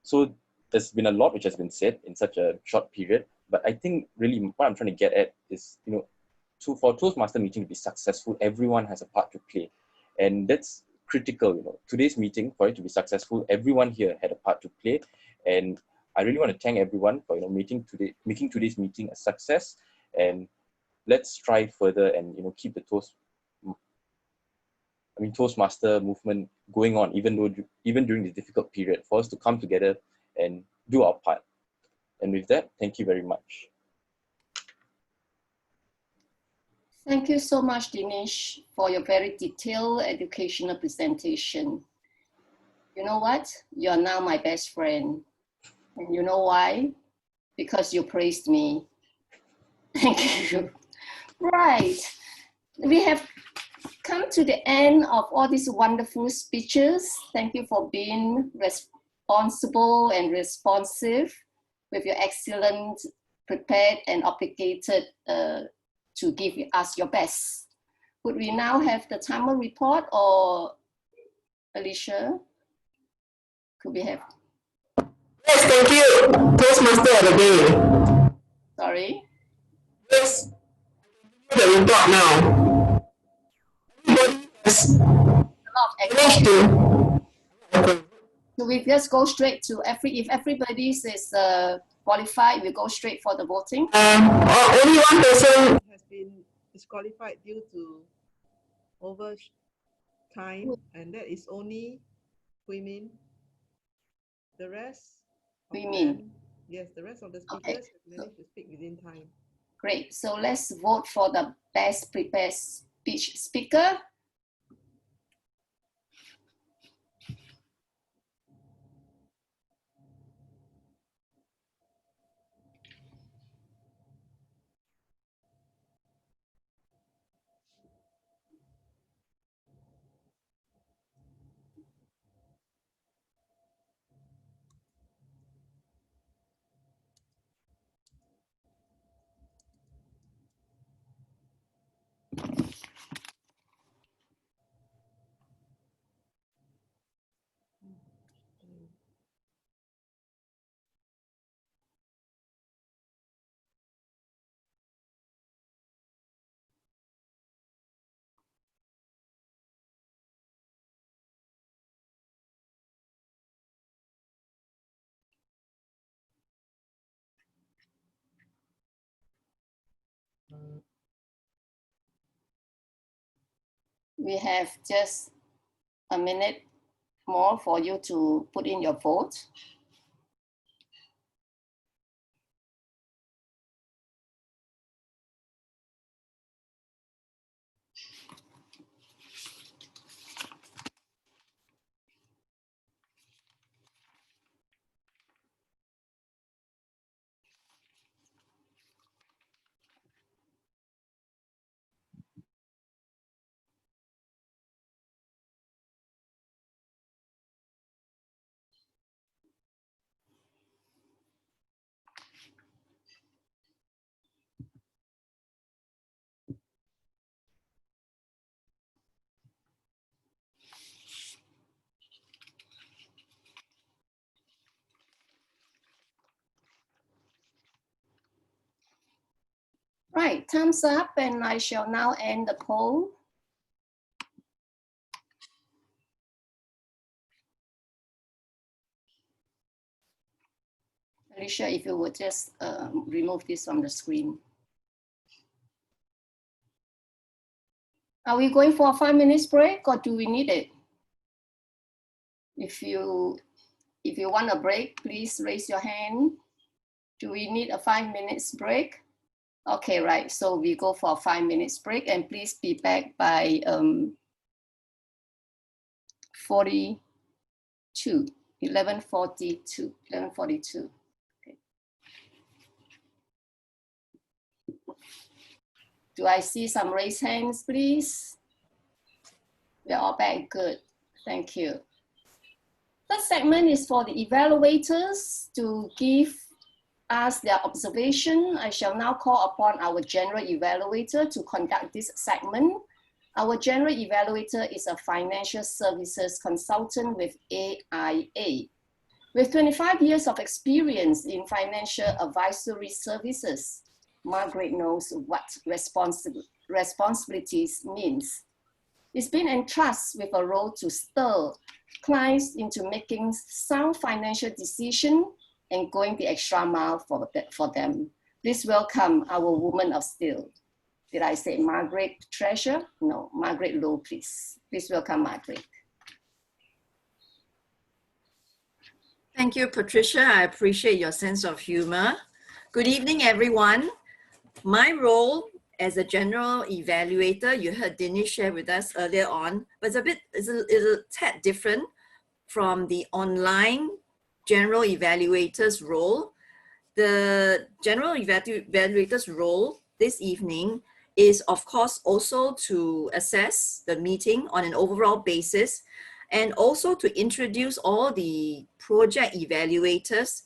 So there's been a lot which has been said in such a short period, but I think really what I'm trying to get at is, for Toastmaster meeting to be successful, everyone has a part to play. And that's critical, Today's meeting, for it to be successful, everyone here had a part to play. And I really want to thank everyone for making today's meeting a success, and let's strive further and keep the Toastmaster movement going on, even during this difficult period, for us to come together and do our part. And with that, thank you very much. Thank you so much, Dinesh, for your very detailed educational presentation. You know what? You're now my best friend. And you know why? Because you praised me. Thank you. Right. We have come to the end of all these wonderful speeches. Thank you for being responsible and responsive with your excellent, prepared and obligated to give us your best. Would we now have the timer report, or Alicia? Could we have? Yes, thank you. Toastmaster of the day. Sorry? Yes. The report now. Everybody has managed to. Okay. So we just go straight to if everybody is qualified, we go straight for the voting. Only one person has been disqualified due to over time, and that is only women. The rest. Yes, the rest of the speakers have managed to speak within time. Great. So let's vote for the best prepared speaker. We have just a minute more for you to put in your vote. Right, time's up, and I shall now end the poll. Alicia, if you would just remove this from the screen. Are we going for a 5 minutes break, or do we need it? If you want a break, please raise your hand. Do we need a 5 minutes break? Okay, right. So we go for a 5 minutes break, and please be back by 11:42. Okay. Do I see some raised hands, please? We're all back. Good. Thank you. This segment is for the evaluators to give us their observation. I shall now call upon our general evaluator to conduct this segment. Our general evaluator is a financial services consultant with AIA. With 25 years of experience in financial advisory services, Margaret knows what responsibilities means. It's been entrusted with a role to stir clients into making sound financial decisions and going the extra mile for them. Please welcome our woman of steel. Did I say Margaret Treasure? No, Margaret Lowe, please. Please welcome Margaret. Thank you, Patricia. I appreciate your sense of humor. Good evening, everyone. My role as a general evaluator, you heard Dinesh share with us earlier on, but it's a tad different from the online general evaluator's role. The general evaluator's role this evening is, of course, also to assess the meeting on an overall basis, and also to introduce all the project evaluators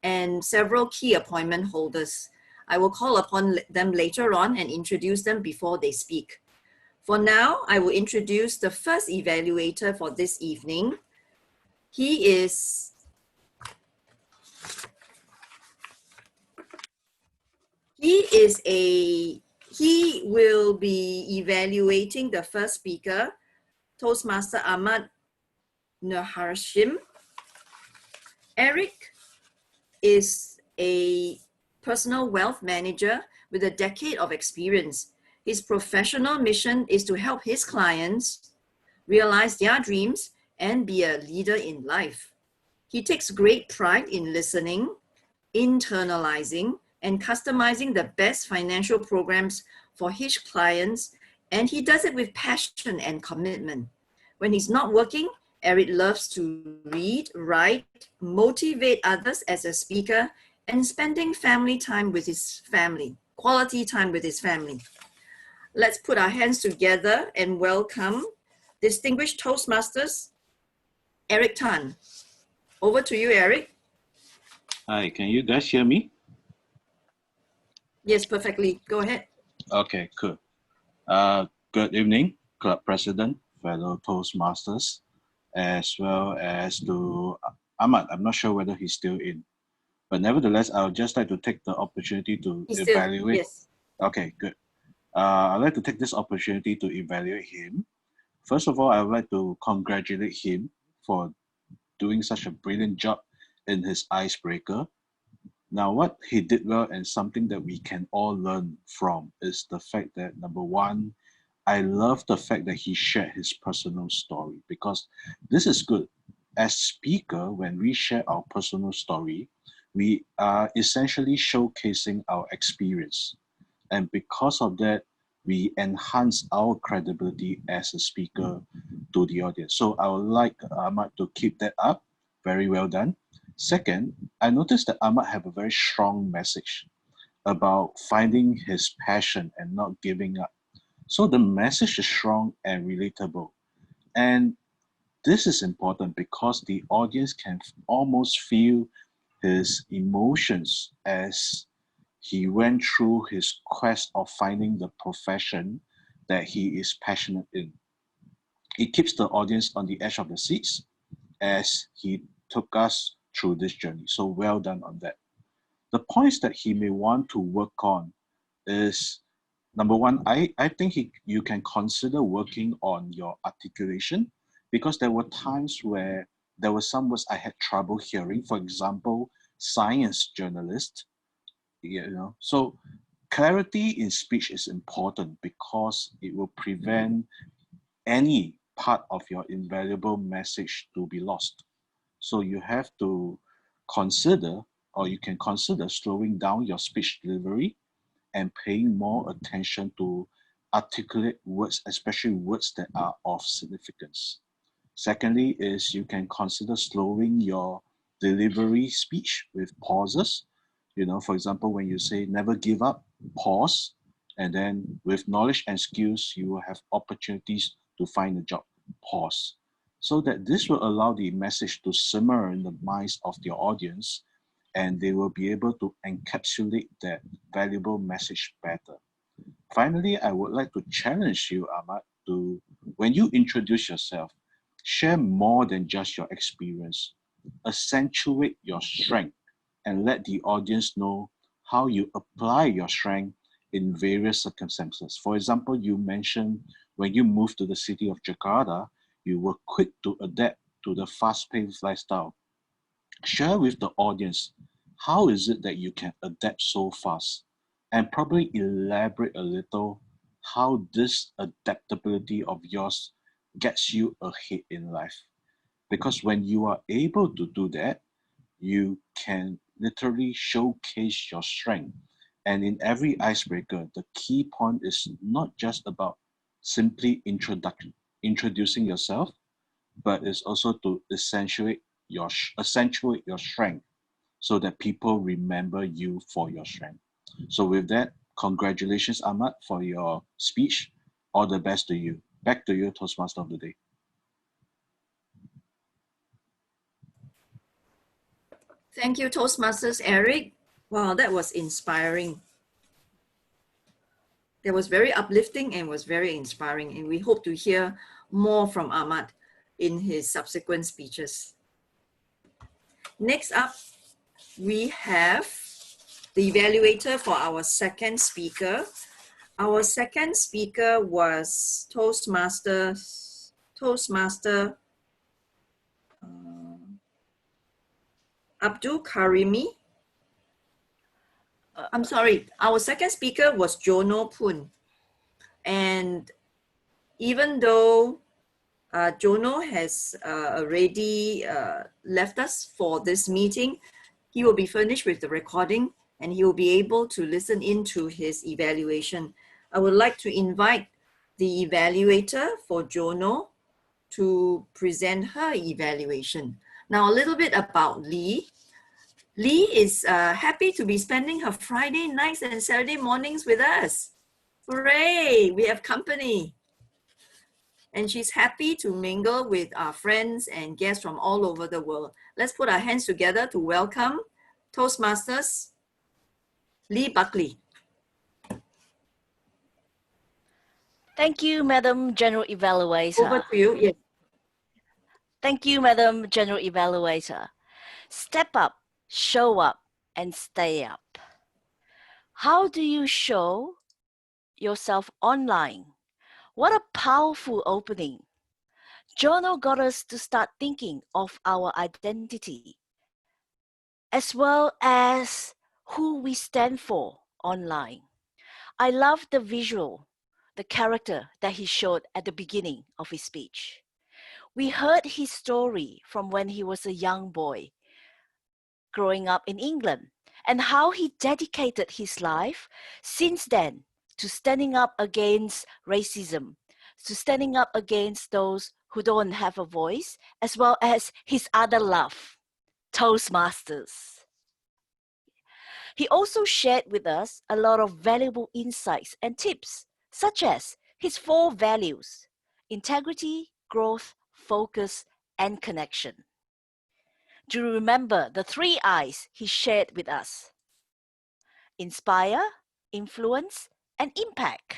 and several key appointment holders. I will call upon them later on and introduce them before they speak. For now, I will introduce the first evaluator for this evening. He will be evaluating the first speaker, Toastmaster Ahmad Naharshim. Eric is a personal wealth manager with a decade of experience. His professional mission is to help his clients realize their dreams and be a leader in life. He takes great pride in listening, internalizing, and customizing the best financial programs for his clients, and he does it with passion and commitment. When he's not working, Eric loves to read, write, motivate others as a speaker, and spending family time with his family, quality time with his family. Let's put our hands together and welcome distinguished Toastmasters, Eric Tan. Over to you, Eric. Hi, can you guys hear me? Yes, perfectly. Go ahead. Okay, good. Good evening, Club President, fellow Toastmasters, as well as to Ahmad. I'm not sure whether he's still in, but nevertheless, I would just like to take the opportunity to evaluate. Yes. Okay, good. I'd like to take this opportunity to evaluate him. First of all, I would like to congratulate him for doing such a brilliant job in his icebreaker. Now, what he did well and something that we can all learn from is the fact that, number one, I love the fact that he shared his personal story, because this is good. As speaker, when we share our personal story, we are essentially showcasing our experience. And because of that, we enhance our credibility as a speaker to the audience. So I would like Ahmad to keep that up. Very well done. Second, I noticed that Ahmad have a very strong message about finding his passion and not giving up. So the message is strong and relatable. And this is important because the audience can almost feel his emotions as he went through his quest of finding the profession that he is passionate in. It keeps the audience on the edge of the seats as he took us through this journey. So well done on that. The points that he may want to work on is, number one, I think you can consider working on your articulation, because there were times where there were some words I had trouble hearing. For example, science journalist, So clarity in speech is important because it will prevent any part of your invaluable message to be lost. So you have to consider, or you can consider slowing down your speech delivery and paying more attention to articulate words, especially words that are of significance. Secondly is you can consider slowing your delivery speech with pauses. For example, when you say never give up, pause, and then with knowledge and skills, you will have opportunities to find a job, pause. So that this will allow the message to simmer in the minds of your audience, and they will be able to encapsulate that valuable message better. Finally, I would like to challenge you, Ahmad, to, when you introduce yourself, share more than just your experience. Accentuate your strength and let the audience know how you apply your strength in various circumstances. For example, you mentioned when you moved to the city of Jakarta, you were quick to adapt to the fast-paced lifestyle. Share with the audience, how is it that you can adapt so fast? And probably elaborate a little how this adaptability of yours gets you ahead in life. Because when you are able to do that, you can literally showcase your strength. And in every icebreaker, the key point is not just about simply introducing yourself, but it's also to accentuate your strength so that people remember you for your strength. So with that, congratulations, Ahmad, for your speech. All the best to you. Back to you, Toastmaster of the Day. Thank you, Toastmasters Eric. Wow, that was inspiring. That was very uplifting and was very inspiring. And we hope to hear more from Ahmad in his subsequent speeches. Next up, we have the evaluator for our second speaker. Our second speaker was Toastmaster Abdul Karimi. I'm sorry, our second speaker was Jono Poon. And even though Jono has already left us for this meeting, he will be finished with the recording and he will be able to listen into his evaluation. I would like to invite the evaluator for Jono to present her evaluation. Now, a little bit about Lee. Lee is happy to be spending her Friday nights and Saturday mornings with us. Hooray, we have company. And she's happy to mingle with our friends and guests from all over the world. Let's put our hands together to welcome Toastmasters Lee Buckley. Thank you, Madam General Evaluator. Over to you. Yes. Thank you, Madam General Evaluator. Step up, show up, and stay up. How do you show yourself online? What a powerful opening. Jono got us to start thinking of our identity, as well as who we stand for online. I love the visual. the character that he showed at the beginning of his speech. We heard his story from when he was a young boy growing up in England and how he dedicated his life since then to standing up against racism, to standing up against those who don't have a voice, as well as his other love, Toastmasters. He also shared with us a lot of valuable insights and tips, such as his 4 values: integrity, growth, focus, and connection. Do you remember the 3 I's he shared with us? Inspire, influence, and impact.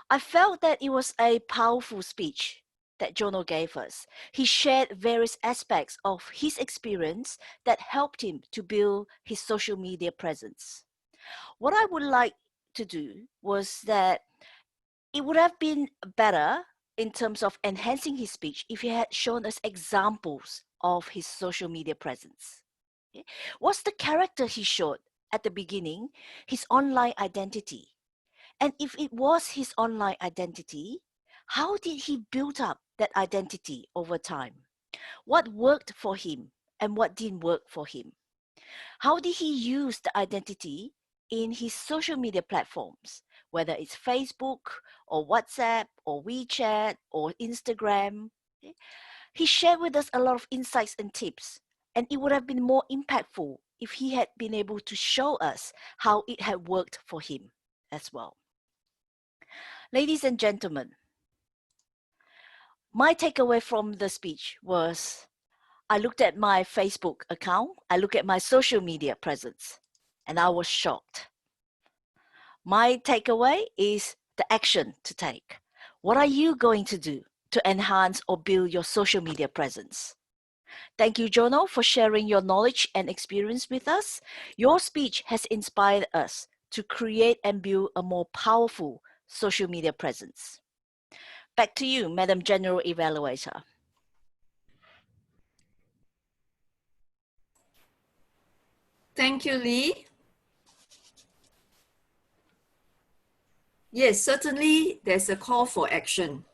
I felt that it was a powerful speech that Jono gave us. He shared various aspects of his experience that helped him to build his social media presence. What I would like to do was that it would have been better in terms of enhancing his speech if he had shown us examples of his social media presence. Okay? What's the character he showed at the beginning? His online identity. And if it was his online identity, how did he build up that identity over time? What worked for him and what didn't work for him? How did he use the identity in his social media platforms, whether it's Facebook or WhatsApp or WeChat or Instagram? Okay? He shared with us a lot of insights and tips, and it would have been more impactful if he had been able to show us how it had worked for him as well. Ladies and gentlemen, my takeaway from the speech was I looked at my Facebook account, I looked at my social media presence, and I was shocked. My takeaway is the action to take. What are you going to do to enhance or build your social media presence? Thank you, Jono, for sharing your knowledge and experience with us. Your speech has inspired us to create and build a more powerful social media presence. Back to you, Madam General Evaluator. Thank you, Lee. Yes, certainly there's a call for action.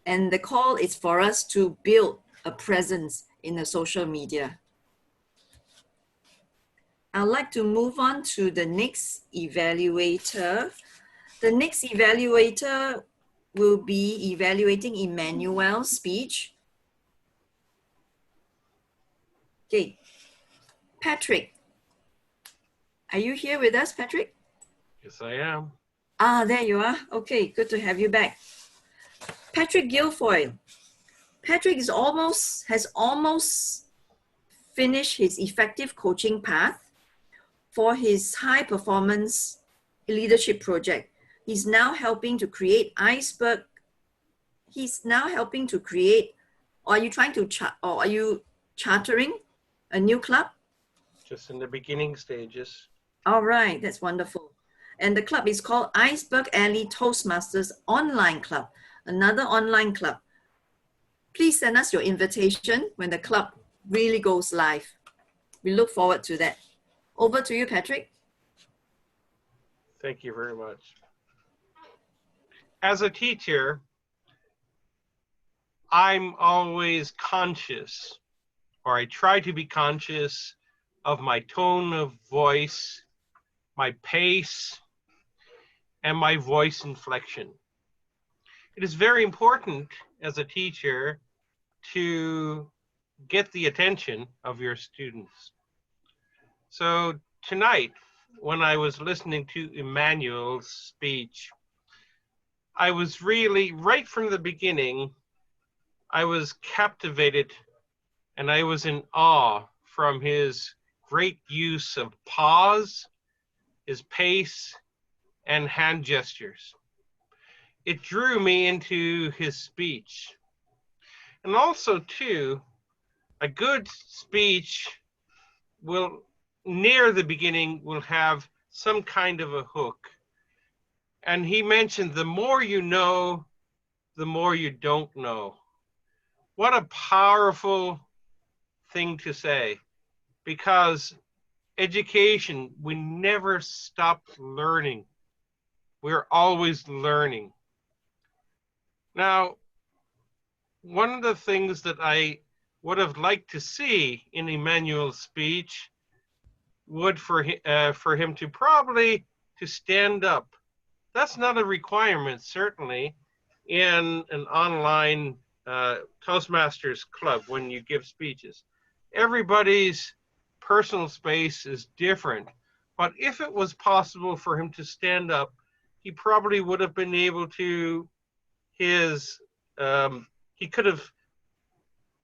And the call is for us to build a presence in the social media. I'd like to move on to the next evaluator. The next evaluator will be evaluating Emmanuel's speech. Okay, Patrick, are you here with us, Patrick? Yes, I am. Ah, there you are. Okay, good to have you back. Patrick Guilfoyle. Patrick has almost finished his effective coaching path for his high performance leadership project. He's now helping to create iceberg. He's now helping to create, or are you trying to, or are you chartering a new club? Just in the beginning stages. All right, that's wonderful. And the club is called Iceberg Alley Toastmasters Online Club, another online club. Please send us your invitation when the club really goes live. We look forward to that. Over to you, Patrick. Thank you very much. As a teacher, I'm always conscious, or I try to be conscious of my tone of voice, my pace, and my voice inflection. It is very important as a teacher to get the attention of your students. So tonight, when I was listening to Emmanuel's speech, I was really, right from the beginning, I was captivated and I was in awe from his great use of pause, his pace, and hand gestures. It drew me into his speech. And also, too, a good speech will, near the beginning, will have some kind of a hook. And he mentioned the more you know, the more you don't know. What a powerful thing to say, because education, we never stop learning. We're always learning. Now, one of the things that I would have liked to see in Emmanuel's speech would for him to probably to stand up. That's not a requirement, certainly, in an online Toastmasters club when you give speeches. Everybody's personal space is different, but if it was possible for him to stand up, he probably would have been able to he could have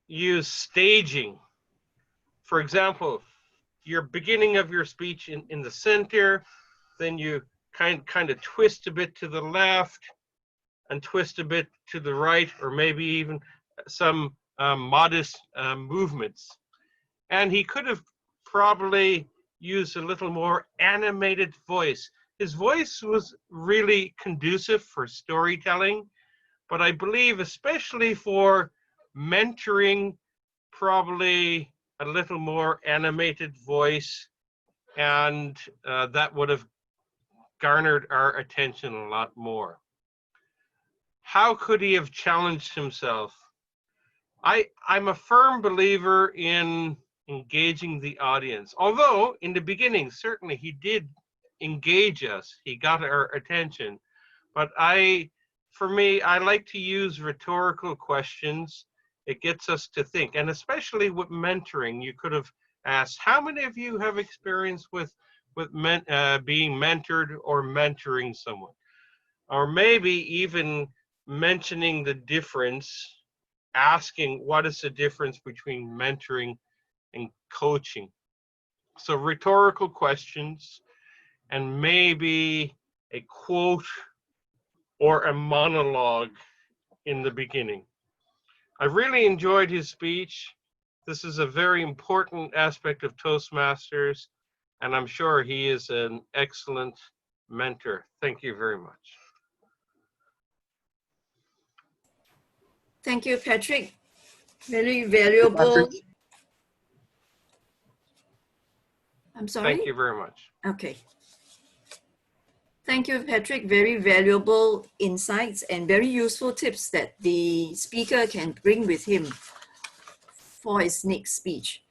used staging. For example, your beginning of your speech in the center, then you kind of twist a bit to the left and twist a bit to the right, or maybe even some modest movements. And he could have probably used a little more animated voice. His voice was really conducive for storytelling, but I believe especially for mentoring, probably a little more animated voice, and that would have garnered our attention a lot more. How could he have challenged himself? I'm a firm believer in engaging the audience, although in the beginning, certainly he did engage us. He got our attention, but for me, I like to use rhetorical questions. It gets us to think, and especially with mentoring, you could have asked, how many of you have experience with being mentored or mentoring someone? Or maybe even mentioning the difference, asking what is the difference between mentoring and coaching. So rhetorical questions, and maybe a quote or a monologue in the beginning. I really enjoyed his speech. This is a very important aspect of Toastmasters, and I'm sure he is an excellent mentor. Thank you very much. Thank you, Patrick. Very valuable. I'm sorry? Thank you very much. Okay. Thank you, Patrick. Very valuable insights and very useful tips that the speaker can bring with him for his next speech.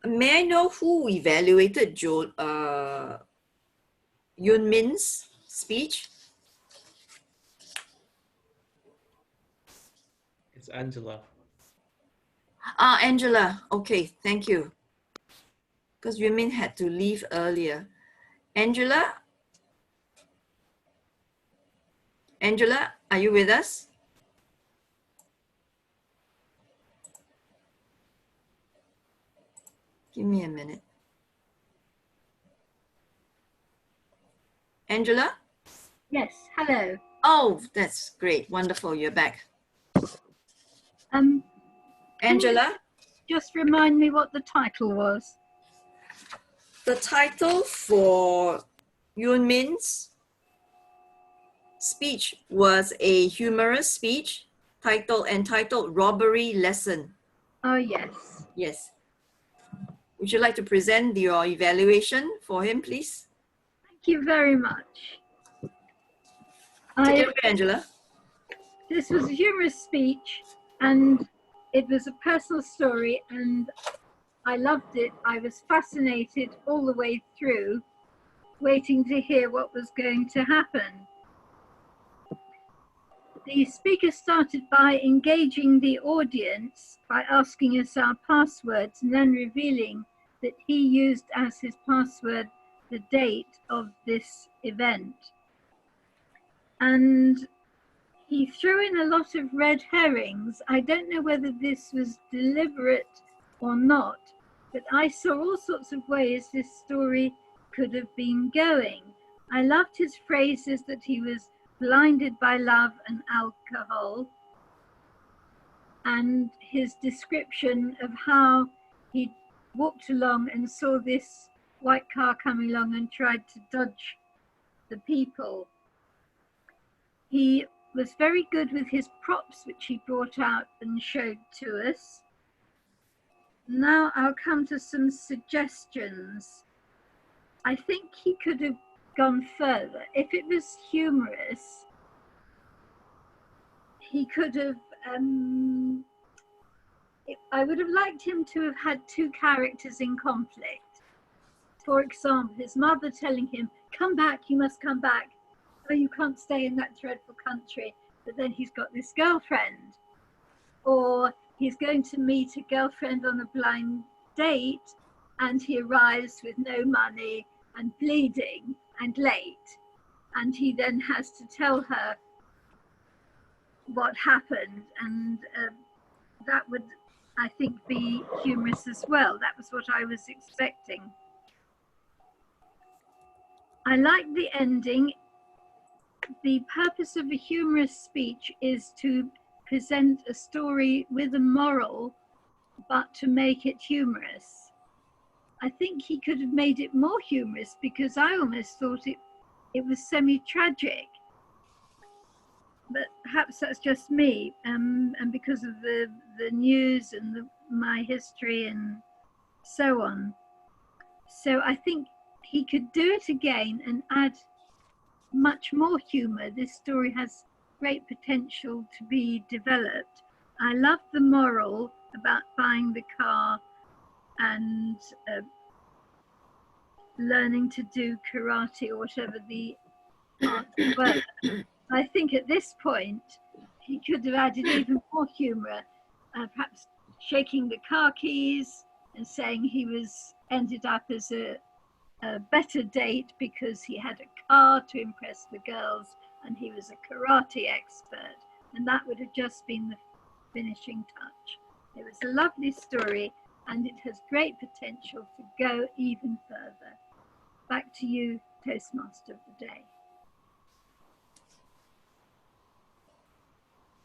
May I know who evaluated Yun Min's speech? It's Angela. Angela. Okay, thank you. Because Yun Min had to leave earlier. Angela? Angela, are you with us? Give me a minute. Angela? Yes, hello. Oh, that's great. Wonderful, you're back. Angela? Just remind me what the title was. The title for Yun Min's speech was a humorous speech entitled Robbery Lesson. Oh, yes. Yes. Would you like to present your evaluation for him, please? Thank you very much. Take it away, Angela. This was a humorous speech, and it was a personal story, and I loved it. I was fascinated all the way through, waiting to hear what was going to happen. The speaker started by engaging the audience by asking us our passwords and then revealing that he used as his password the date of this event. And he threw in a lot of red herrings. I don't know whether this was deliberate or not, but I saw all sorts of ways this story could have been going. I loved his phrases that he was blinded by love and alcohol, and his description of how he walked along and saw this white car coming along and tried to dodge the people. He was very good with his props, which he brought out and showed to us. Now I'll come to some suggestions. I think he could have gone further. If it was humorous, he could have, I would have liked him to have had two characters in conflict. For example, his mother telling him, come back, you must come back. Oh, you can't stay in that dreadful country. But then he's got this girlfriend. Or he's going to meet a girlfriend on a blind date and he arrives with no money and bleeding and late. And he then has to tell her what happened. And that would, I think, be humorous as well. That was what I was expecting. I like the ending. The purpose of a humorous speech is to present a story with a moral, but to make it humorous. I think he could have made it more humorous because I almost thought it was semi-tragic. But perhaps that's just me, and because of the news and my history and so on. So I think he could do it again and add much more humor. This story has great potential to be developed. I love the moral about buying the car and learning to do karate or whatever the arts were. I think at this point he could have added even more humor, perhaps shaking the car keys and saying he ended up as a better date because he had a car to impress the girls and he was a karate expert, and that would have just been the finishing touch. It was a lovely story and it has great potential to go even further. Back to you, Toastmaster of the Day.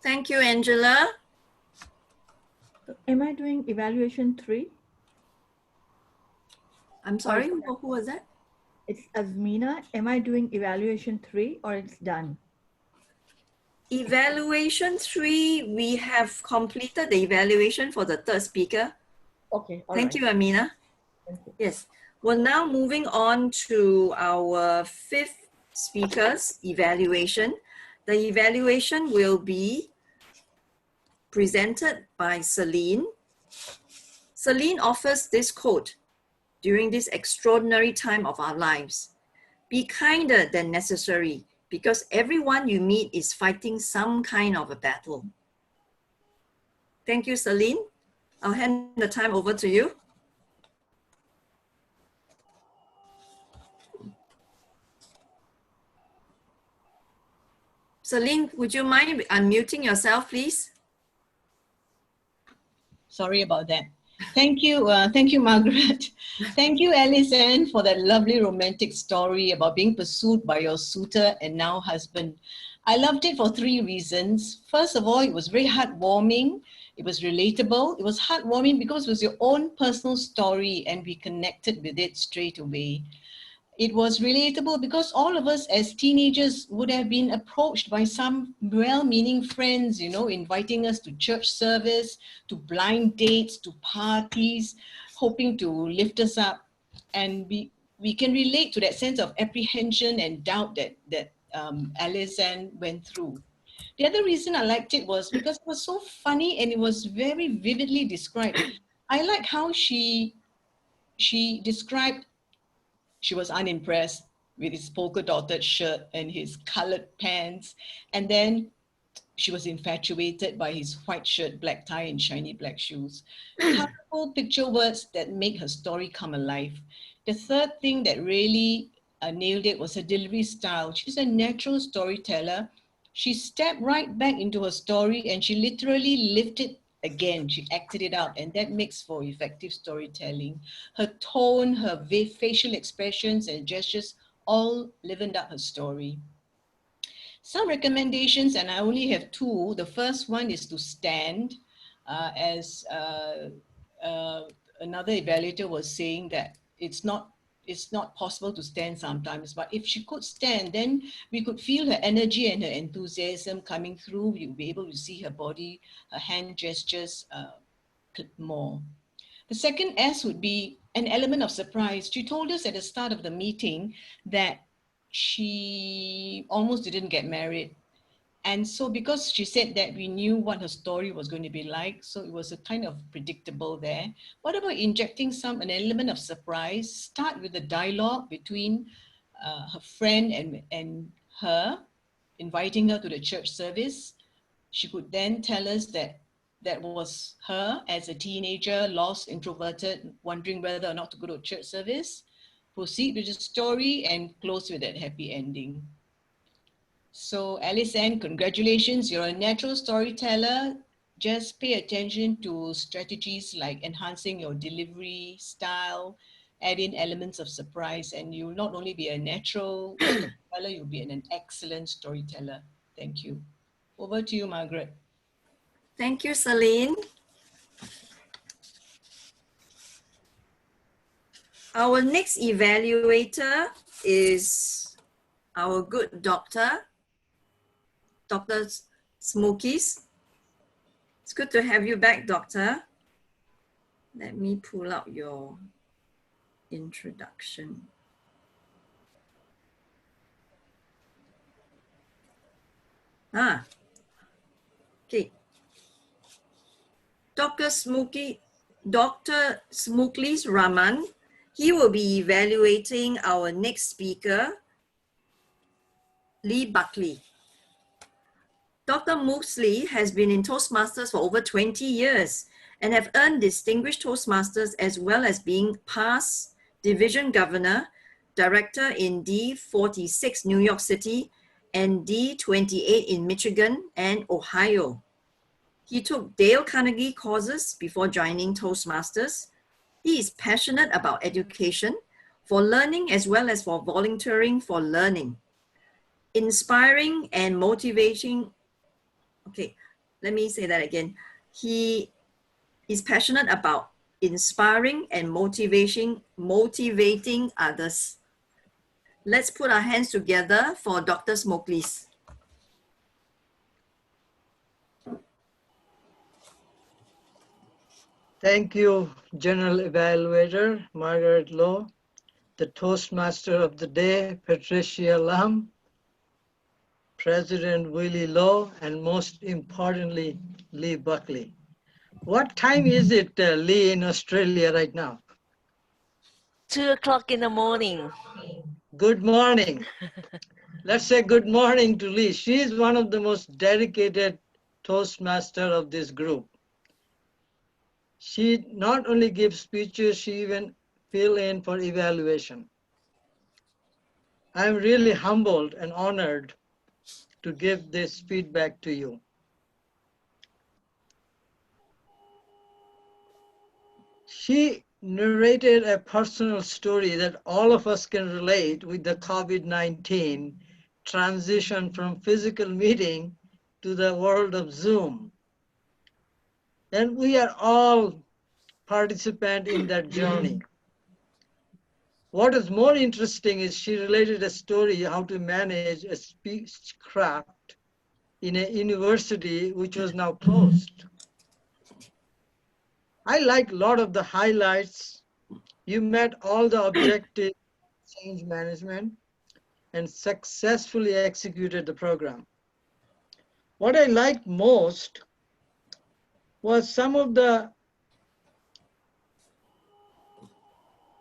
Thank you, Angela. Am I doing evaluation 3? I'm sorry, who was that? It's Azmina. Am I doing evaluation 3 or it's done? Evaluation 3, we have completed the evaluation for the third speaker. Okay. Thank you, Amina. Thank you. Yes. We're now moving on to our fifth speaker's evaluation. The evaluation will be presented by Celine. Celine offers this quote: during this extraordinary time of our lives, be kinder than necessary, because everyone you meet is fighting some kind of a battle. Thank you, Celine. I'll hand the time over to you. Celine, would you mind unmuting yourself, please? Sorry about that. Thank you, Margaret. Thank you, Alison, for that lovely romantic story about being pursued by your suitor and now husband. I loved it for 3 reasons. First of all, it was very heartwarming. It was relatable. It was heartwarming because it was your own personal story and we connected with it straight away. It was relatable because all of us as teenagers would have been approached by some well-meaning friends, you know, inviting us to church service, to blind dates, to parties, hoping to lift us up. And we can relate to that sense of apprehension and doubt that Alison went through. The other reason I liked it was because it was so funny and it was very vividly described. I like how she described she was unimpressed with his polka-dotted shirt and his colored pants. And then she was infatuated by his white shirt, black tie, and shiny black shoes. Colorful picture words that make her story come alive. The third thing that really nailed it was her delivery style. She's a natural storyteller. She stepped right back into her story and she literally lived it again. She acted it out, and that makes for effective storytelling. Her tone, her facial expressions and gestures all livened up her story. Some recommendations, and I only have 2. The first one is to stand, as another evaluator was saying that it's not possible to stand sometimes, but if she could stand, then we could feel her energy and her enthusiasm coming through. We'll be able to see her body, her hand gestures more. The second S would be an element of surprise. She told us at the start of the meeting that she almost didn't get married. And so because she said that we knew what her story was going to be like, so it was a kind of predictable there. What about injecting an element of surprise? Start with a dialogue between her friend and her, inviting her to the church service. She could then tell us that that was her as a teenager, lost, introverted, wondering whether or not to go to a church service. Proceed with the story and close with that happy ending. So Alice Ann, congratulations, you're a natural storyteller. Just pay attention to strategies like enhancing your delivery style, add in elements of surprise, and you'll not only be a natural storyteller, you'll be an excellent storyteller. Thank you. Over to you, Margaret. Thank you, Celine. Our next evaluator is our good doctor, Dr. Smokies. It's good to have you back, Doctor. Let me pull out your introduction. Okay. Dr. Smokies Raman, he will be evaluating our next speaker, Buckley. Dr. Mooksley has been in Toastmasters for over 20 years and have earned distinguished Toastmasters as well as being past division governor, director in D46 New York City and D28 in Michigan and Ohio. He took Dale Carnegie courses before joining Toastmasters. He is passionate about education, for learning as well as for volunteering for learning. Inspiring and motivating. Okay, let me say that again. He is passionate about inspiring and motivating others. Let's put our hands together for Dr. Smokies. Thank you, General Evaluator Margaret Lowe, the Toastmaster of the Day, Patricia Lam, President Willie Lowe, and most importantly, Buckley. What time is it, Lee, in Australia right now? 2 o'clock in the morning. Good morning. Let's say good morning to Lee. She is one of the most dedicated Toastmaster of this group. She not only gives speeches, she even fill in for evaluation. I'm really humbled and honored to give this feedback to you. She narrated a personal story that all of us can relate with the COVID-19 transition from physical meeting to the world of Zoom. And we are all participants in that journey. What is more interesting is she related a story how to manage a speechcraft in a university which was now closed. I like a lot of the highlights. You met all the objectives, change management, and successfully executed the program. What I liked most was some of the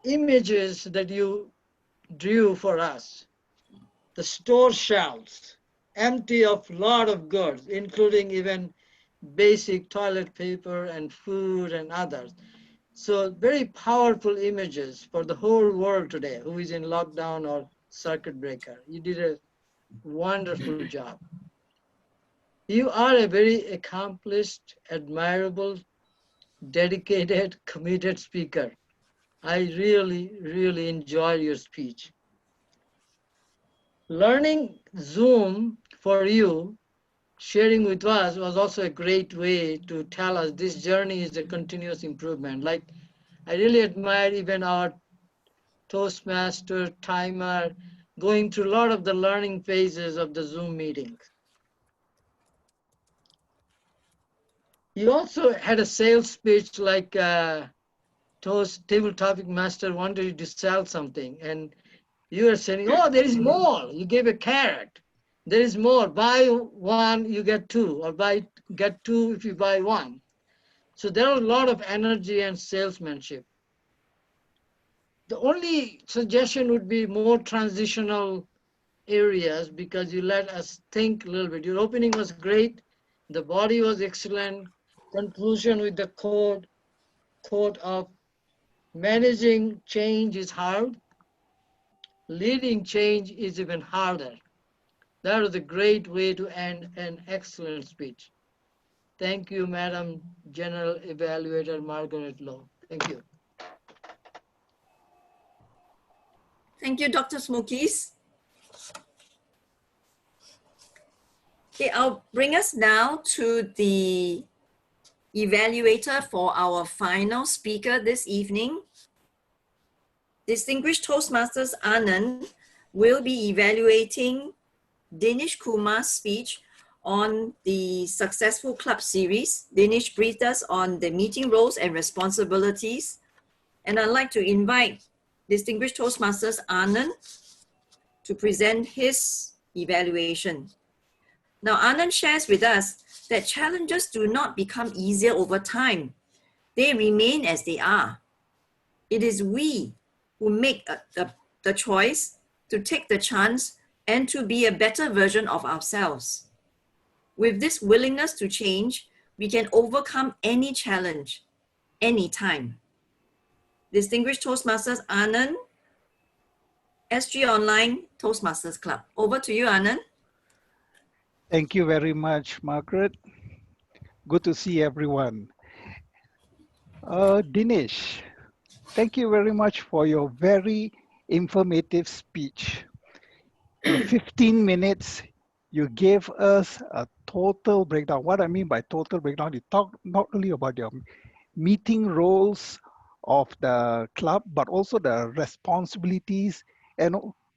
images that you drew for us. The store shelves, empty of a lot of goods, including even basic toilet paper and food and others. So very powerful images for the whole world today who is in lockdown or circuit breaker. You did a wonderful job. You are a very accomplished, admirable, dedicated, committed speaker. I really enjoyed your speech. Learning Zoom for you, sharing with us was also a great way to tell us this journey is a continuous improvement. Like, I really admire even our Toastmaster, timer, going through a lot of the learning phases of the Zoom meetings. You also had a sales speech like Toast Table Topic Master wanted you to sell something, and You are saying, oh, there is more. You gave a carrot. There is more. Buy one, you get two, or get two if you buy one. So there are a lot of energy and salesmanship. The only suggestion would be more transitional areas because you let us think a little bit. Your opening was great. The body was excellent. Conclusion with the quote of managing change is hard. Leading change is even harder. That was a great way to end an excellent speech. Thank you, Madam General Evaluator Margaret Lowe. Thank you. Thank you, Dr. Smokies. Okay, I'll bring us now to the evaluator for our final speaker this evening. Distinguished Toastmasters Anand will be evaluating Dinesh Kumar's speech on the Successful Club series. Dinesh briefed us on the meeting roles and responsibilities. And I'd like to invite Distinguished Toastmasters Anand to present his evaluation. Now, Anand shares with us that challenges do not become easier over time. They remain as they are. It is we who make the choice to take the chance and to be a better version of ourselves. With this willingness to change, we can overcome any challenge, anytime. Distinguished Toastmasters Anand, SG Online Toastmasters Club. Over to you, Anand. Thank you very much, Margaret. Good to see everyone. Dinesh, thank you very much for your very informative speech. In 15 minutes, you gave us a total breakdown. What I mean by total breakdown, you talked not only about your meeting roles of the club, but also the responsibilities and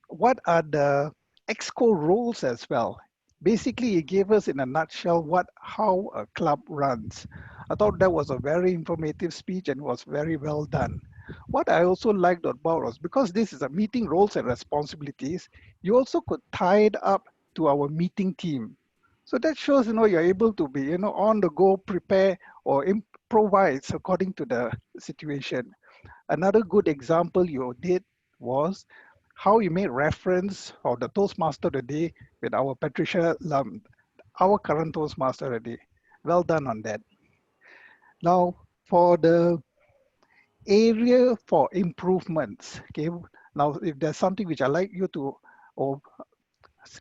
what are the exco roles as well. Basically, you gave us in a nutshell how a club runs. I thought that was a very informative speech and was very well done. What I also liked about was because this is a meeting roles and responsibilities, you also could tie it up to our meeting team. So that shows, you're able to be, on the go, prepare or improvise according to the situation. Another good example you did was how you made reference of the Toastmaster today with our Patricia Leung, our current Toastmaster today. Well done on that. Now, for the area for improvements, okay? Now, if there's something which I'd like you to, or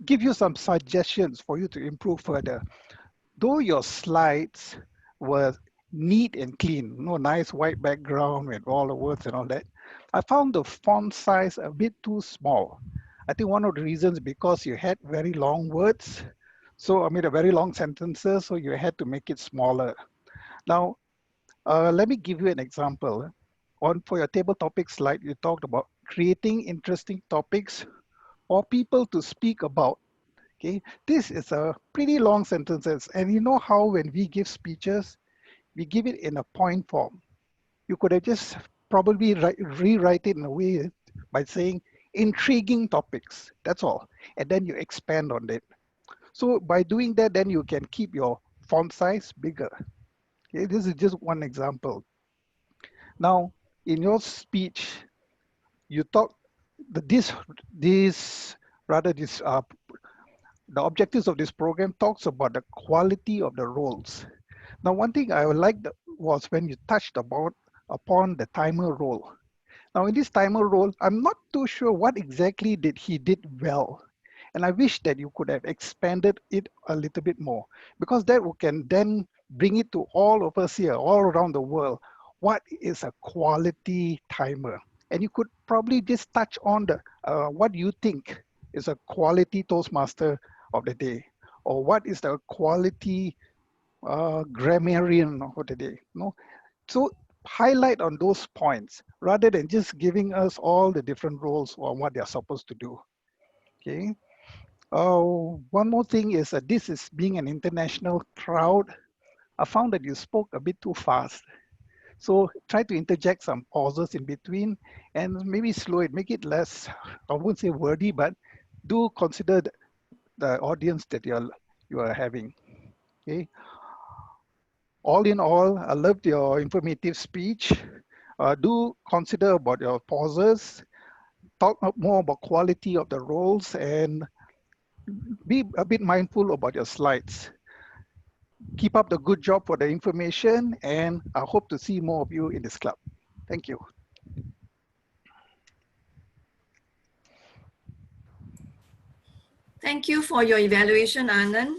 give you some suggestions for you to improve further. Though your slides were neat and clean, nice white background with all the words and all that, I found the font size a bit too small. I think one of the reasons because you had very long words. So, very long sentences, so you had to make it smaller. Now, let me give you an example. For your table topic slide, you talked about creating interesting topics for people to speak about. Okay, this is a pretty long sentences, and you know how when we give speeches, we give it in a point form. You could have just probably rewrite it in a way by saying intriguing topics. That's all, and then you expand on it. So by doing that, then you can keep your font size bigger. Okay, this is just one example. Now, in your speech, you talk the objectives of this program talks about the quality of the roles. Now, one thing I liked was when you touched upon the timer role. Now, in this timer role, I'm not too sure what exactly he did well. And I wish that you could have expanded it a little bit more, because that can then bring it to all of us here, all around the world. What is a quality timer? And you could probably just touch on what you think is a quality Toastmaster of the day, or what is the quality grammarian of the day. So highlight on those points rather than just giving us all the different roles on what they're supposed to do. Okay. One more thing is that this is being an international crowd. I found that you spoke a bit too fast. So try to interject some pauses in between and maybe slow it, make it less, I won't say wordy, but do consider the audience that you are having. Okay. All in all, I loved your informative speech. Do consider about your pauses, talk more about quality of the roles, and be a bit mindful about your slides. Keep up the good job for the information, and I hope to see more of you in this club. Thank you. Thank you for your evaluation, Anand.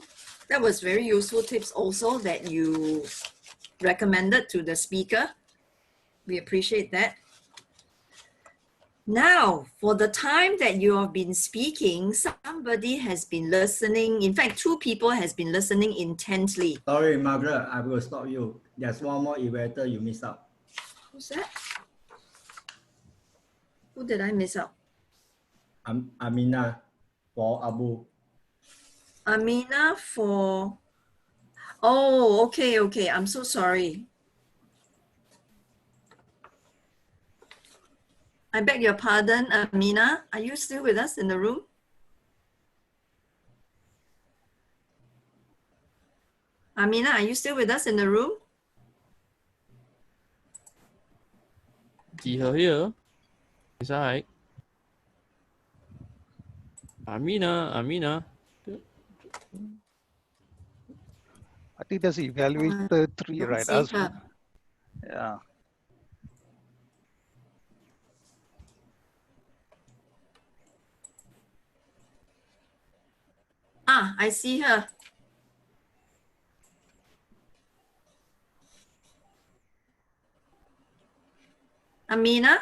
That was very useful tips also that you recommended to the speaker. We appreciate that. Now, for the time that you have been speaking, somebody has been listening. In fact, two people has been listening intently. Sorry, Margaret, I will stop you. There's one more evaluator you missed out. Who's that? Who did I miss out? Amina for Abu. Amina for... Oh, okay, okay. I'm so sorry. I beg your pardon, Amina. Are you still with us in the room? Amina, are you still with us in the room? Here. Is that right? Amina. I think that's evaluator 3, right? Yeah. Ah, I see her. Amina?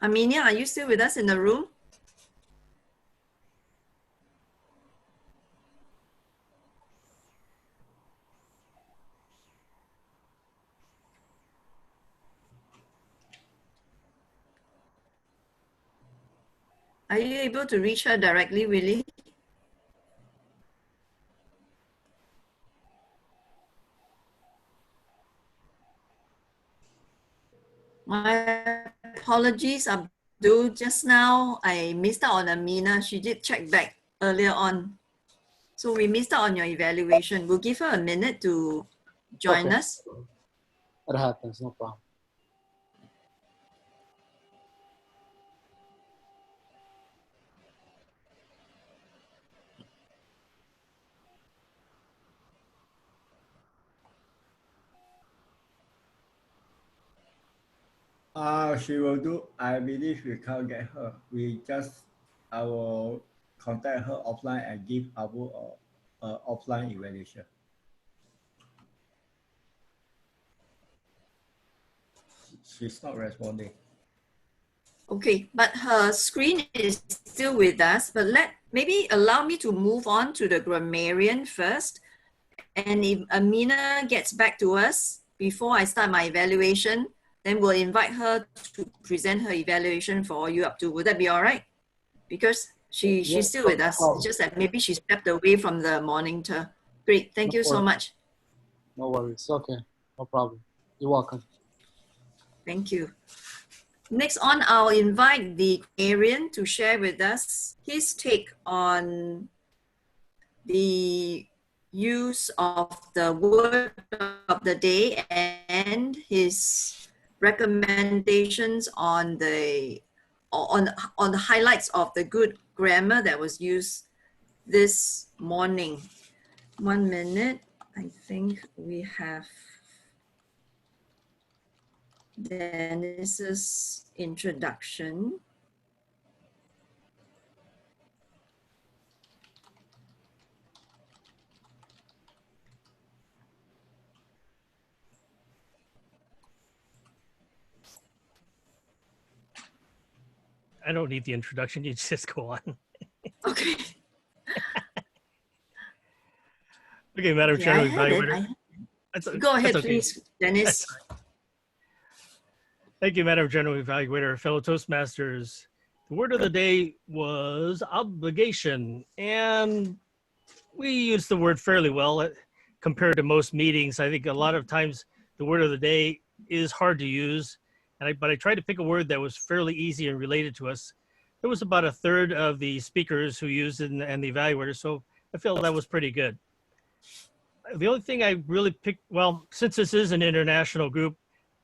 Amina, are you still with us in the room? Are you able to reach her directly, Willie? My apologies, Abdul. Just now, I missed out on Amina. She did check back earlier on. So we missed out on your evaluation. We'll give her a minute to join us. It happens, no problem. She will do. I believe we can't get her. I will contact her offline and give Abu a offline evaluation. She's not responding. Okay, but her screen is still with us, but maybe allow me to move on to the grammarian first. And if Amina gets back to us before I start my evaluation, then we'll invite her to present her evaluation for you up to. Would that be all right? Because she's still with us. It's just that maybe she stepped away from the monitor. Great, thank you so much. No worries, okay, no problem. You're welcome. Thank you. Next on, I'll invite the grammarian to share with us his take on the use of the word of the day and his recommendations on the highlights of the good grammar that was used this morning. 1 minute. I think we have Dennis's introduction. I don't need the introduction. You just go on. Okay. Okay, Madam Chair, Evaluator. Go ahead, please, Dennis. Thank you, Madam General Evaluator, fellow Toastmasters. The word of the day was obligation, and we use the word fairly well compared to most meetings. I think a lot of times the word of the day is hard to use, but I tried to pick a word that was fairly easy and related to us. There was about a third of the speakers who used it and the evaluator, so I feel that was pretty good. The only thing I really picked, well, since this is an international group,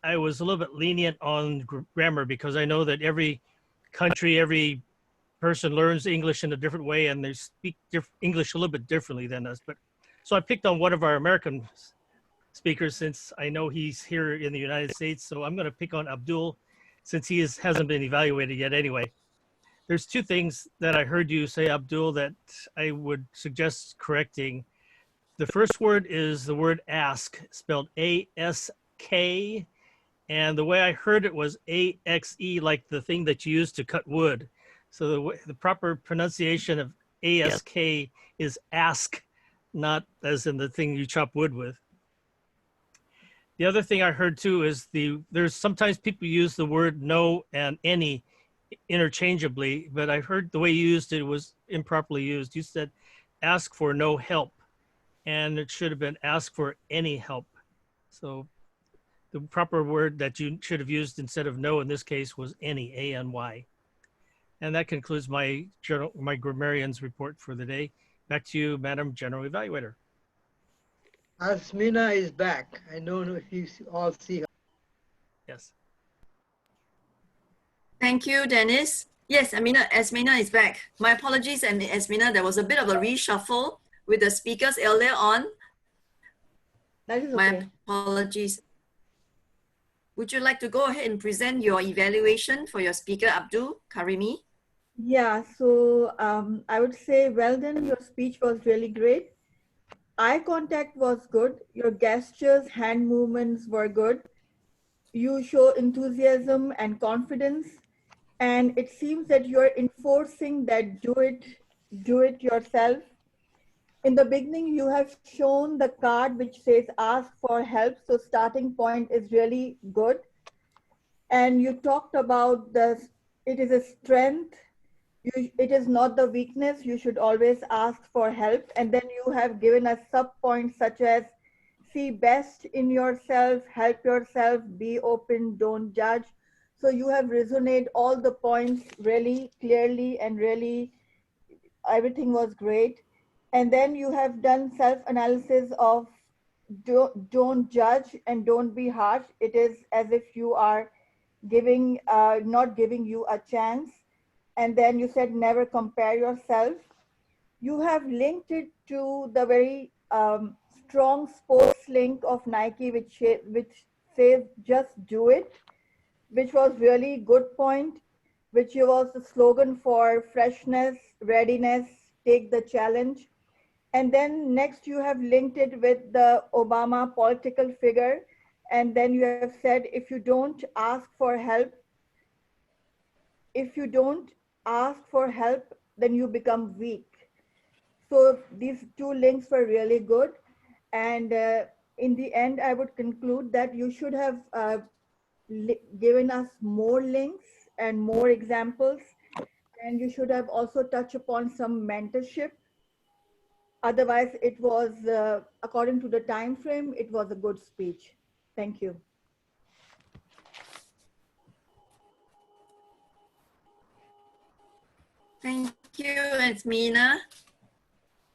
I was a little bit lenient on grammar because I know that every country, every person learns English in a different way and they speak English a little bit differently than us. But so I picked on one of our American speakers since I know he's here in the United States. So I'm going to pick on Abdul since he hasn't been evaluated yet anyway. There's two things that I heard you say, Abdul, that I would suggest correcting. The first word is the word ask, spelled A-S-K. And the way I heard it was A-X-E, like the thing that you use to cut wood. So the proper pronunciation of A-S-K is ask, not as in the thing you chop wood with. The other thing I heard too is there's sometimes people use the word no and any interchangeably, but I heard the way you used it was improperly used. You said ask for no help, and it should have been ask for any help. So the proper word that you should have used instead of no in this case was any, A-N-Y. And that concludes my grammarian's report for the day. Back to you, Madam General Evaluator. Asmina is back. I know if you all see her. Yes. Thank you, Dennis. Yes, Asmina is back. My apologies, Asmina. There was a bit of a reshuffle with the speakers earlier on. That is okay. My apologies. Would you like to go ahead and present your evaluation for your speaker, Abdul Karimi? Yeah, so I would say, well done. Your speech was really great. Eye contact was good. Your gestures, hand movements were good. You show enthusiasm and confidence. And it seems that you're enforcing that do it yourself. In the beginning, you have shown the card which says ask for help. So starting point is really good. And you talked about it is a strength. It is not the weakness. You should always ask for help. And then you have given us sub-points such as see best in yourself, help yourself, be open, don't judge. So you have resonated all the points really clearly and really everything was great. And then you have done self-analysis of don't judge and don't be harsh. It is as if you are not giving you a chance. And then you said never compare yourself. You have linked it to the very strong sports link of Nike, which says just do it, which was really good point, which was the slogan for freshness, readiness, take the challenge. And then next you have linked it with the Obama political figure. And then you have said, if you don't ask for help, then you become weak. So these two links were really good. And in the end, I would conclude that you should have given us more links and more examples. And you should have also touched upon some mentorship. Otherwise, it was, according to the time frame, it was a good speech. Thank you. Thank you, Asmina.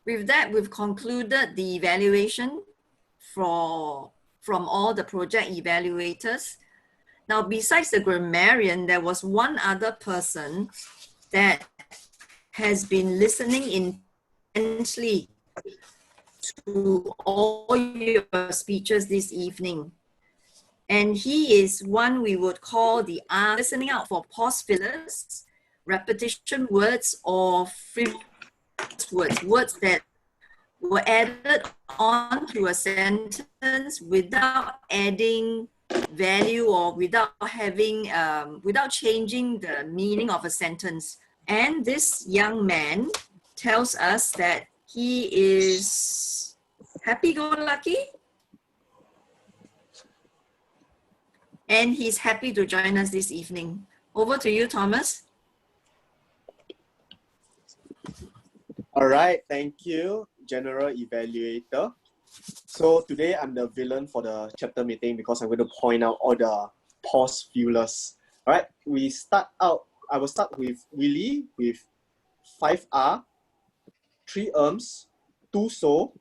With that, we've concluded the evaluation from all the project evaluators. Now, besides the grammarian, there was one other person that has been listening intensely to all your speeches this evening. And he is one we would call the listening out for pause fillers, repetition words, or free words that were added on to a sentence without adding value or without having, without changing the meaning of a sentence. And this young man tells us that he is happy-go-lucky. and he's happy to join us this evening. Over to you, Thomas. All right, thank you, General Evaluator. So today I'm the villain for the chapter meeting because I'm going to point out all the pause fillers. All right, I will start with Willie with 5R, 3 2 so,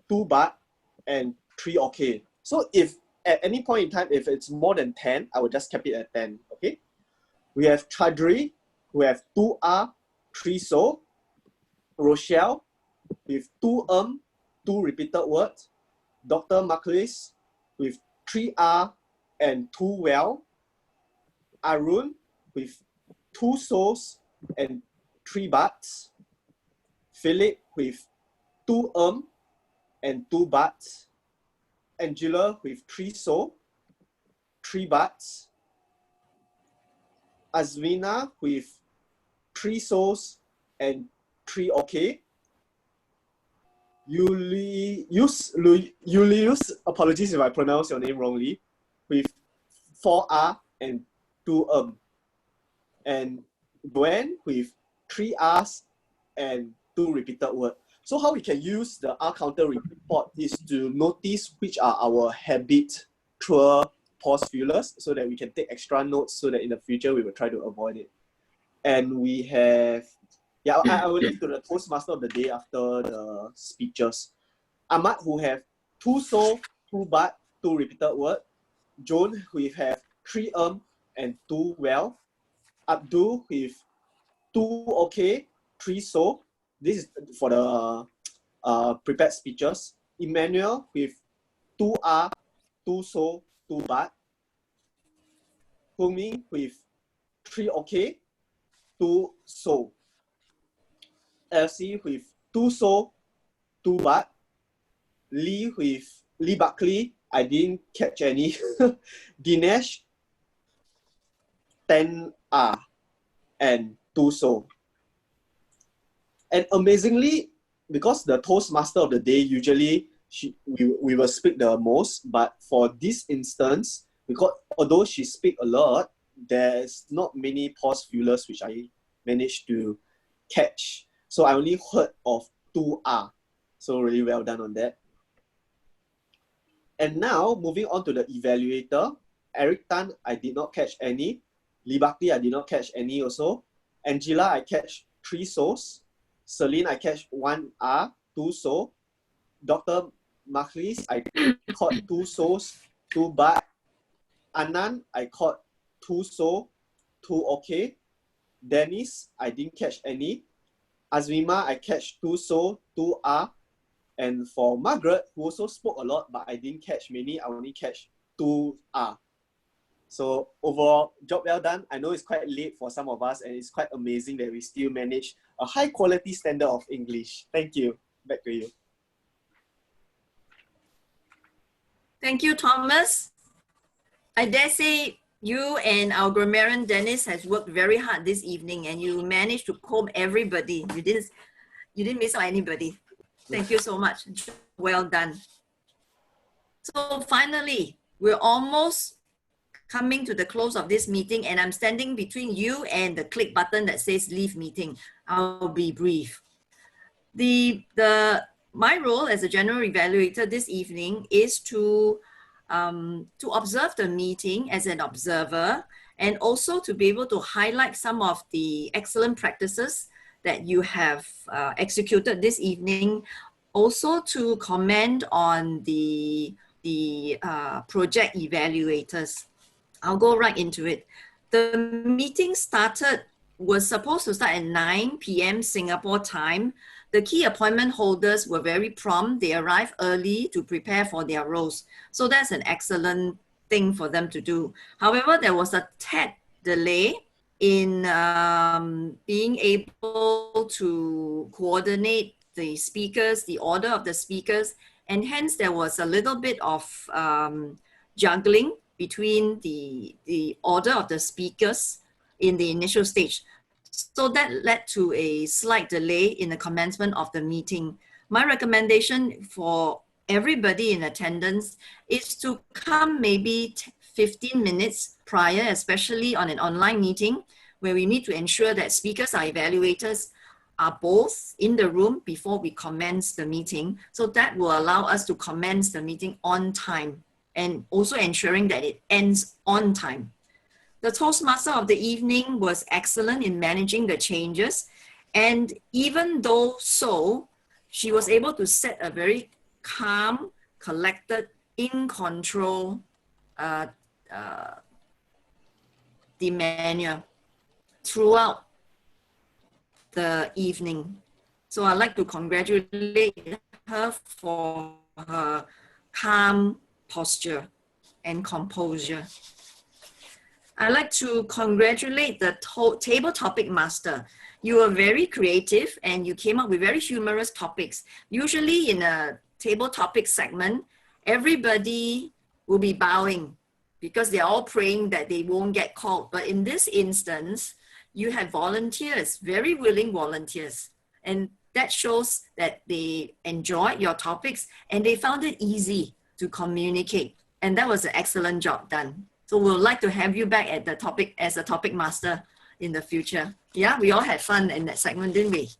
2 but, and 3 okay. So if at any point in time, if it's more than 10, I will just cap it at 10, okay? We have Chaudri, who have 2R, 3 so, Rochelle with 2 2 repeated words, Dr. Buckley with 3R and 2 well, Arun with 2 so's and 3 buts, Philip with 2 and 2 buts, Angela with 3 so, 3 buts, Azvina with 3 so's and 3 okay, Julius, apologies if I pronounce your name wrongly, with 4R and 2 and Joan with 3 R's and 2 repeated words. So how we can use the R counter report is to notice which are our habitual pause fillers so that we can take extra notes so that in the future we will try to avoid it. And we have, I will leave to the Toastmaster of the day after the speeches. Ahmad, who have 2 so, 2 but, 2 repeated words. Joan, who have 3 and 2 well. Abdul with 2 okay, 3 so. This is for the prepared speeches. Emmanuel with 2R, 2 so, 2 but. Hungmin with 3 okay, 2 so. Elsie with 2 so, 2 but. Lee with Lee Buckley, I didn't catch any. Dinesh, 10R and 2 so. And amazingly, because the Toastmaster of the day, usually we will speak the most, but for this instance, because although she speak a lot, there's not many pause fillers which I managed to catch. So I only heard of 2R. So really well done on that. And now, moving on to the evaluator, Eric Tan, I did not catch any. Lee Buckley, I did not catch any also. Angela, I catch 3 so's. Celine, I catch 1R, 2 so. Dr. Buckley, I caught 2 so's, 2 but. Anand, I caught 2 so, 2 okay. Dennis, I didn't catch any. Azmima, I catch 2 so, 2 R. And for Margaret, who also spoke a lot, but I didn't catch many, I only catch 2 R. So overall, job well done. I know it's quite late for some of us, and it's quite amazing that we still manage a high quality standard of English. Thank you. Back to you. Thank you, Thomas. I dare say you and our grammarian Dennis has worked very hard this evening, and you managed to comb everybody. You didn't miss out anybody. Thank you so much. Well done. So finally, we're almost coming to the close of this meeting, and I'm standing between you and the click button that says leave meeting. I'll be brief. My role as a general evaluator this evening is to observe the meeting as an observer, and also to be able to highlight some of the excellent practices that you have executed this evening, also to comment on the project evaluators. I'll go right into it. The meeting was supposed to start at 9 p.m. Singapore time. The key appointment holders were very prompt. They arrived early to prepare for their roles. So that's an excellent thing for them to do. However, there was a tad delay in being able to coordinate the speakers, the order of the speakers, and hence there was a little bit of juggling between the order of the speakers in the initial stage. So that led to a slight delay in the commencement of the meeting. My recommendation for everybody in attendance is to come maybe 15 minutes prior, especially on an online meeting, where we need to ensure that speakers or evaluators are both in the room before we commence the meeting. So that will allow us to commence the meeting on time and also ensuring that it ends on time. The Toastmaster of the evening was excellent in managing the changes. And even though so, she was able to set a very calm, collected, in control demeanor throughout the evening. So I'd like to congratulate her for her calm posture and composure. I'd like to congratulate the table topic master. You were very creative and you came up with very humorous topics. Usually in a table topic segment, everybody will be bowing because they're all praying that they won't get called. But in this instance, you had volunteers, very willing volunteers. And that shows that they enjoyed your topics and they found it easy to communicate. And that was an excellent job done. So we'd like to have you back at the topic as a topic master in the future. Yeah, we all had fun in that segment, didn't we?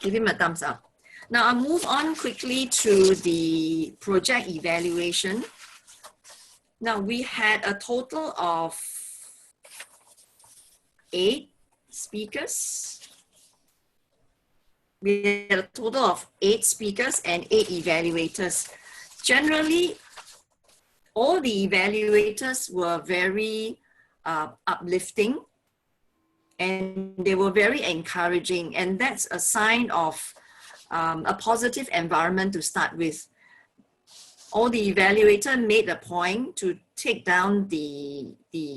Give him a thumbs up. Now I'll move on quickly to the project evaluation. Now we had a total of 8 speakers. We had a total of 8 speakers and 8 evaluators. Generally, all the evaluators were very uplifting and they were very encouraging, and that's a sign of a positive environment to start with. All the evaluator made a point to take down the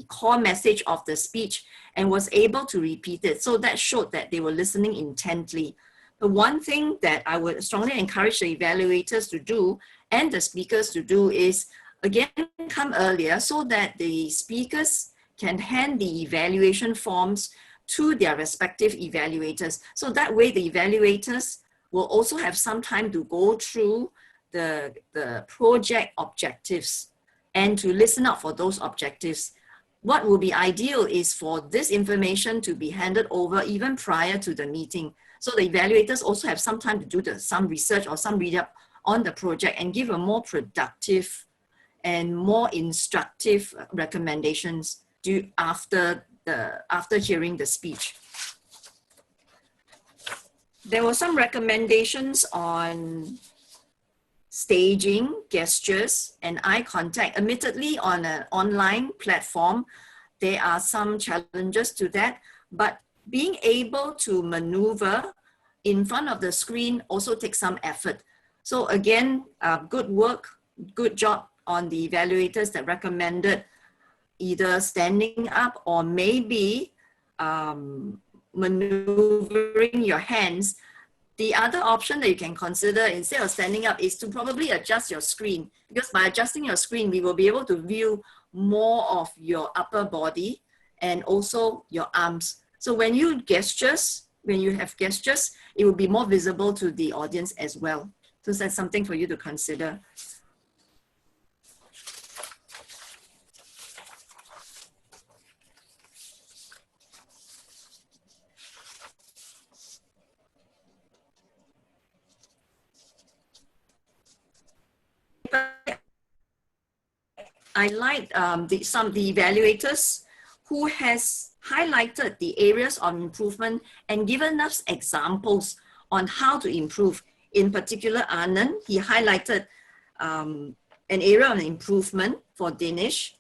core message of the speech and was able to repeat it. So that showed that they were listening intently. The one thing that I would strongly encourage the evaluators to do and the speakers to do is, again, come earlier so that the speakers can hand the evaluation forms to their respective evaluators. So that way the evaluators will also have some time to go through the project objectives and to listen out for those objectives. What will be ideal is for this information to be handed over even prior to the meeting. So the evaluators also have some time to do some research or some read up on the project and give a more productive and more instructive recommendations after hearing the speech. There were some recommendations on staging, gestures, and eye contact. Admittedly, on an online platform, there are some challenges to that, but being able to maneuver in front of the screen also takes some effort. So again, good work, good job on the evaluators that recommended either standing up or maybe maneuvering your hands. The other option that you can consider instead of standing up is to probably adjust your screen, because by adjusting your screen, we will be able to view more of your upper body and also your arms. So when you have gestures, it will be more visible to the audience as well. So that's something for you to consider. I like some of the evaluators who has highlighted the areas of improvement and given us examples on how to improve. In particular, Anand, he highlighted an area of improvement for Dinesh,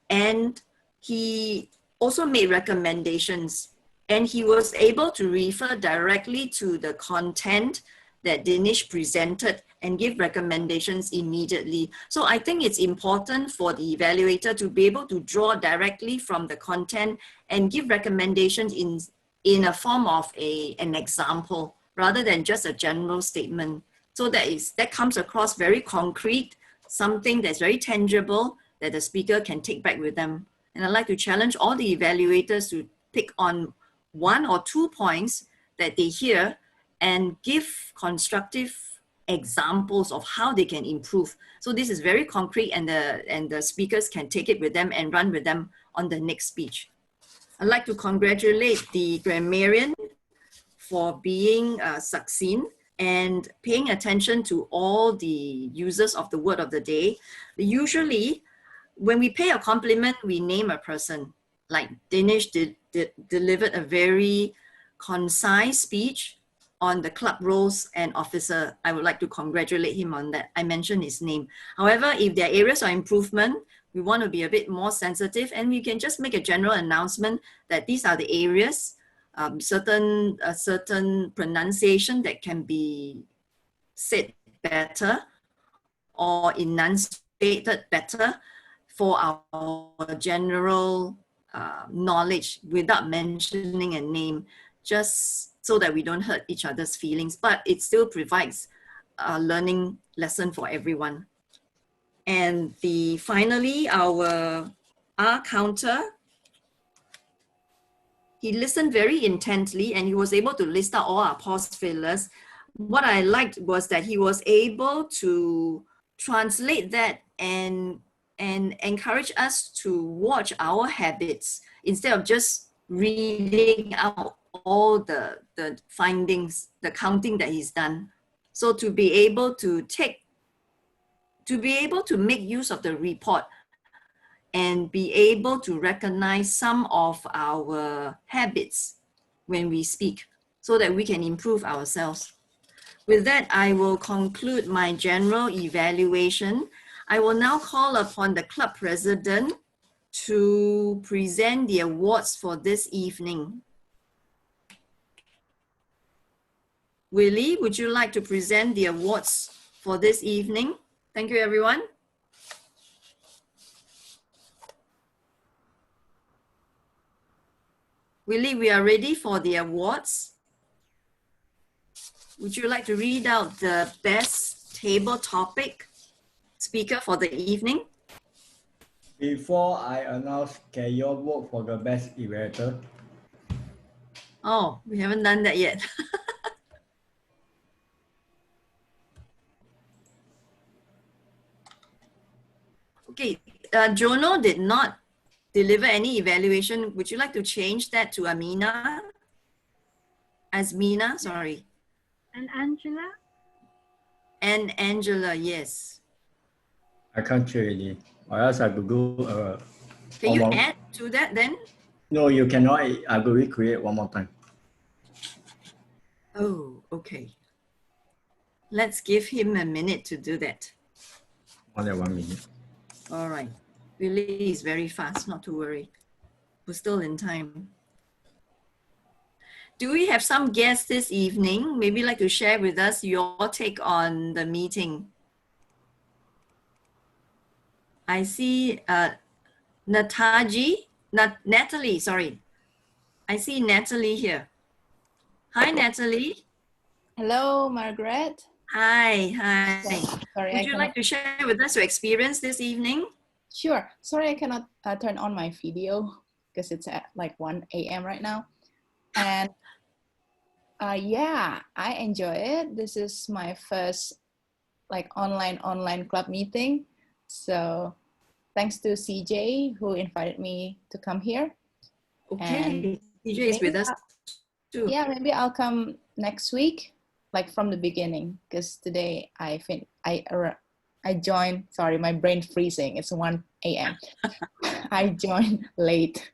and he also made recommendations, and he was able to refer directly to the content that Dinesh presented and give recommendations immediately. So I think it's important for the evaluator to be able to draw directly from the content and give recommendations in a form of an example rather than just a general statement. So that comes across very concrete, something that's very tangible that the speaker can take back with them. And I'd like to challenge all the evaluators to pick on 1 or 2 points that they hear and give constructive examples of how they can improve. So this is very concrete, and the speakers can take it with them and run with them on the next speech. I'd like to congratulate the grammarian for being succinct and paying attention to all the users of the word of the day. Usually, when we pay a compliment, we name a person. Like Dinesh delivered a very concise speech on the club roles and officer. I would like to congratulate him on that. I mentioned his name. However, if there are areas of improvement, we want to be a bit more sensitive, and we can just make a general announcement that these are the areas, certain pronunciation that can be said better or enunciated better for our general knowledge without mentioning a name, just so that we don't hurt each other's feelings, but it still provides a learning lesson for everyone. And finally, our R counter, he listened very intently and he was able to list out all our pause fillers. What I liked was that he was able to translate that and encourage us to watch our habits instead of just reading out all the findings, the counting that he's done. So to be able to make use of the report and be able to recognize some of our habits when we speak so that we can improve ourselves. With that, I will conclude my general evaluation. I will now call upon the club president to present the awards for this evening. Willie, would you like to present the awards for this evening? Thank you, everyone. Willie, we are ready for the awards. Would you like to read out the best table topic speaker for the evening? Before I announce, can you all vote for the best evaluator? Oh, we haven't done that yet. Okay, Jono did not deliver any evaluation. Would you like to change that to Amina? Asmina, sorry. And Angela? And Angela, yes. I can't change really, or else I will do Can you add to that then? No, you cannot. I will recreate one more time. Oh, okay. Let's give him a minute to do that. Only 1 minute. All right. Willie is very fast, not to worry. We're still in time. Do we have some guests this evening? Maybe like to share with us your take on the meeting. I see Natalie, sorry. I see Natalie here. Hi, Natalie. Hello, Margaret. Hi, hi. Sorry, Would you like to share with us your experience this evening? Sure. Sorry, I cannot turn on my video because it's at like 1 a.m. right now. And yeah, I enjoy it. This is my first like online club meeting. So thanks to CJ who invited me to come here. Okay, CJ is with us too. Yeah, maybe I'll come next week, like from the beginning, because today I joined, sorry, my brain freezing. It's 1 a.m. I joined late.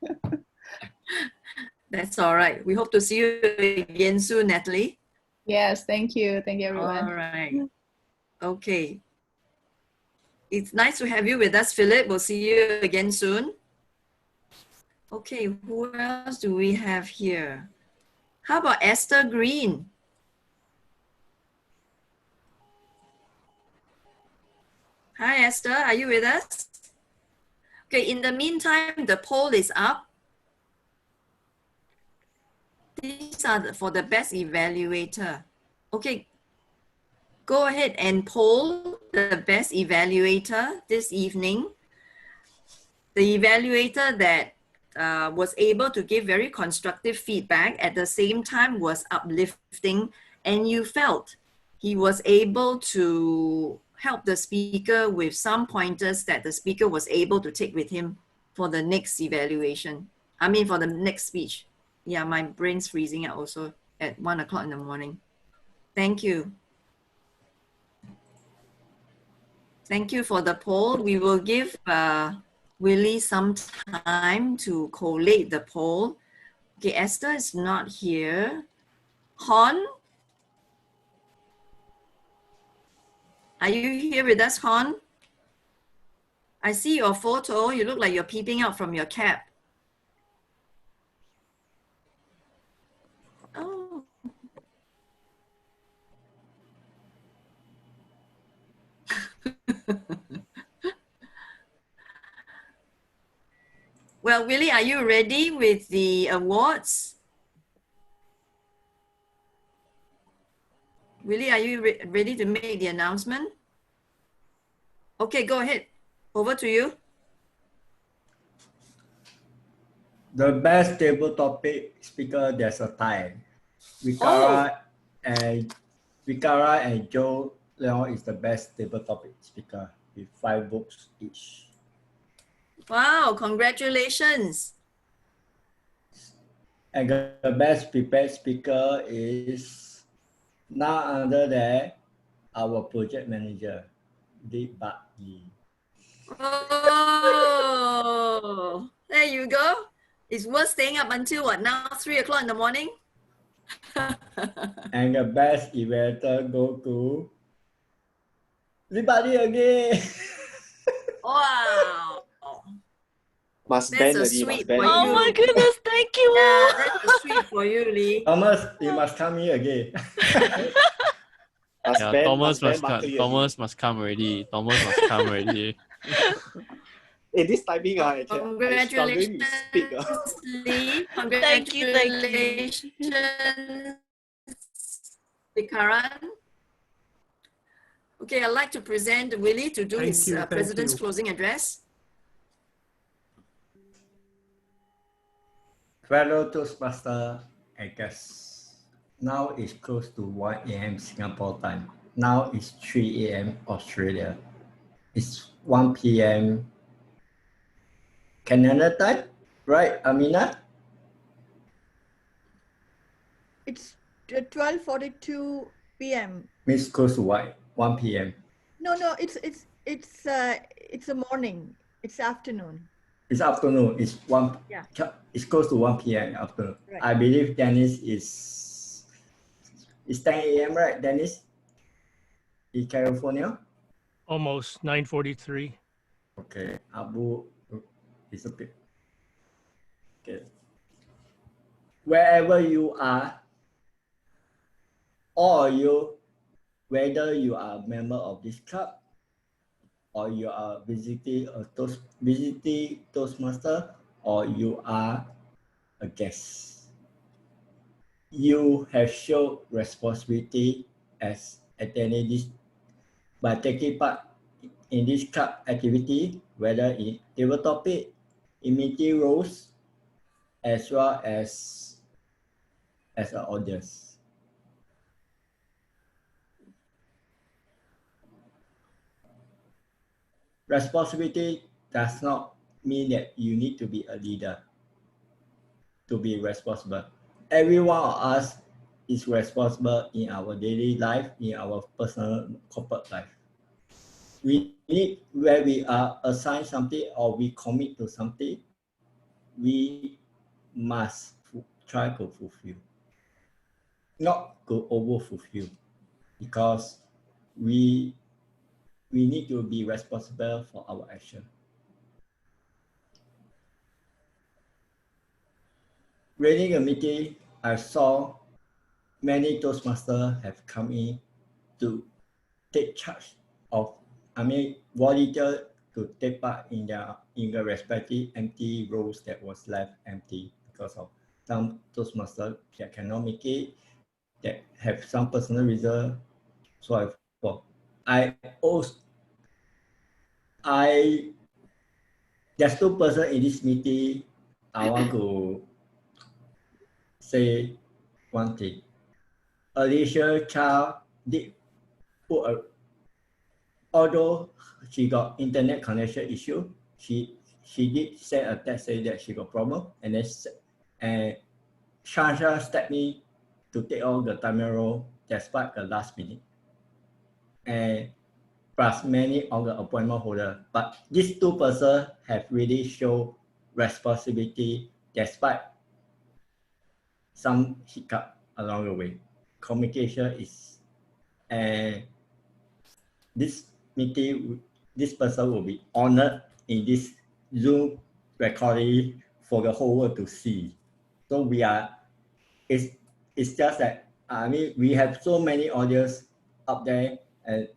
That's all right. We hope to see you again soon, Natalie. Yes, thank you. Thank you, everyone. All right. Okay. It's nice to have you with us, Philip. We'll see you again soon. Okay, who else do we have here? How about Esther Green? Hi, Esther. Are you with us? Okay, in the meantime, the poll is up. These are for the best evaluator. Okay, go ahead and poll the best evaluator this evening. The evaluator that was able to give very constructive feedback, at the same time was uplifting, and you felt he was able to help the speaker with some pointers that the speaker was able to take with him for the next evaluation. I mean, for the next speech. Yeah, my brain's freezing out also at 1 o'clock in the morning. Thank you. Thank you for the poll. We will give Willie some time to collate the poll. Okay, Esther is not here. Hon? Are you here with us, Hon? I see your photo. You look like you're peeping out from your cap. Oh. Well, Willie, are you ready with the awards? Willie, are you ready to make the announcement? Okay, go ahead. Over to you. The best table topic speaker, there's a tie. Vikarna and Joan Leung is the best table topic speaker with 5 books each. Wow, congratulations. And the best prepared speaker is none other than our project manager, Buckley. Oh, there you go. It's worth staying up until what now, 3 o'clock in the morning? And the best evaluator go to everybody again. Wow. Must That's bend a already, sweet must bend for Oh you. my goodness, thank you. Yeah, that's a sweet for you, Lee. Thomas, you must come here again. Must Yeah, bend, Thomas must bend must come. Buckley Thomas must come already. Thomas must come already. In this timing, I'm struggling to speak. Lee. Thank you, thank you. Congratulations, Vikarna. Okay, I'd like to present Willie to do his president's closing address. Fellow Toastmaster, I guess now it's close to 1 a.m. Singapore time. Now it's 3 a.m. Australia. It's 1 p.m. Canada time, right, Amina? It's 12:42 p.m. Means close to 1 p.m. No, it's a morning. It's afternoon. It's afternoon. It's Yeah. It's close to 1 p.m. afternoon. Right. I believe Dennis is 10 a.m. right, Dennis? In California? Almost 9:43. Okay. Abu is a bit. Okay. Wherever you are, or you, whether you are a member of this club or you are visiting Toastmaster, or you are a guest, you have shown responsibility as attending this by taking part in this club activity, whether in table topic, in meeting roles, as well as an audience. Responsibility does not mean that you need to be a leader to be responsible. Every one of us is responsible in our daily life, in our personal corporate life. We need, where we are assigned something or we commit to something, we must try to fulfill, not to over fulfill, because we need to be responsible for our action. Running a meeting, I saw many Toastmasters have come in to take charge of, volunteer to take part in the respective empty roles that was left empty because of some Toastmasters that cannot make it, that have some personal reason, so I thought. There's 2 persons in this meeting I want to say one thing. Alicia Chow did although she got internet connection issue, she did send a text saying that she got problem, and then Shasha stepped me to take on the timer role despite the last minute, and plus many of the appointment holder. But these two persons have really shown responsibility despite some hiccup along the way. Communication is, and this meeting, this person will be honored in this Zoom recording for the whole world to see. So we are, it's just that, I mean, we have so many audience up there, and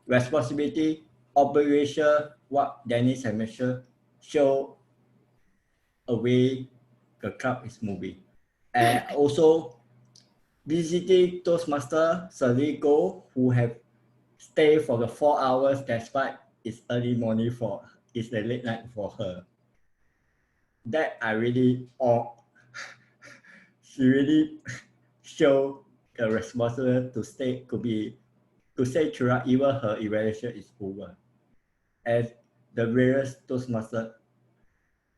responsibility, operation, what Dennis had mentioned, show a way the club is moving. And also, visiting Toastmaster Saligo, who have stayed for the 4 hours despite it's early morning for, it's the late night for her. That I really, she really show the responsibility to stay, to stay throughout even her evaluation is over. As the various Toastmaster,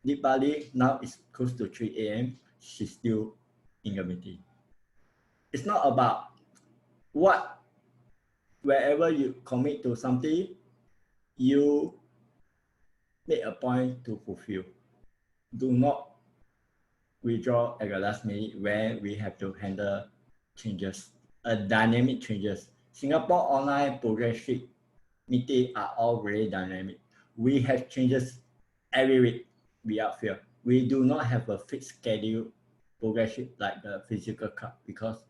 Deepali now is close to 3 a.m. She's still in the meeting. It's not about what, wherever you commit to something, you make a point to fulfill. Do not withdraw at the last minute where we have to handle changes, dynamic changes. Singapore online program sheet meeting are all very dynamic. We have changes every week. We are here. We do not have a fixed schedule program sheet like the physical club because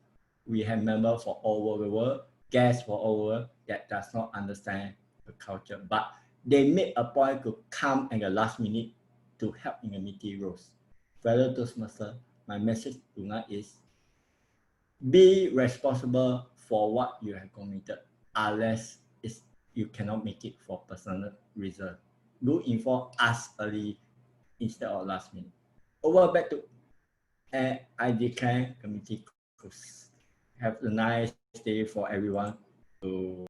we have members from all over the world, guests from all over that does not understand the culture. But they make a point to come at the last minute to help in the meeting rules. Fellow Toastmaster, my message tonight is be responsible for what you have committed, unless you cannot make it for personal reason. Do inform us early instead of last minute. Over back to, and I declare committee closed. Have a nice day for everyone.